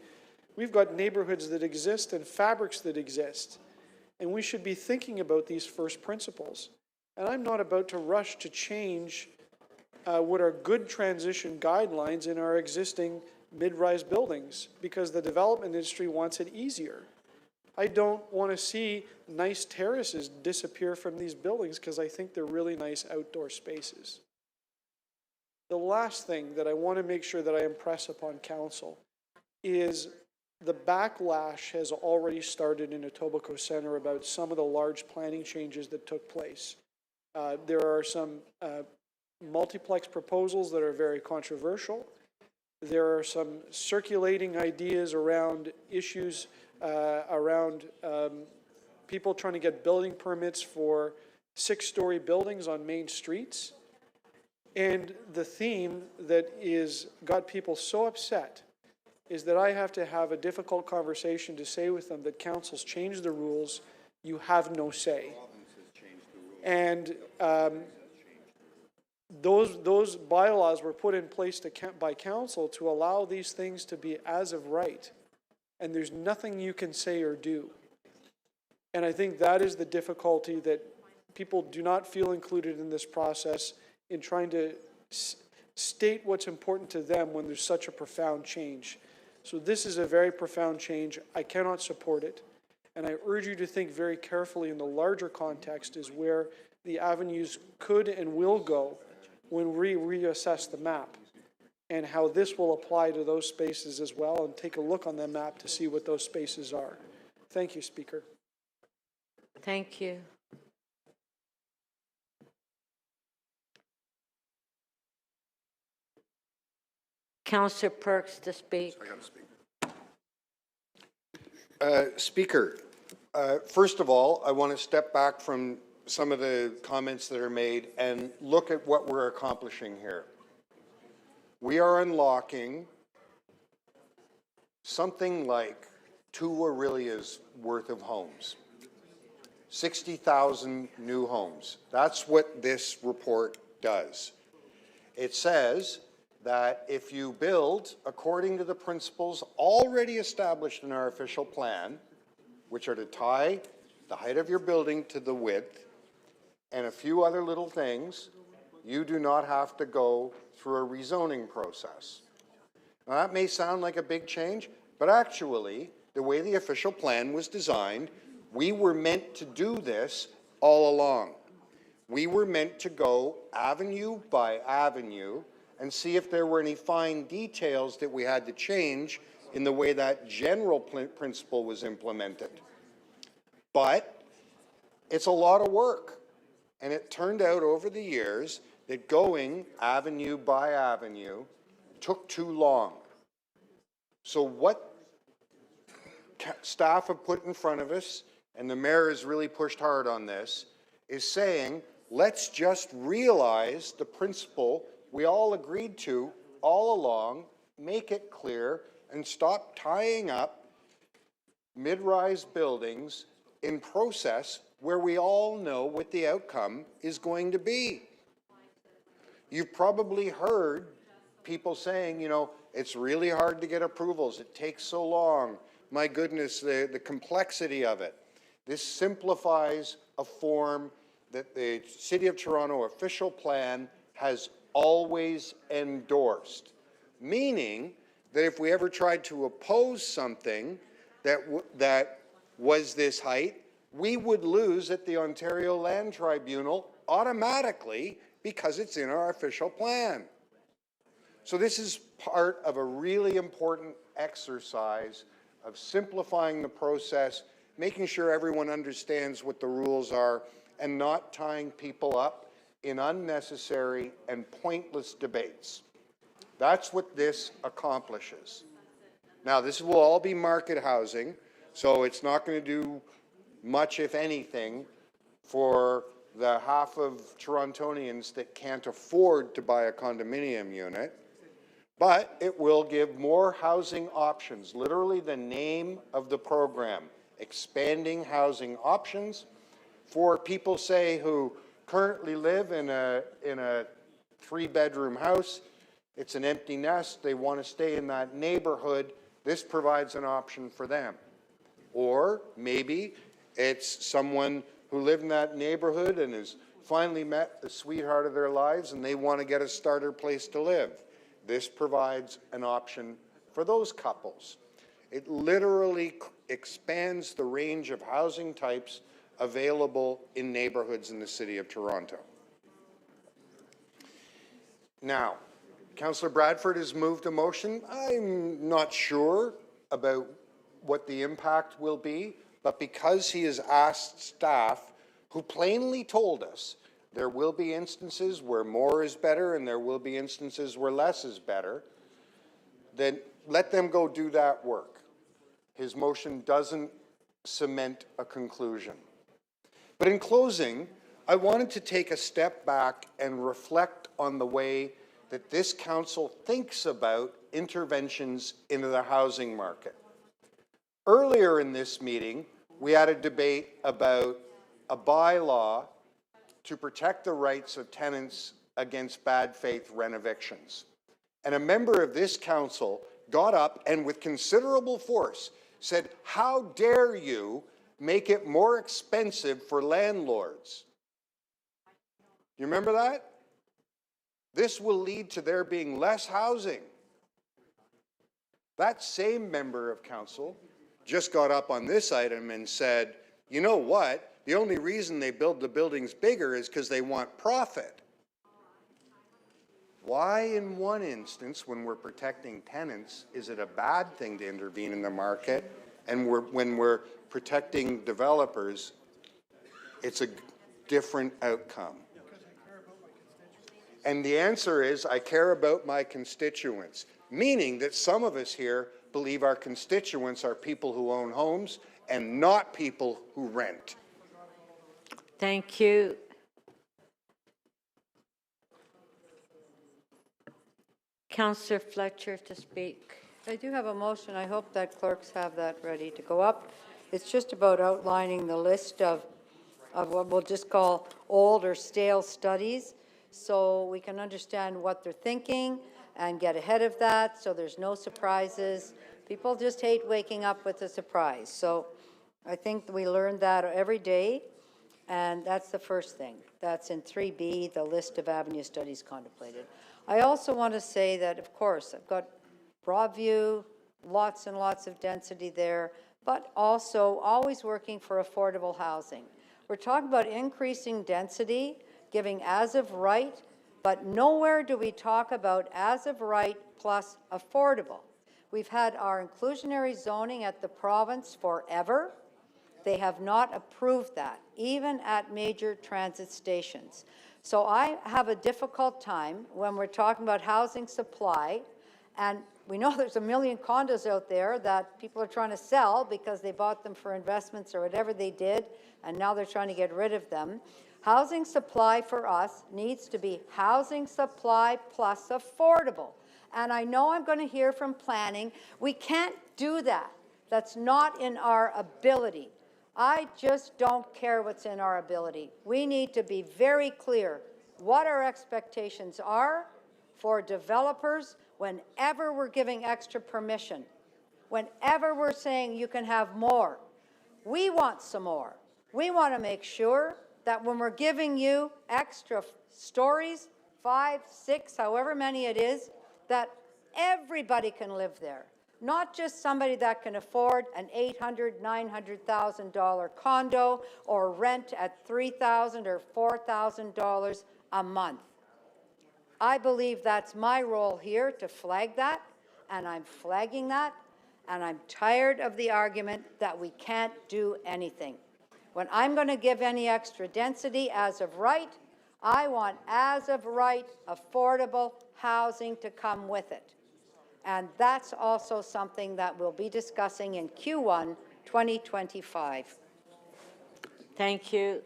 We've got neighborhoods that exist and fabrics that exist. And we should be thinking about these first principles. And I'm not about to rush to change what are good transition guidelines in our existing mid-rise buildings because the development industry wants it easier. I don't want to see nice terraces disappear from these buildings because I think they're really nice outdoor spaces. The last thing that I want to make sure that I impress upon council is the backlash has already started in Etobicoke Centre about some of the large planning changes that took place. There are some multiplex proposals that are very controversial. There are some circulating ideas around issues around people trying to get building permits for 6-story buildings on main streets. And the theme that got people so upset is that I have to have a difficult conversation to say with them that council's changed the rules, you have no say. And those bylaws were put in place by council to allow these things to be as of right. And there's nothing you can say or do. And I think that is the difficulty, that people do not feel included in this process in trying to state what's important to them when there's such a profound change. So this is a very profound change. I cannot support it. And I urge you to think very carefully in the larger context is where the avenues could and will go when we reassess the map, and how this will apply to those spaces as well, and take a look on the map to see what those spaces are. Thank you, Speaker. Thank you. Councillor Perks to speak. I got to speak. Speaker, first of all, I want to step back from some of the comments that are made and look at what we're accomplishing here. We are unlocking something like 2 Aurelia's worth of homes. 60,000 new homes. That's what this report does. It says that if you build according to the principles already established in our official plan, which are to tie the height of your building to the width, and a few other little things, you do not have to go through a rezoning process. Now, that may sound like a big change, but actually, the way the official plan was designed, we were meant to do this all along. We were meant to go avenue by avenue and see if there were any fine details that we had to change in the way that general principle was implemented. But it's a lot of work. And it turned out over the years that going avenue by avenue took too long. So what staff have put in front of us, and the mayor has really pushed hard on this, is saying, let's just realize the principle we all agreed to all along, make it clear, and stop tying up mid-rise buildings in process where we all know what the outcome is going to be. You've probably heard people saying, you know, it's really hard to get approvals. It takes so long. My goodness, the complexity of it. This simplifies a form that the City of Toronto official plan has always endorsed, meaning that if we ever tried to oppose something that was this height, we would lose at the Ontario Land Tribunal automatically because it's in our official plan. So this is part of a really important exercise of simplifying the process, making sure everyone understands what the rules are, and not tying people up in unnecessary and pointless debates. That's what this accomplishes. Now, this will all be market housing, so it's not going to do much, if anything, for the half of Torontonians that can't afford to buy a condominium unit, but it will give more housing options, literally the name of the program, expanding housing options for people, say, who currently live in a 3-bedroom house. It's an empty nest. They want to stay in that neighborhood. This provides an option for them. Or maybe it's someone who lived in that neighborhood and has finally met the sweetheart of their lives and they want to get a starter place to live. This provides an option for those couples. It literally expands the range of housing types available in neighborhoods in the City of Toronto. Now, Councillor Bradford has moved a motion. I'm not sure about what the impact will be, but because he has asked staff, who plainly told us there will be instances where more is better and there will be instances where less is better, then let them go do that work. His motion doesn't cement a conclusion. But in closing, I wanted to take a step back and reflect on the way that this council thinks about interventions into the housing market. Earlier in this meeting, we had a debate about a bylaw to protect the rights of tenants against bad faith rent evictions. And a member of this council got up and with considerable force said, "How dare you make it more expensive for landlords?" You remember that? This will lead to there being less housing. That same member of council just got up on this item and said, you know what? The only reason they build the buildings bigger is because they want profit. Why in one instance, when we're protecting tenants, is it a bad thing to intervene in the market? And when we're protecting developers, it's a different outcome. And the answer is, I care about my constituents, meaning that some of us here believe our constituents are people who own homes and not people who rent. Thank you. Councillor Fletcher to speak. I do have a motion. I hope that clerks have that ready to go up. It's just about outlining the list of what we'll just call old or stale studies, so we can understand what they're thinking and get ahead of that so there's no surprises. People just hate waking up with a surprise. So I think we learn that every day. And that's the first thing. That's in 3B, the list of avenue studies contemplated. I also want to say that, of course, I've got Broadview, lots and lots of density there, but also always working for affordable housing. We're talking about increasing density, giving as of right, but nowhere do we talk about as of right plus affordable. We've had our inclusionary zoning at the province forever. They have not approved that, even at major transit stations. So I have a difficult time when we're talking about housing supply, and we know there's 1 million condos out there that people are trying to sell because they bought them for investments or whatever they did, and now they're trying to get rid of them. Housing supply for us needs to be housing supply plus affordable. And I know I'm going to hear from planning, we can't do that. That's not in our ability. I just don't care what's in our ability. We need to be very clear what our expectations are for developers whenever we're giving extra permission, whenever we're saying you can have more. We want some more. We want to make sure that when we're giving you extra stories, 5, 6, however many it is, that everybody can live there. Not just somebody that can afford an $800,000, $900,000 condo or rent at $3,000 or $4,000 a month. I believe that's my role here to flag that, and I'm flagging that, and I'm tired of the argument that we can't do anything. When I'm going to give any extra density as of right, I want as of right affordable housing to come with it. And that's also something that we'll be discussing in Q1 2025. Thank you.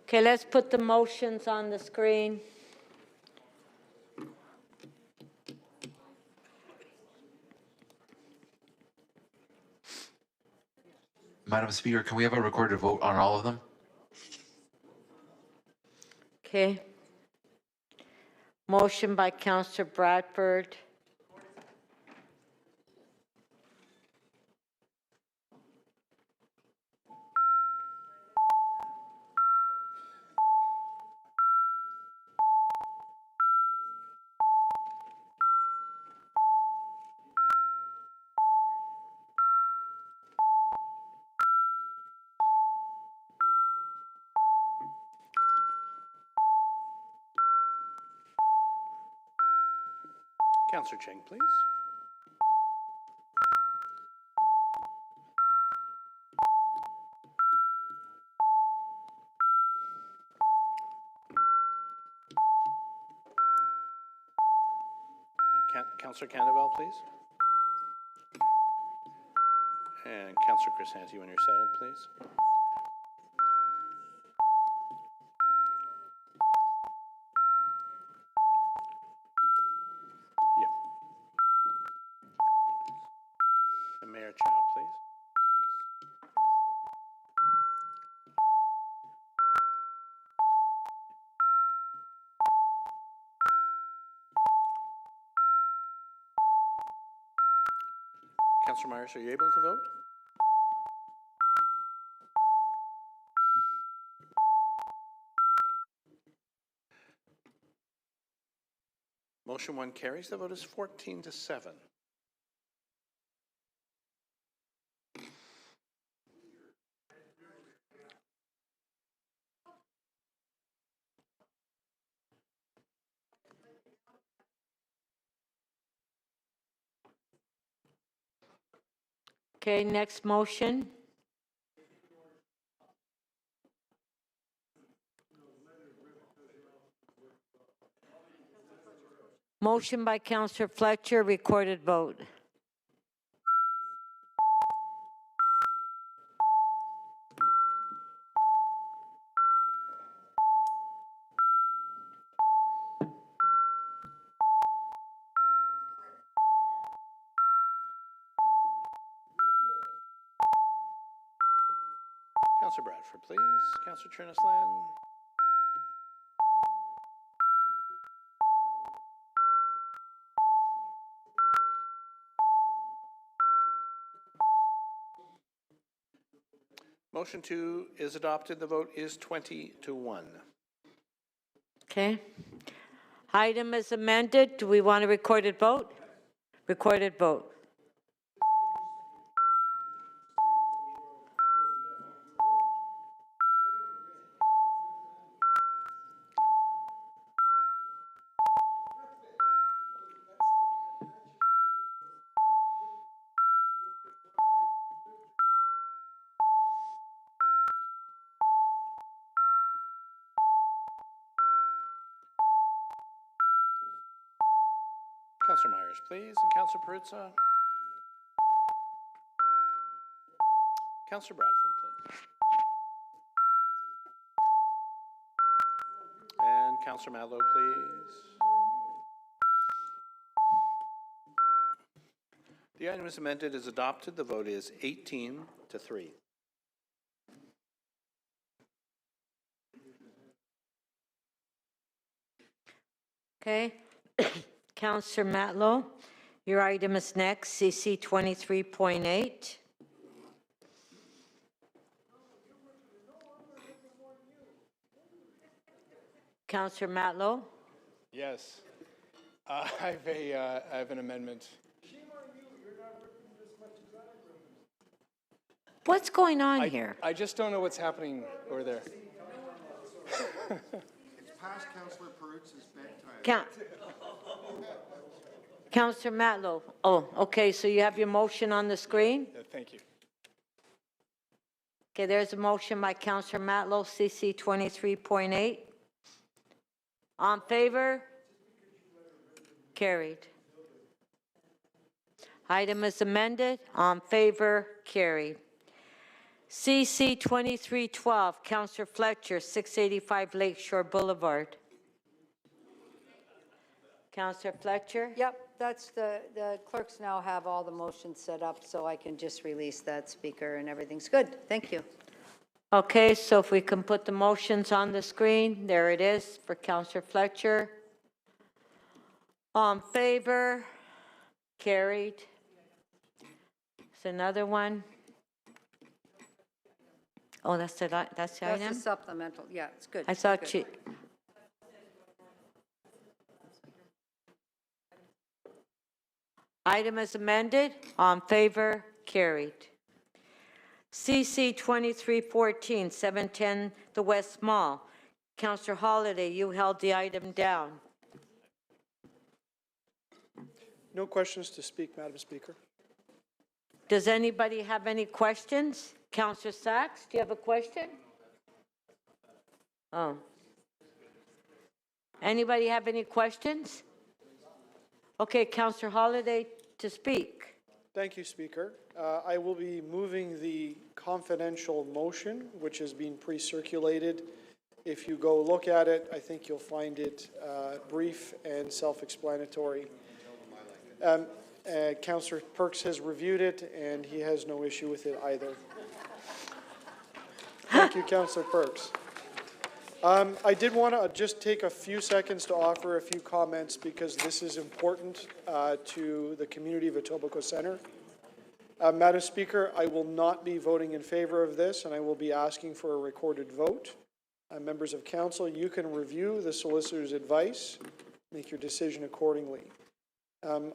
Okay, let's put the motions on the screen. Madam Speaker, can we have a recorded vote on all of them? Okay. Motion by Councillor Bradford. Councillor Cheng, please. Councillor Candavel, please. And Councillor Chrysanthi, when you're settled, please. Yeah. And Mayor Chow, please. Councillor Myers, are you able to vote? Motion 1 carries. The vote is 14-7. Okay, next motion. Motion by Councillor Fletcher, recorded vote. Councillor Bradford, please. Councillor Chernisland. Motion 2 is adopted. The vote is 20-1. Okay. Item is amended. Do we want a recorded vote? Recorded vote. Councillor Myers, please, and Councillor Perruzza. Councillor Bradford, please. And Councillor Matlow, please. The item is amended as adopted. The vote is 18-3. Okay. Councillor Matlow, your item is next, CC 23.8. Councillor Matlow? Yes. I have an amendment. What's going on here? I just don't know what's happening over there. It's past Councillor Perrutz's bedtime. Councillor Matlow. Oh, okay, so you have your motion on the screen? Thank you. Okay, there's a motion by Councillor Matlow, CC 23.8. On favor? Carried. Item is amended. On favor? Carried. CC 2312, Councillor Fletcher, 685 Lakeshore Boulevard. Councillor Fletcher? Yep, that's the clerks now have all the motions set up, so I can just release that, Speaker, and everything's good. Thank you. Okay, so if we can put the motions on the screen, there it is for Councillor Fletcher. On favor? Carried. There's another one. Oh, that's the item? That's the supplemental, yeah, it's good. I thought you... Item is amended. On favor? Carried. CC 2314, 710 the West Mall. Councillor Holliday, you held the item down. No questions to speak, Madam Speaker. Does anybody have any questions? Councillor Sachs, do you have a question? Oh. Anybody have any questions? Okay, Councillor Holliday to speak. Thank you, Speaker. I will be moving the confidential motion, which has been pre-circulated. If you go look at it, I think you'll find it brief and self-explanatory. Councillor Perks has reviewed it, and he has no issue with it either. Thank you, Councillor Perks. I did want to just take a few seconds to offer a few comments because this is important to the community of Etobicoke Centre. Madam Speaker, I will not be voting in favor of this, and I will be asking for a recorded vote. Members of Council, you can review the solicitor's advice, make your decision accordingly.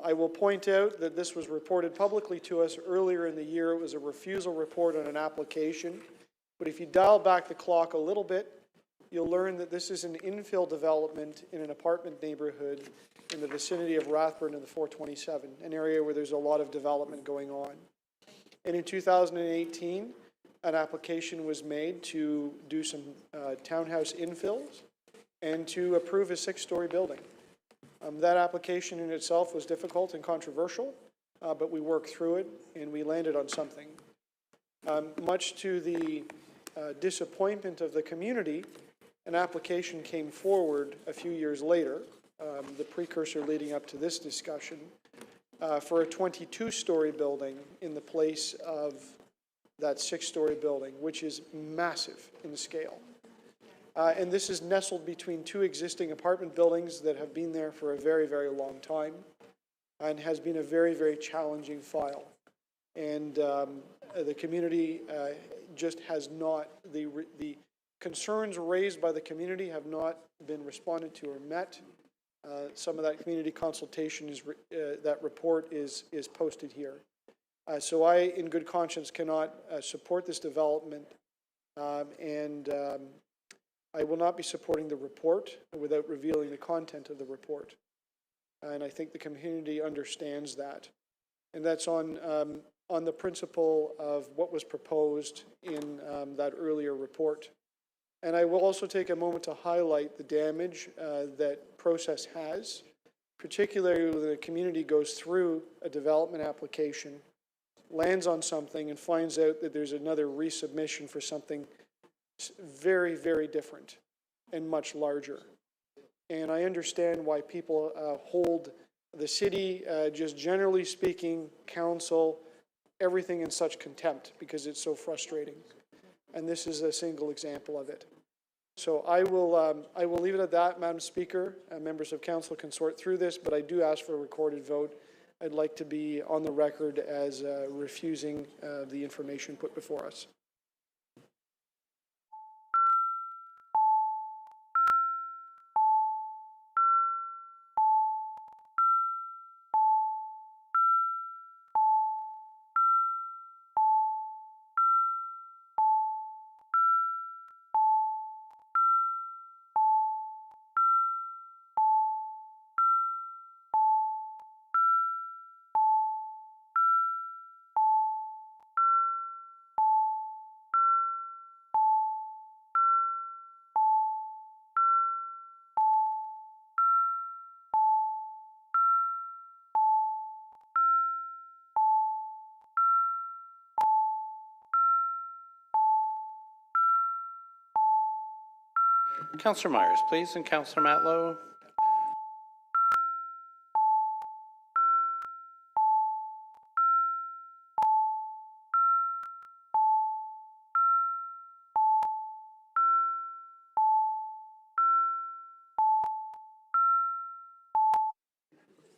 I will point out that this was reported publicly to us earlier in the year. It was a refusal report on an application. But if you dial back the clock a little bit, you'll learn that this is an infill development in an apartment neighborhood in the vicinity of Rathburn and the 427, an area where there's a lot of development going on. And in 2018, an application was made to do some townhouse infills and to approve a 6-story building. That application in itself was difficult and controversial, but we worked through it and we landed on something. Much to the disappointment of the community, an application came forward a few years later, the precursor leading up to this discussion, for a 22-story building in the place of that 6-story building, which is massive in scale. And this is nestled between 2 existing apartment buildings that have been there for a very, very long time and has been a very, very challenging file. And the community just has not, the concerns raised by the community have not been responded to or met. Some of that community consultation is, that report is posted here. So I, in good conscience, cannot support this development, and I will not be supporting the report without revealing the content of the report. And I think the community understands that. And that's on the principle of what was proposed in that earlier report. And I will also take a moment to highlight the damage that process has, particularly when the community goes through a development application, lands on something, and finds out that there's another resubmission for something very, very different and much larger. And I understand why people hold the city, just generally speaking, council, everything in such contempt because it's so frustrating. And this is a single example of it. So I will leave it at that, Madam Speaker. Members of council can sort through this, but I do ask for a recorded vote. I'd like to be on the record as refusing the information put before us. Councillor Myers, please, and Councillor Matlow.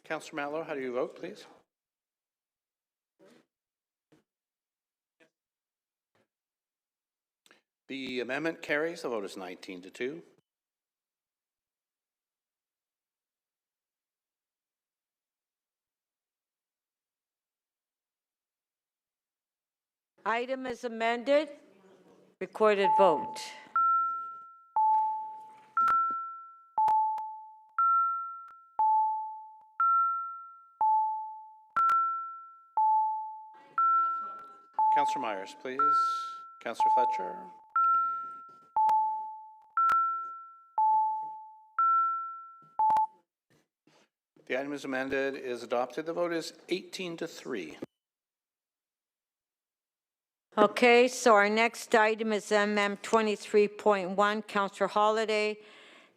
Councillor Matlow, how do you vote, please? The amendment carries. The vote is 19-2. Item is amended. Recorded vote. Councillor Myers, please. Councillor Fletcher. The item is amended, is adopted. The vote is 18-3. Okay, so our next item is MM 23.1. Councillor Holliday,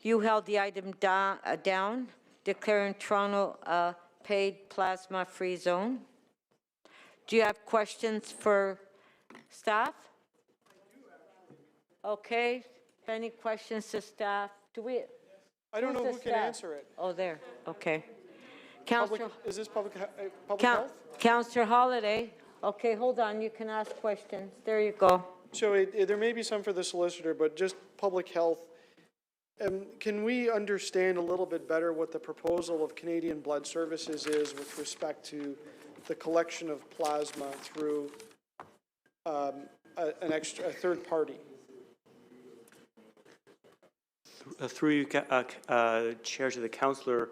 you held the item down, declaring Toronto a paid plasma-free zone. Do you have questions for staff? Okay, any questions to staff? Do we? I don't know who can answer it. Oh, there, okay. Councillor, Is this public health? Councillor Holliday, okay, hold on, you can ask questions. There you go. So there may be some for the solicitor, but just public health. Can we understand a little bit better what the proposal of Canadian Blood Services is with respect to the collection of plasma through a third party? Through you, Chair, to the councillor,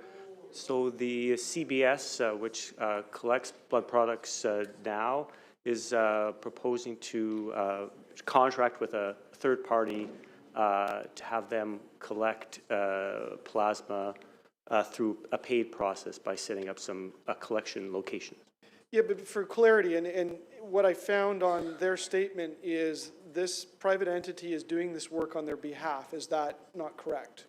so the CBS, which collects blood products now, is proposing to contract with a third party to have them collect plasma through a paid process by setting up some collection locations. Yeah, but for clarity, and what I found on their statement is this private entity is doing this work on their behalf. Is that not correct?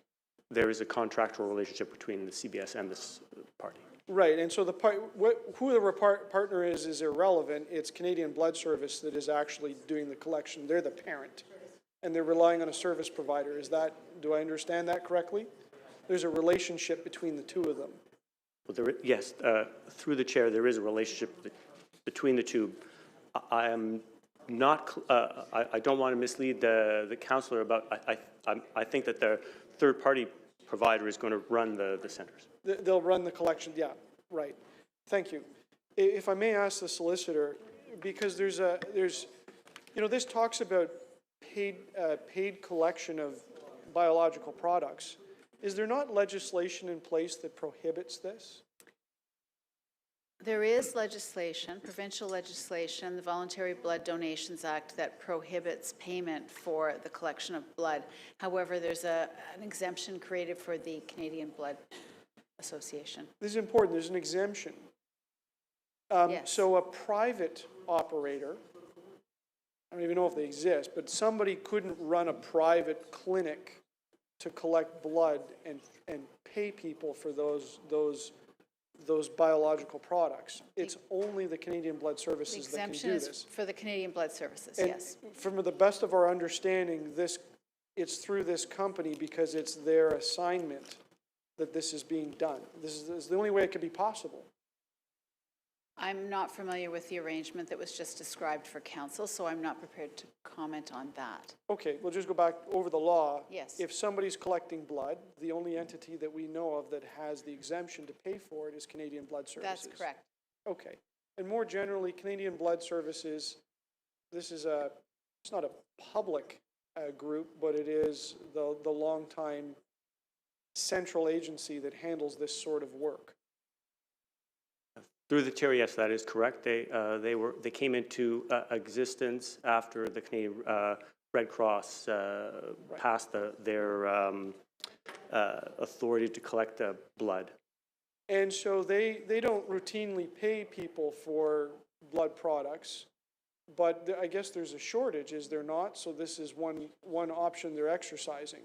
There is a contractual relationship between the CBS and this party. Right, and so who the partner is irrelevant. It's Canadian Blood Service that is actually doing the collection. They're the parent, and they're relying on a service provider. Is that, do I understand that correctly? There's a relationship between the two of them. Well, yes, through the chair, there is a relationship between the two. I am I don't want to mislead the councillor about, I think that the third-party provider is going to run the centers. They'll run the collection, yeah, right. Thank you. If I may ask the solicitor, because there's, you know, this talks about paid collection of biological products. Is there not legislation in place that prohibits this? There is legislation, provincial legislation, the Voluntary Blood Donations Act, that prohibits payment for the collection of blood. However, there's an exemption created for the Canadian Blood Association. This is important. There's an exemption. Yes. So a private operator, I don't even know if they exist, but somebody couldn't run a private clinic to collect blood and pay people for those biological products. It's only the Canadian Blood Services that can do this. The exemption is for the Canadian Blood Services, And yes. from the best of our understanding, it's through this company because it's their assignment that this is being done. This is the only way it could be possible. I'm not familiar with the arrangement that was just described for council, so I'm not prepared to comment on that. Okay, we'll just go back over the law. Yes. If somebody's collecting blood, the only entity that we know of that has the exemption to pay for it is Canadian Blood Services. That's correct. Okay. And more generally, Canadian Blood Services, this is it's not a public group, but it is the long-time central agency that handles this sort of work. Through the chair, yes, that is correct. They came into existence after the Canadian Red Cross passed their authority to collect blood. And so they don't routinely pay people for blood products, but I guess there's a shortage, is there not? So this is one option they're exercising.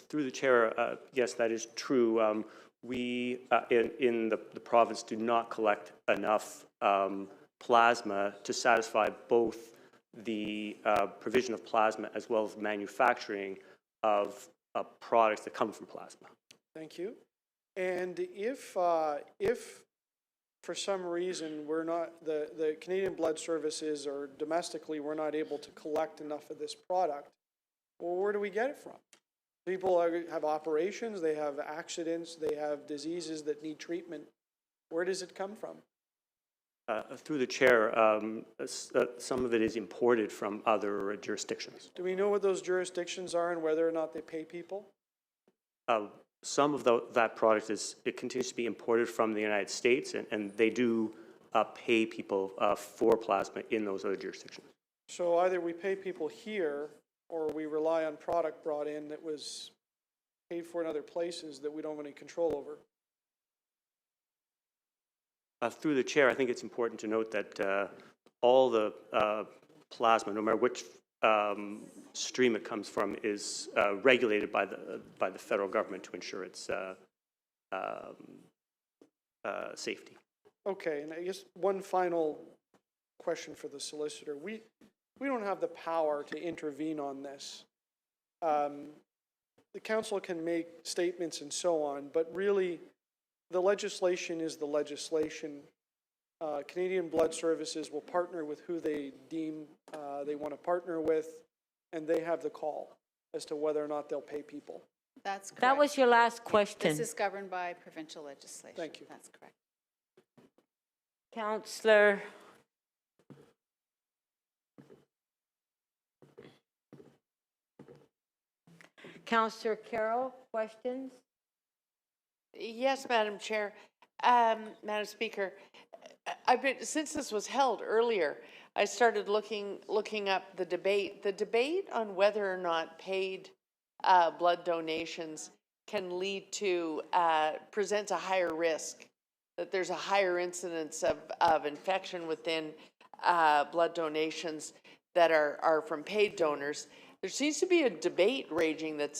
Through the chair, yes, that is true. We, in the province, do not collect enough plasma to satisfy both the provision of plasma as well as manufacturing of products that come from plasma. Thank you. And if for some reason we're not, the Canadian Blood Services or domestically we're not able to collect enough of this product, well, where do we get it from? People have operations, they have accidents, they have diseases that need treatment. Where does it come from? Through the chair, some of it is imported from other jurisdictions. Do we know what those jurisdictions are and whether or not they pay people? Some of that product it continues to be imported from the United States, and they do pay people for plasma in those other jurisdictions. So either we pay people here or we rely on product brought in that was paid for in other places that we don't have any control over. Through the chair, I think it's important to note that all the plasma, no matter which stream it comes from, is regulated by the federal government to ensure its safety. Okay, and I guess one final question for the solicitor. We don't have the power to intervene on this. The council can make statements and so on, but really the legislation is the legislation. Canadian Blood Services will partner with who they deem they want to partner with, and they have the call as to whether or not they'll pay people. That's correct. That was your last question. This is governed by provincial legislation. Thank you. That's correct. Councillor. Councillor Carroll, questions? Yes, Madam Chair. Madam Speaker, since this was held earlier, I started looking up the debate. The debate on whether or not paid blood donations can lead to, presents a higher risk, that there's a higher incidence of infection within blood donations that are from paid donors. There seems to be a debate raging it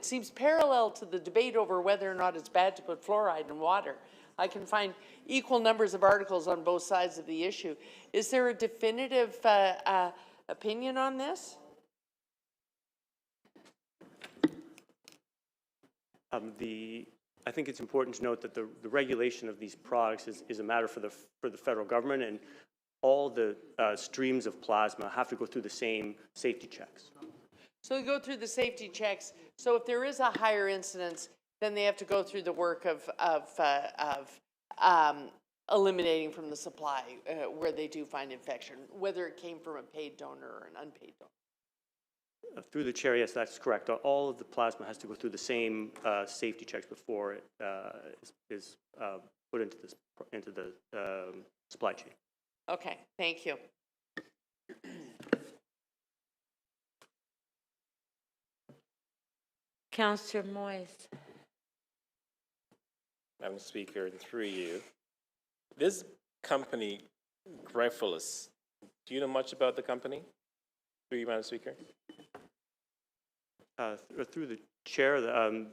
seems parallel to the debate over whether or not it's bad to put fluoride in water. I can find equal numbers of articles on both sides of the issue. Is there a definitive opinion on this? I think it's important to note that the regulation of these products is a matter for the federal government, and all the streams of plasma have to go through the same safety checks. So they go through the safety checks. So if there is a higher incidence, then they have to go through the work of eliminating from the supply where they do find infection, whether it came from a paid donor or an unpaid donor. Through the chair, yes, that's correct. All of the plasma has to go through the same safety checks before it is put into the supply chain. Okay, thank you. Councillor Moise. Madam Speaker, and through you, this company, Gryphilus, do you know much about the company? Through you, Madam Speaker. Through the chair,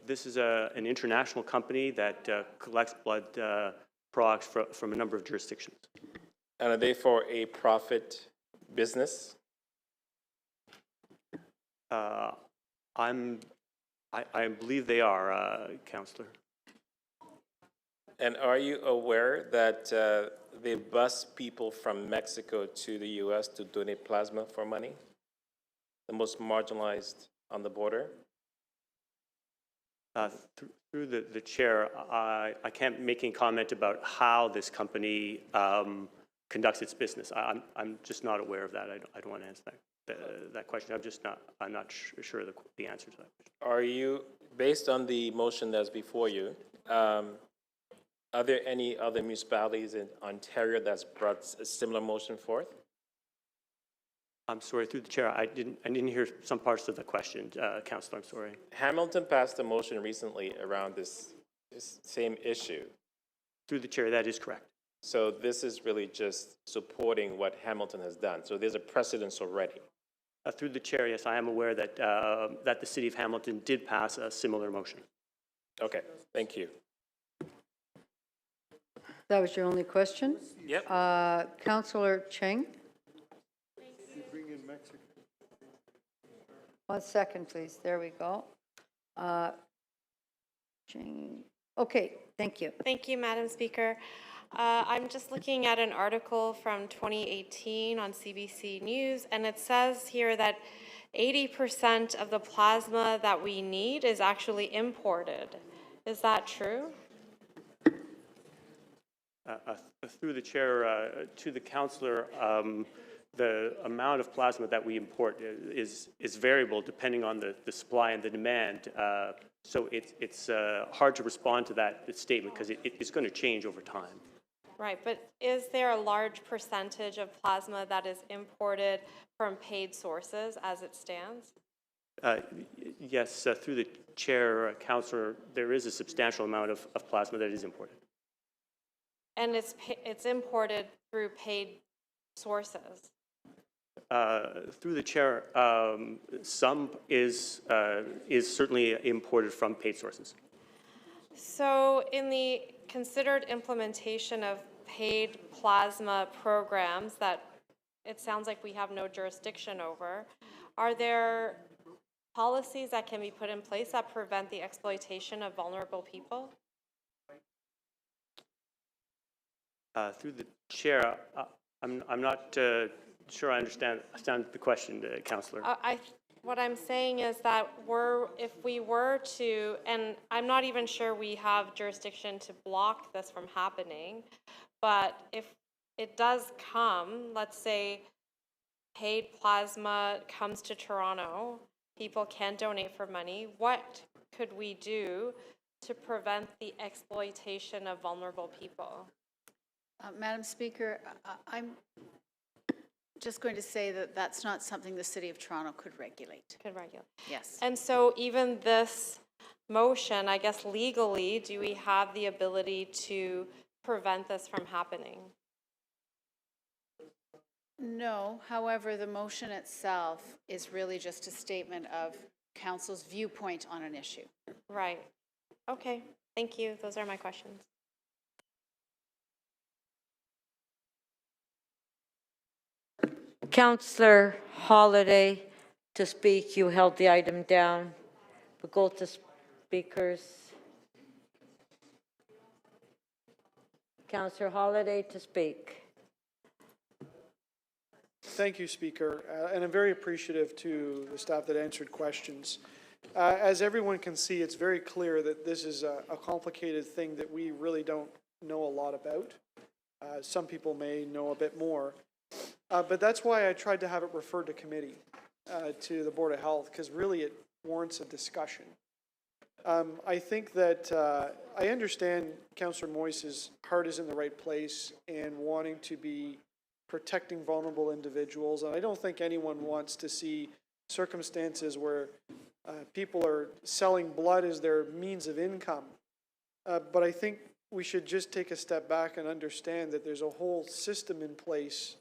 this is an international company that collects blood products from a number of jurisdictions. And are they for a profit business? I believe they are, Councillor. And are you aware that they bus people from Mexico to the U.S. to donate plasma for money? The most marginalized on the border? Through the chair, I can't make any comment about how this company conducts its business. I'm just not aware of that. I don't want to answer that question. I'm not sure of the answer to that question. Are you, based on the motion that's before you, are there any other municipalities in Ontario that's brought a similar motion forth? I'm sorry, through the chair, I didn't hear some parts of the question, Councillor. I'm sorry. Hamilton passed a motion recently around this same issue. Through the chair, that is correct. So this is really just supporting what Hamilton has done. So there's a precedence already. Through the chair, yes, I am aware that that the City of Hamilton did pass a similar motion. Okay, thank you. That was your only question? Yep. Councillor Cheng? 1 second, please. There we go. Cheng. Okay, thank you. Thank you, Madam Speaker. I'm just looking at an article from 2018 on CBC News, and it says here that 80% of the plasma that we need is actually imported. Is that true? Through the chair, to the councillor, the amount of plasma that we import is variable depending on the supply and the demand. So it's hard to respond to that statement because it's going to change over time. Right, but is there a large percentage of plasma that is imported from paid sources as it stands? Yes, through the chair, councillor, there is a substantial amount of plasma that is imported. And it's imported through paid sources? Through the chair, some is certainly imported from paid sources. So in the considered implementation of paid plasma programs that it sounds like we have no jurisdiction over, are there policies that can be put in place that prevent the exploitation of vulnerable people? Through the chair, I'm not sure I understand the question, Councillor. What I'm saying is that if we were to, and I'm not even sure we have jurisdiction to block this from happening, but if it does come, let's say paid plasma comes to Toronto, people can donate for money, what could we do to prevent the exploitation of vulnerable people? Madam Speaker, I'm just going to say that that's not something the City of Toronto could regulate. Could regulate. Yes. And so even this motion, I guess legally, do we have the ability to prevent this from happening? No, however, the motion itself is really just a statement of Council's viewpoint on an issue. Right. Okay, thank you. Those are my questions. Councillor Holiday to speak. You held the item down. We'll go to speakers. Councillor Holiday to speak. Thank you, Speaker, and I'm very appreciative to the staff that answered questions. As everyone can see, it's very clear that this is a complicated thing that we really don't know a lot about. Some people may know a bit more, but that's why I tried to have it referred to committee, to the Board of Health, because really it warrants a discussion. I think that I understand Councillor Moyse's heart is in the right place and wanting to be protecting vulnerable individuals, and I don't think anyone wants to see circumstances where people are selling blood as their means of income. But I think we should just take a step back and understand that there's a whole system in place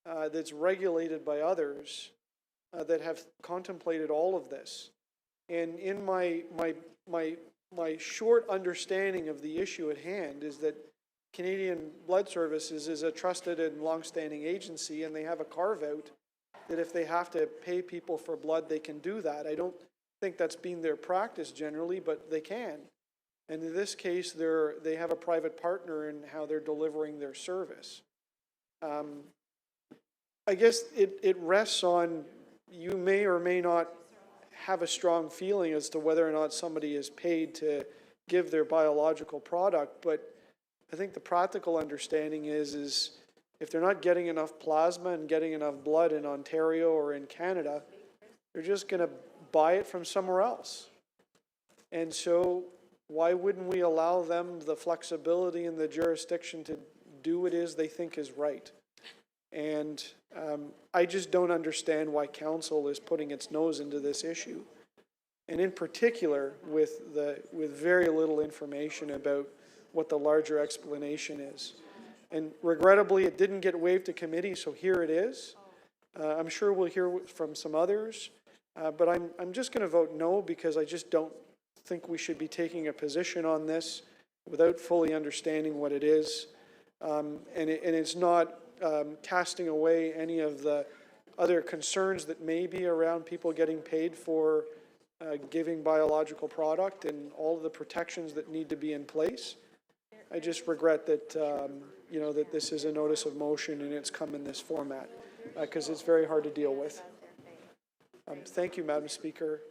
that's regulated by others that have contemplated all of this. And in my short understanding of the issue at hand is that Canadian Blood Services is a trusted and long-standing agency, and they have a carve-out that if they have to pay people for blood, they can do that. I don't think that's been their practice generally, but they can. And in this case, they have a private partner in how they're delivering their service. I guess it rests on, you may or may not have a strong feeling as to whether or not somebody is paid to give their biological product, but I think the practical understanding is if they're not getting enough plasma and getting enough blood in Ontario or in Canada, they're just going to buy it from somewhere else. And so why wouldn't we allow them the flexibility and the jurisdiction to do what it is they think is right? And I just don't understand why council is putting its nose into this issue. And in particular, with very little information about what the larger explanation is. And regrettably, it didn't get waived to committee, so here it is. I'm sure we'll hear from some others, but I'm just going to vote no because I just don't think we should be taking a position on this without fully understanding what it is. And it's not casting away any of the other concerns that may be around people getting paid for giving biological product and all of the protections that need to be in place. I just regret that, that this is a notice of motion and it's come in this format because it's very hard to deal with. Thank you, Madam Speaker.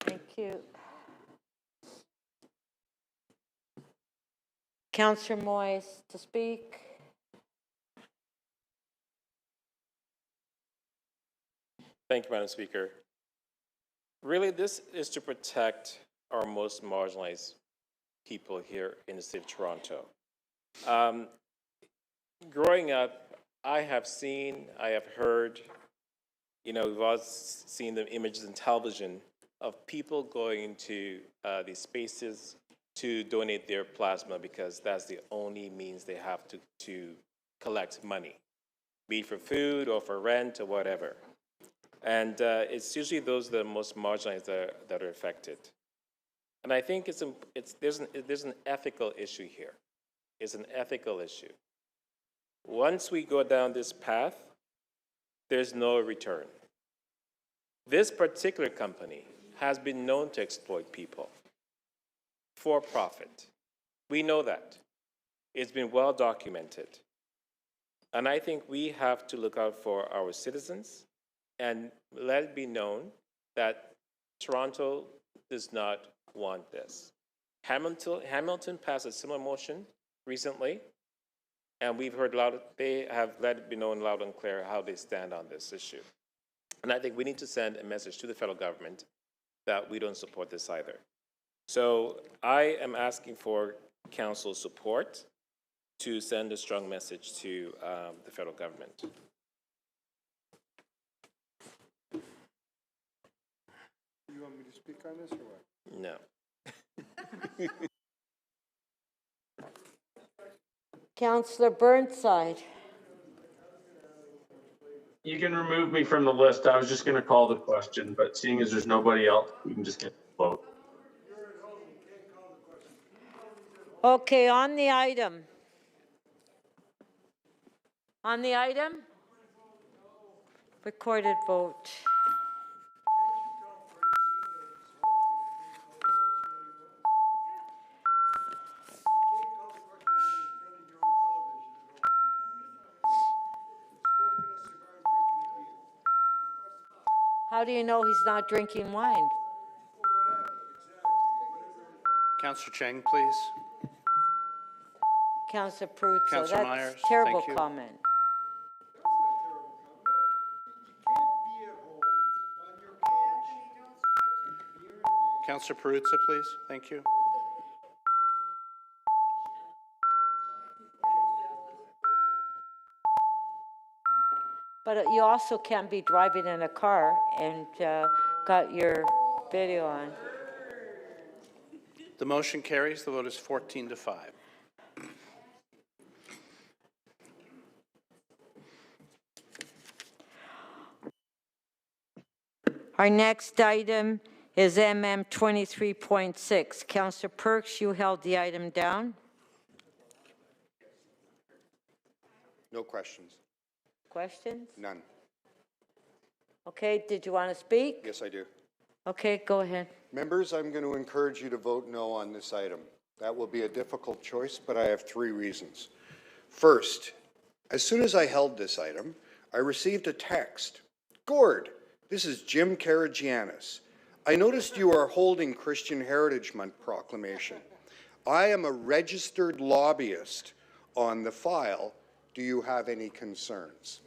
Thank you. Councillor Moyse to speak. Thank you, Madam Speaker. Really, this is to protect our most marginalized people here in the city of Toronto. Growing up, I have heard, we've all seen the images in television of people going into these spaces to donate their plasma because that's the only means they have to collect money, be it for food or for rent or whatever. And it's usually those that are most marginalized that are affected. And I think there's an ethical issue here. It's an ethical issue. Once we go down this path, there's no return. This particular company has been known to exploit people for profit. We know that. It's been well documented. And I think we have to look out for our citizens and let it be known that Toronto does not want this. Hamilton passed a similar motion recently, and we've heard they have let it be known loud and clear how they stand on this issue. And I think we need to send a message to the federal government that we don't support this either. So I am asking for council support to send a strong message to the federal government. You want me to speak on this or what? No. Councillor Burnside. You can remove me from the list. I was just going to call the question, but seeing as there's nobody else, we can just get the vote. Okay, on the item. On the item? Recorded vote. How do you know he's not drinking wine? Councillor Cheng, please. Councillor Pruitt, so Councillor that's Myers, terrible thank you. comment. Councillor Perruzza, please. Thank you. But you also can't be driving in a car and got your video on. The motion carries. The vote is 14-5. Our next item is MM 23.6. Councillor Perks, you held the item down. No questions. Questions? None. Okay, did you want to speak? Yes, I do. Okay, go ahead. Members, I'm going to encourage you to vote no on this item. That will be a difficult choice, but I have 3 reasons. First, as soon as I held this item, I received a text. Gord, this is Jim Karagianis. I noticed you are holding Christian Heritage Month proclamation. I am a registered lobbyist on the file. Do you have any concerns?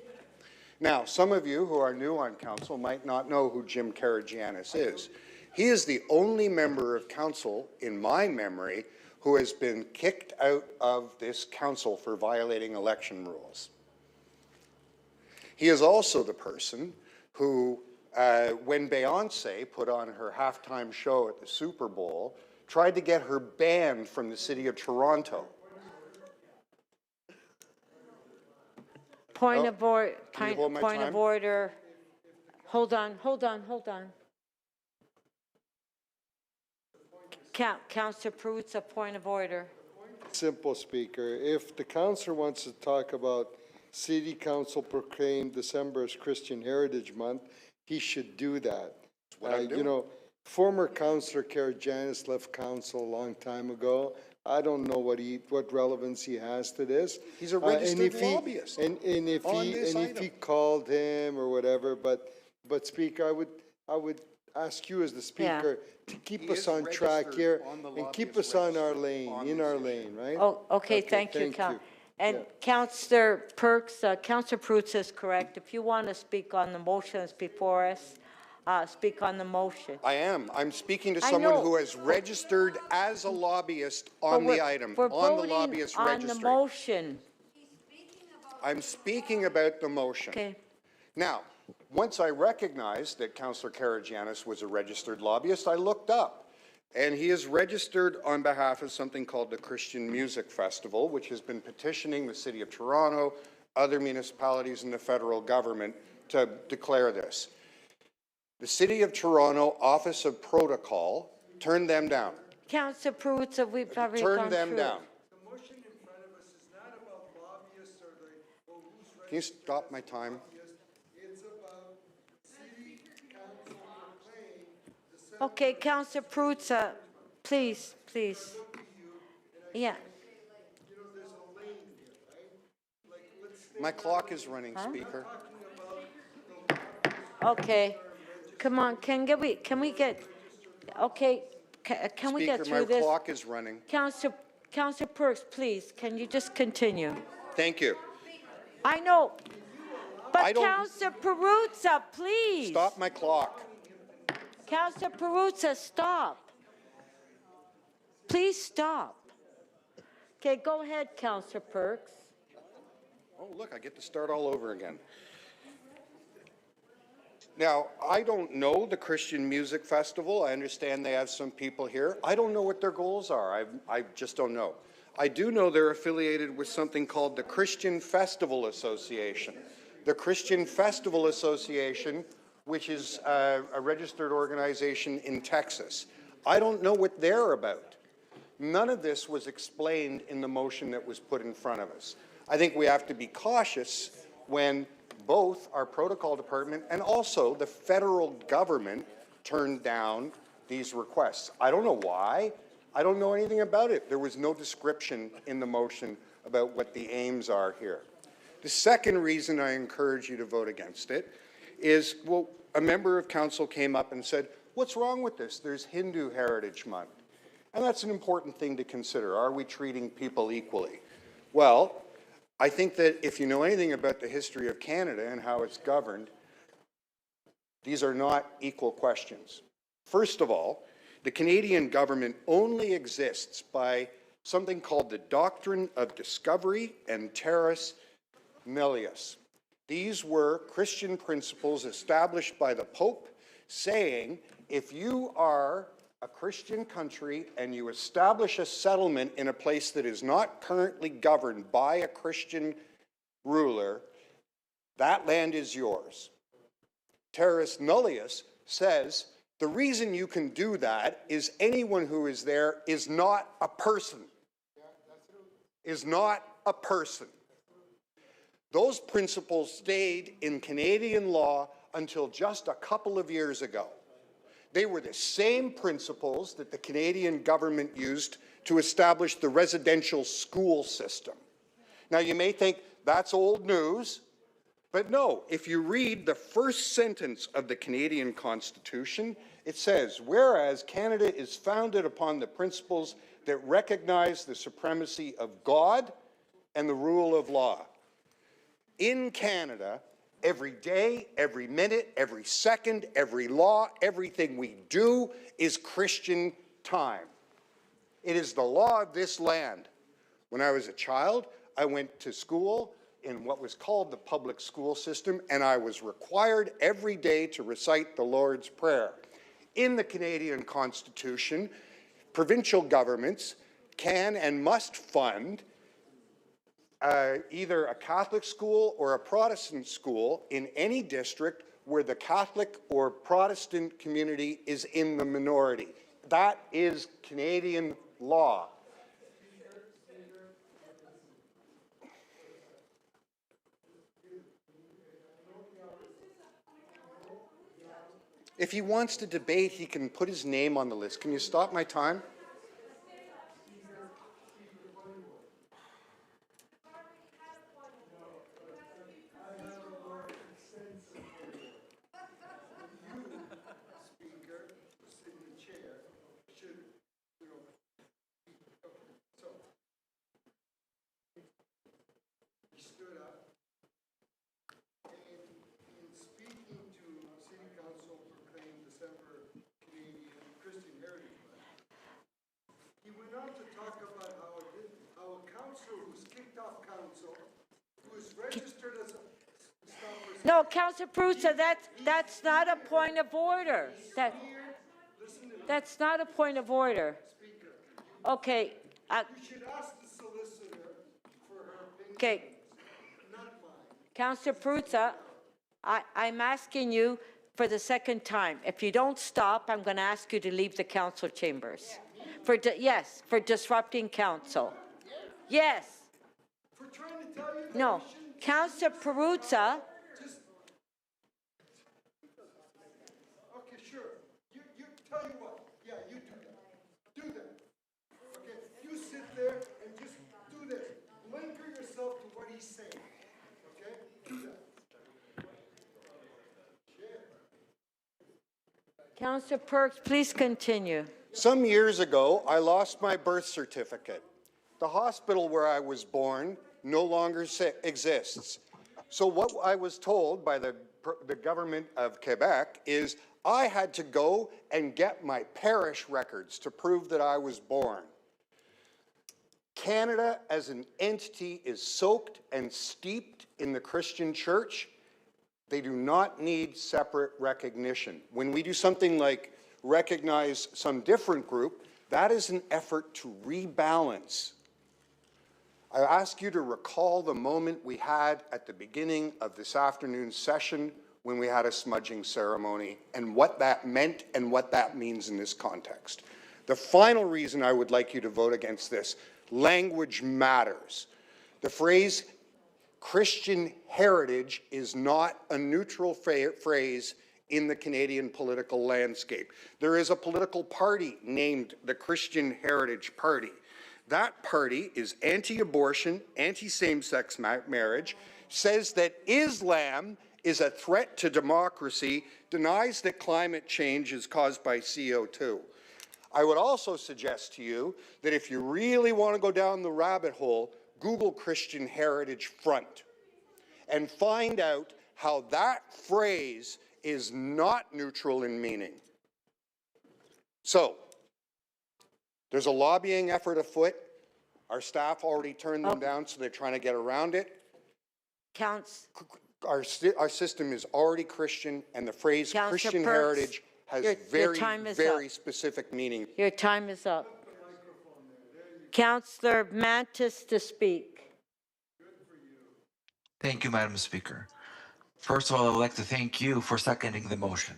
Now, some of you who are new on council might not know who Jim Karagianis is. He is the only member of council, in my memory, who has been kicked out of this council for violating election rules. He is also the person who, when Beyonce put on her halftime show at the Super Bowl, tried to get her banned from the city of Toronto. Point of order. Can you hold my Point of time? order. Hold on. Councillor Pruitt's a point of order. Simple, Speaker. If the councillor wants to talk about City Council proclaimed December as Christian Heritage Month, he should do that. You know, former Councillor Karagianis left council a long time ago. I don't know what relevance he has to this. He's a registered lobbyist. And if he called him or whatever, but Speaker, I would ask you as the Speaker to keep us on track here and keep us on our lane, right? Oh, okay, thank you. And Councillor Perks, Councillor Pruitt is correct. If you want to speak on the motions before us, speak on the motion. I am. I'm speaking to someone who has registered as a lobbyist on the item, on the lobbyist registry. On the motion. I'm speaking about the motion. Okay. Now, once I recognized that Councillor Karagianis was a registered lobbyist, I looked up. And he is registered on behalf of something called the Christian Music Festival, which has been petitioning the City of Toronto, other municipalities and the federal government to declare this. The City of Toronto Office of Protocol turned them down. Councillor Pruitt, we've already gone Turned them through. down. The motion in front of us is not about lobbyists or who's registered. Can you stop my time? It's about City Council proclaimed Okay, Councillor Pruitt, please. Yeah. My clock is running, Speaker. Okay. Come on, can we get, okay, can we get through this? Speaker, my clock is running. Councillor Perks, please, can you just continue? Thank you. I know, but Councillor Perruzza, please. Stop my clock. Councillor Perruzza, stop. Please stop. Okay, go ahead, Councillor Perks. Oh, look, I get to start all over again. Now, I don't know the Christian Music Festival. I understand they have some people here. I don't know what their goals are. I just don't know. I do know they're affiliated with something called the Christian Festival Association. The Christian Festival Association, which is a registered organization in Texas. I don't know what they're about. None of this was explained in the motion that was put in front of us. I think we have to be cautious when both our protocol department and also the federal government turned down these requests. I don't know why. I don't know anything about it. There was no description in the motion about what the aims are here. The second reason I encourage you to vote against it is, well, a member of council came up and said, what's wrong with this? There's Hindu Heritage Month. And that's an important thing to consider. Are we treating people equally? Well, I think that if you know anything about the history of Canada and how it's governed, these are not equal questions. First of all, the Canadian government only exists by something called the Doctrine of Discovery and Terrace Nullius. These were Christian principles established by the Pope saying, if you are a Christian country and you establish a settlement in a place that is not currently governed by a Christian ruler, that land is yours. Terrace Nullius says the reason you can do that is anyone who is there is not a person. Is not a person. Those principles stayed in Canadian law until just a couple of years ago. They were the same principles that the Canadian government used to establish the residential school system. Now you may think that's old news, but no, if you read the first sentence of the Canadian Constitution, it says, whereas Canada is founded upon the principles that recognize the supremacy of God and the rule of law. In Canada, every day, every minute, every second, every law, everything we do is Christian time. It is the law of this land. When I was a child, I went to school in what was called the public school system, and I was required every day to recite the Lord's Prayer. In the Canadian Constitution, provincial governments can and must fund either a Catholic school or a Protestant school in any district where the Catholic or Protestant community is in the minority. That is Canadian law. If he wants to debate, he can put his name on the list. Can you stop my time? No, Councillor Prusa, that's not a point of order. That's not a point of order. Okay. You should ask the solicitor for her opinion. Okay. Councillor Prusa, I'm asking you for the second time. If you don't stop, I'm going to ask you to leave the council chambers. Yes, for disrupting council. Yes. For trying to tell you that no, Councillor Prusa. Okay, sure. You tell you what. Yeah, you do that. Do that. Okay, you sit there and just do this. Blinker yourself to what he's saying. Okay? Do that. Councillor Perks, please continue. Some years ago, I lost my birth certificate. The hospital where I was born no longer exists. So what I was told by the government of Quebec is I had to go and get my parish records to prove that I was born. Canada as an entity is soaked and steeped in the Christian church. They do not need separate recognition. When we do something like recognize some different group, that is an effort to rebalance. I ask you to recall the moment we had at the beginning of this afternoon's session when we had a smudging ceremony and what that meant and what that means in this context. The final reason I would like you to vote against this, language matters. The phrase Christian heritage is not a neutral phrase in the Canadian political landscape. There is a political party named the Christian Heritage Party. That party is anti-abortion, anti-same-sex marriage, says that Islam is a threat to democracy, denies that climate change is caused by CO2. I would also suggest to you that if you really want to go down the rabbit hole, Google Christian Heritage Front and find out how that phrase is not neutral in meaning. So, there's a lobbying effort afoot. Our staff already turned them down, so they're trying to get around it. Our system is already Christian, and the phrase Christian heritage has very specific meaning. Your time is up. Councillor Mantis to speak. Thank you, Madam Speaker. First of all, I would like to thank you for seconding the motion.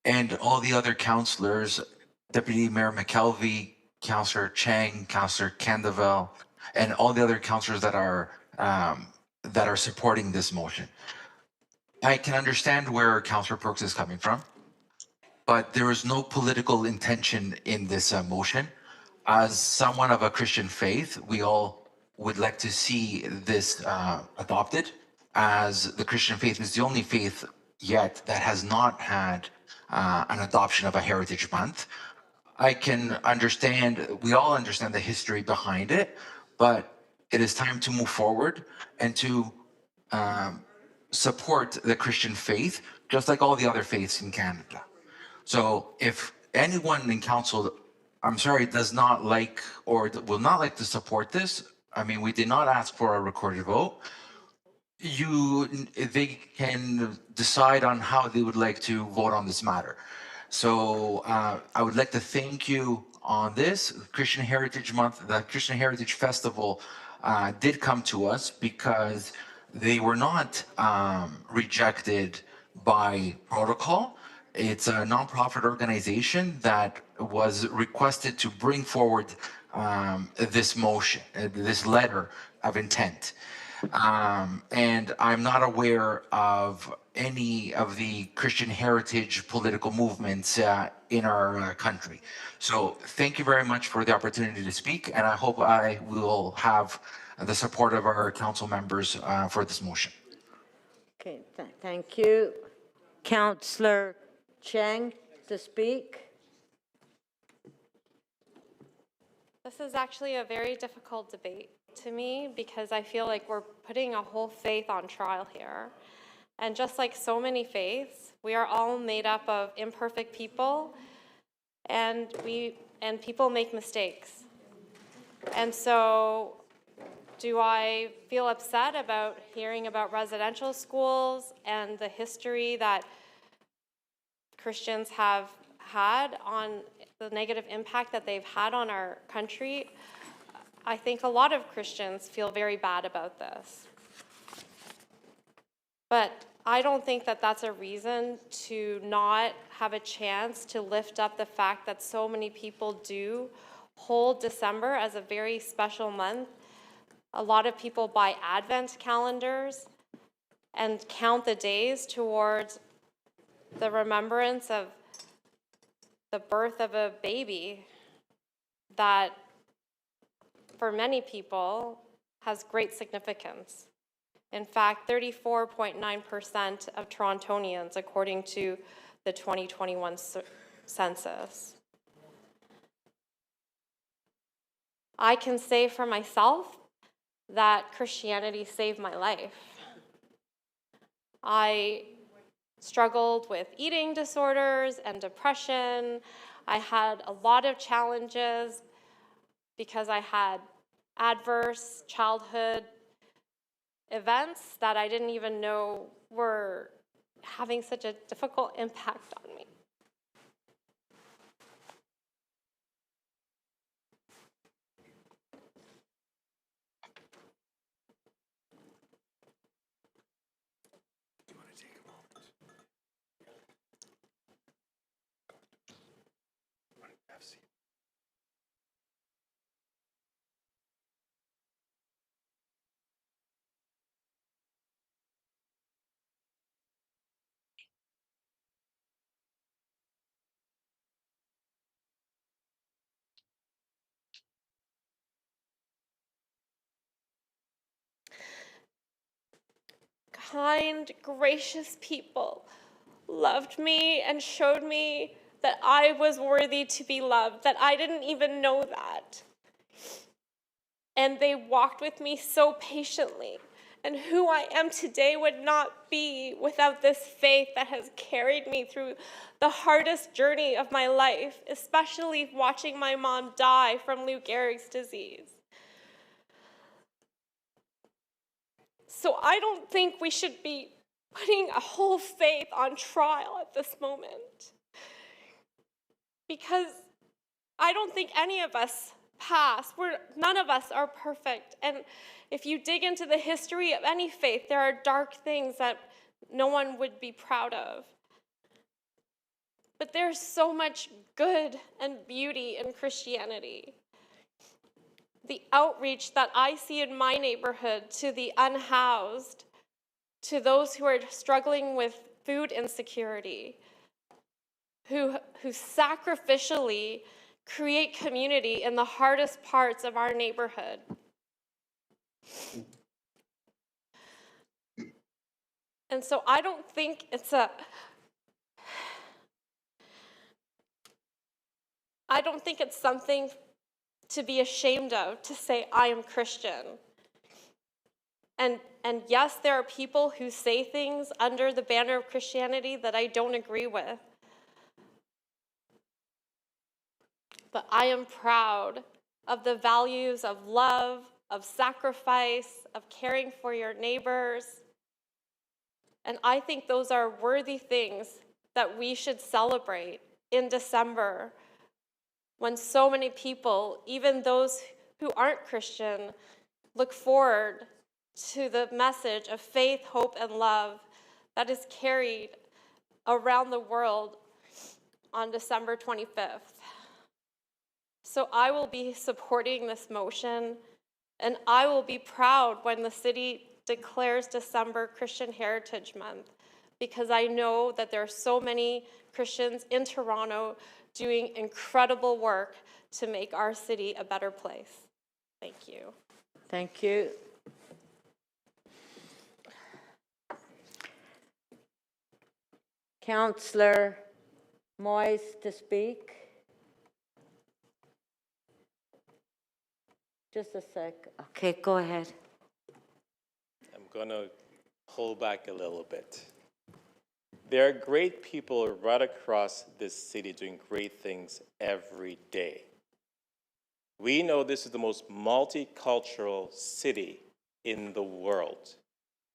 And all the other councillors, Deputy Mayor McKelvey, Councillor Chang, Councillor Candavel, and all the other councillors that are supporting this motion. I can understand where Councillor Perks is coming from, but there is no political intention in this motion. As someone of a Christian faith, we all would like to see this adopted, as the Christian faith is the only faith yet that has not had an adoption of a Heritage Month. I can understand, we all understand the history behind it, but it is time to move forward and to support the Christian faith, just like all the other faiths in Canada. So if anyone in council, I'm sorry, does not like or will not like to support this, I mean, we did not ask for a recorded vote. They can decide on how they would like to vote on this matter. So I would like to thank you on this. Christian Heritage Month, the Christian Heritage Festival did come to us because they were not rejected by protocol. It's a nonprofit organization that was requested to bring forward this motion, this letter of intent. And I'm not aware of any of the Christian heritage political movements in our country. So thank you very much for the opportunity to speak, and I hope I will have the support of our council members for this motion. Okay, thank you. Councillor Chang to speak. This is actually a very difficult debate to me because I feel like we're putting a whole faith on trial here. And just like so many faiths, we are all made up of imperfect people, and people make mistakes. And so do I feel upset about hearing about residential schools and the history that Christians have had on the negative impact that they've had on our country? I think a lot of Christians feel very bad about this. But I don't think that that's a reason to not have a chance to lift up the fact that so many people do hold December as a very special month. A lot of people buy Advent calendars and count the days towards the remembrance of the birth of a baby that, for many people, has great significance. In fact, 34.9% of Torontonians, according to the 2021 census. I can say for myself that Christianity saved my life. I struggled with eating disorders and depression. I had a lot of challenges because I had adverse childhood events that I didn't even know were having such a difficult impact on me. kind, gracious people loved me and showed me that I was worthy to be loved, that I didn't even know that. And they walked with me so patiently. And who I am today would not be without this faith that has carried me through the hardest journey of my life, especially watching my mom die from Lou Gehrig's disease. So I don't think we should be putting a whole faith on trial at this moment, because I don't think any of us pass. None of us are perfect. And if you dig into the history of any faith, there are dark things that no one would be proud of. But there's so much good and beauty in Christianity. The outreach that I see in my neighborhood to the unhoused, to those who are struggling with food insecurity, who sacrificially create community in the hardest parts of our neighborhood. And so I don't think it's something to be ashamed of, to say I am Christian. And yes, there are people who say things under the banner of Christianity that I don't agree with. But I am proud of the values of love, of sacrifice, of caring for your neighbors. And I think those are worthy things that we should celebrate in December, when so many people, even those who aren't Christian, look forward to the message of faith, hope, and love that is carried around the world on December 25th. So I will be supporting this motion, and I will be proud when the city declares December Christian Heritage Month, because I know that there are so many Christians in Toronto doing incredible work to make our city a better place. Thank you. Thank you. Councillor Moise to speak. Just a sec. Okay, go ahead. I'm going to pull back a little bit. There are great people right across this city doing great things every day. We know this is the most multicultural city in the world,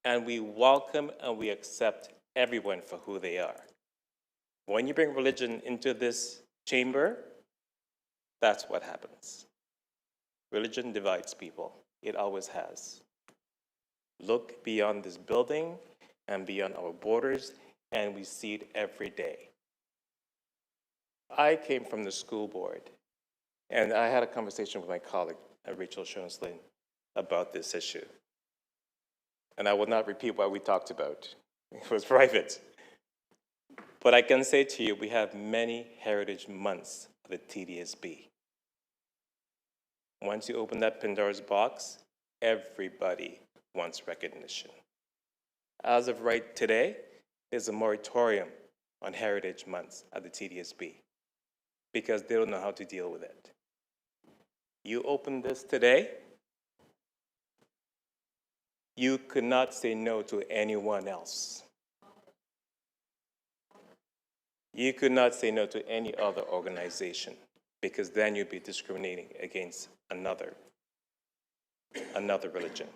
and we welcome and we accept everyone for who they are. When you bring religion into this chamber, that's what happens. Religion divides people. It always has. Look beyond this building and beyond our borders, and we see it every day. I came from the school board, and I had a conversation with my colleague, Rachel Schoenslin, about this issue. And I will not repeat what we talked about. It was private. But I can say to you, we have many heritage months of the TDSB. Once you open that Pandora's box, everybody wants recognition. As of right today, there's a moratorium on heritage months at the TDSB because they don't know how to deal with it. You open this today, you could not say no to anyone else. You could not say no to any other organization, because then you'd be discriminating against another religion.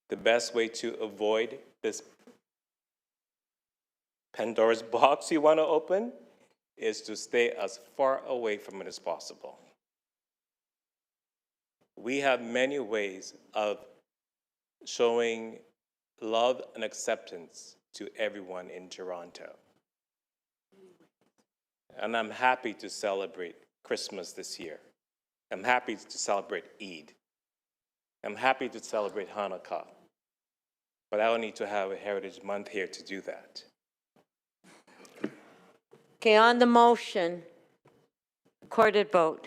The best way to avoid this Pandora's box you want to open is to stay as far away from it as possible. We have many ways of showing love and acceptance to everyone in Toronto. And I'm happy to celebrate Christmas this year. I'm happy to celebrate Eid. I'm happy to celebrate Hanukkah. But I don't need to have a Heritage Month here to do that. Okay, on the motion, recorded vote.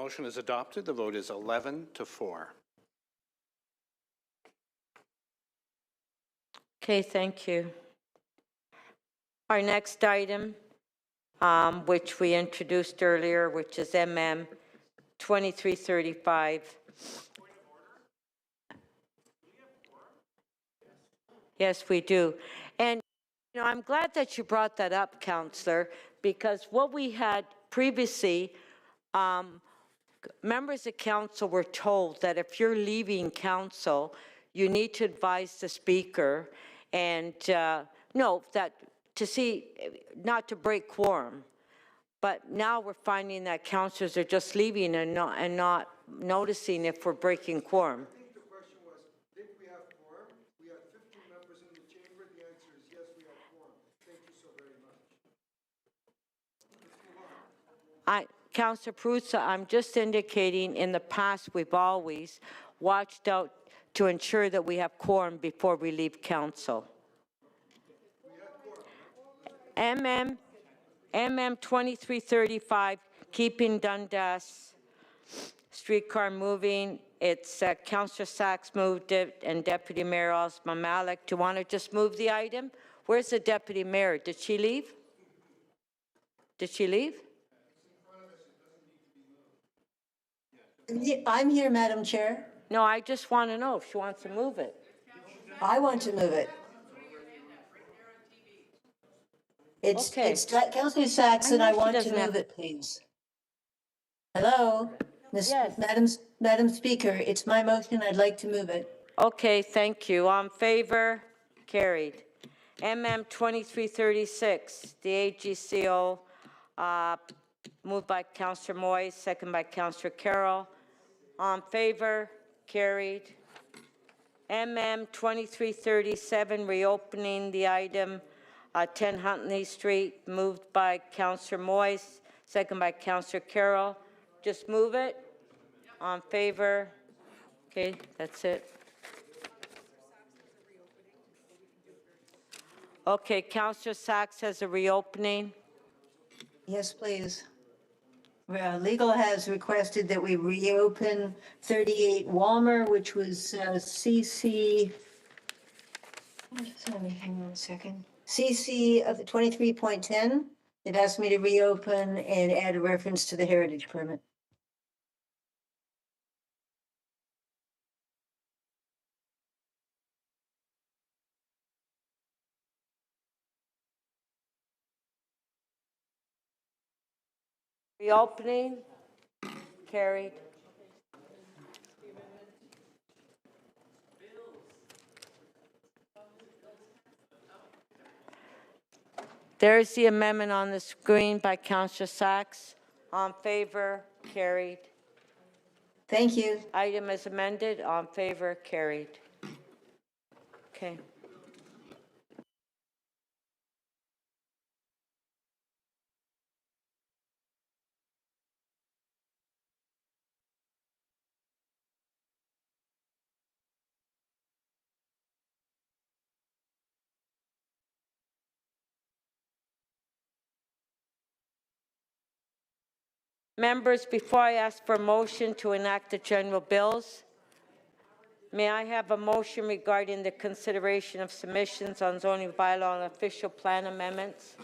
motion is adopted. The vote is 11-4. Okay, thank you. Our next item, which we introduced earlier, which is MM 2335. Yes, we do. And, you know, I'm glad that you brought that up, Councillor, because what we had previously, members of council were told that if you're leaving council, you need to advise the speaker and no, that to see, not to break quorum. But now we're finding that councillors are just leaving and not noticing if we're breaking quorum. I think the question was, did we have quorum? We had 15 members in the chamber. The answer is yes, we have quorum. Thank you so very much. Let's move on. Councillor Perruzza, I'm just indicating in the past we've always watched out to ensure that we have quorum before we leave council. MM 2335, keeping Dundas streetcar moving. It's Councillor Sachs moved it and Deputy Mayor Osman Malik. Do you want to just move the item? Where's the Deputy Mayor? Did she leave? Did she leave? I'm here, Madam Chair. No, I just want to know if she wants to move it. I want to move it. It's Councillor Sachs, and I want to move it, please. Hello, Madam Speaker, it's my motion. I'd like to move it. Okay, thank you. On favor? Carried. MM 2336, the AGCO, moved by Councillor Moy, second by Councillor Carroll. On favor? Carried. MM 2337, reopening the item 10 Huntley Street, moved by Councillor Moyes, second by Councillor Carroll. Just move it. On favor? Okay, that's it. Okay, Councillor Sachs has a reopening. Yes, please. Legal has requested that we reopen 38 Walmer, which was CC. Hang on a second. CC of the 23.10. They've asked me to reopen and add a reference to the heritage permit. Reopening. Carried. There's the amendment on the screen by Councillor Sachs. On favor? Carried. Thank you. Item is amended. On favor? Carried. Okay. Members, before I ask for a motion to enact the general bills, may I have a motion regarding the consideration of submissions on zoning bylaw and official plan amendments?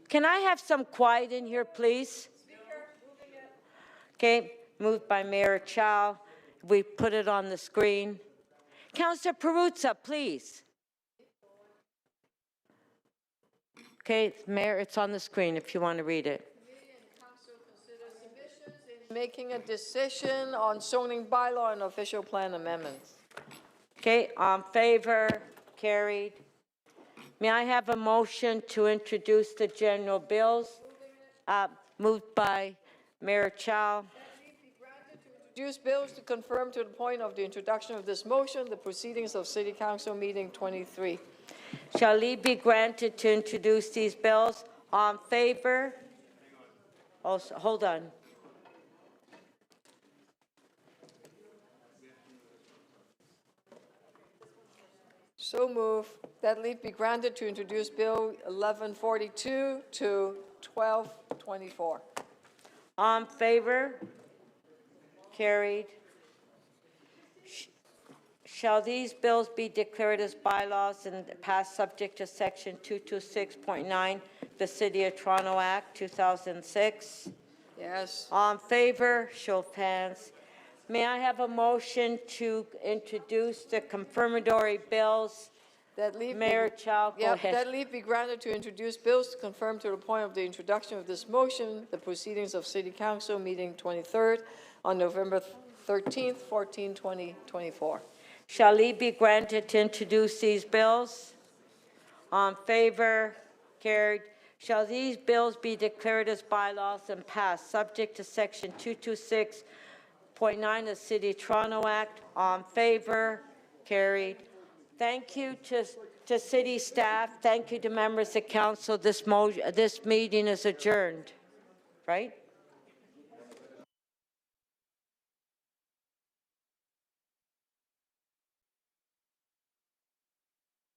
Can I have some quiet in here, please? Okay, moved by Mayor Chow. We put it on the screen. Councillor Perruzza, please. Okay, Mayor, it's on the screen if you want to read it. Making a decision on zoning bylaw and official plan amendments. Okay, on favor? Carried. May I have a motion to introduce the general bills? Moved by Mayor Chow. Introduce bills to confirm to the point of the introduction of this motion the proceedings of City Council meeting 23. Shall leave be granted to introduce these bills? On favor? Also, hold on. So move that leave be granted to introduce Bill 1142 to 1224. On favor? Carried. Shall these bills be declared as bylaws and passed subject to Section 226.9, the City of Toronto Act, 2006? Yes. All in favor, show of hands. May I have a motion to introduce the confirmatory bills? That leave Mayor Chow, go ahead. That leave be granted to introduce bills to confirm to the point of the introduction of this motion, the proceedings of City Council meeting 23rd on November 13th, 2024. Shall leave be granted to introduce these bills? On favor? Carried. Shall these bills be declared as bylaws and passed, subject to Section 226.9 of the City of Toronto Act? On favor? Carried. Thank you to city staff. Thank you to members of council. This meeting is adjourned, right?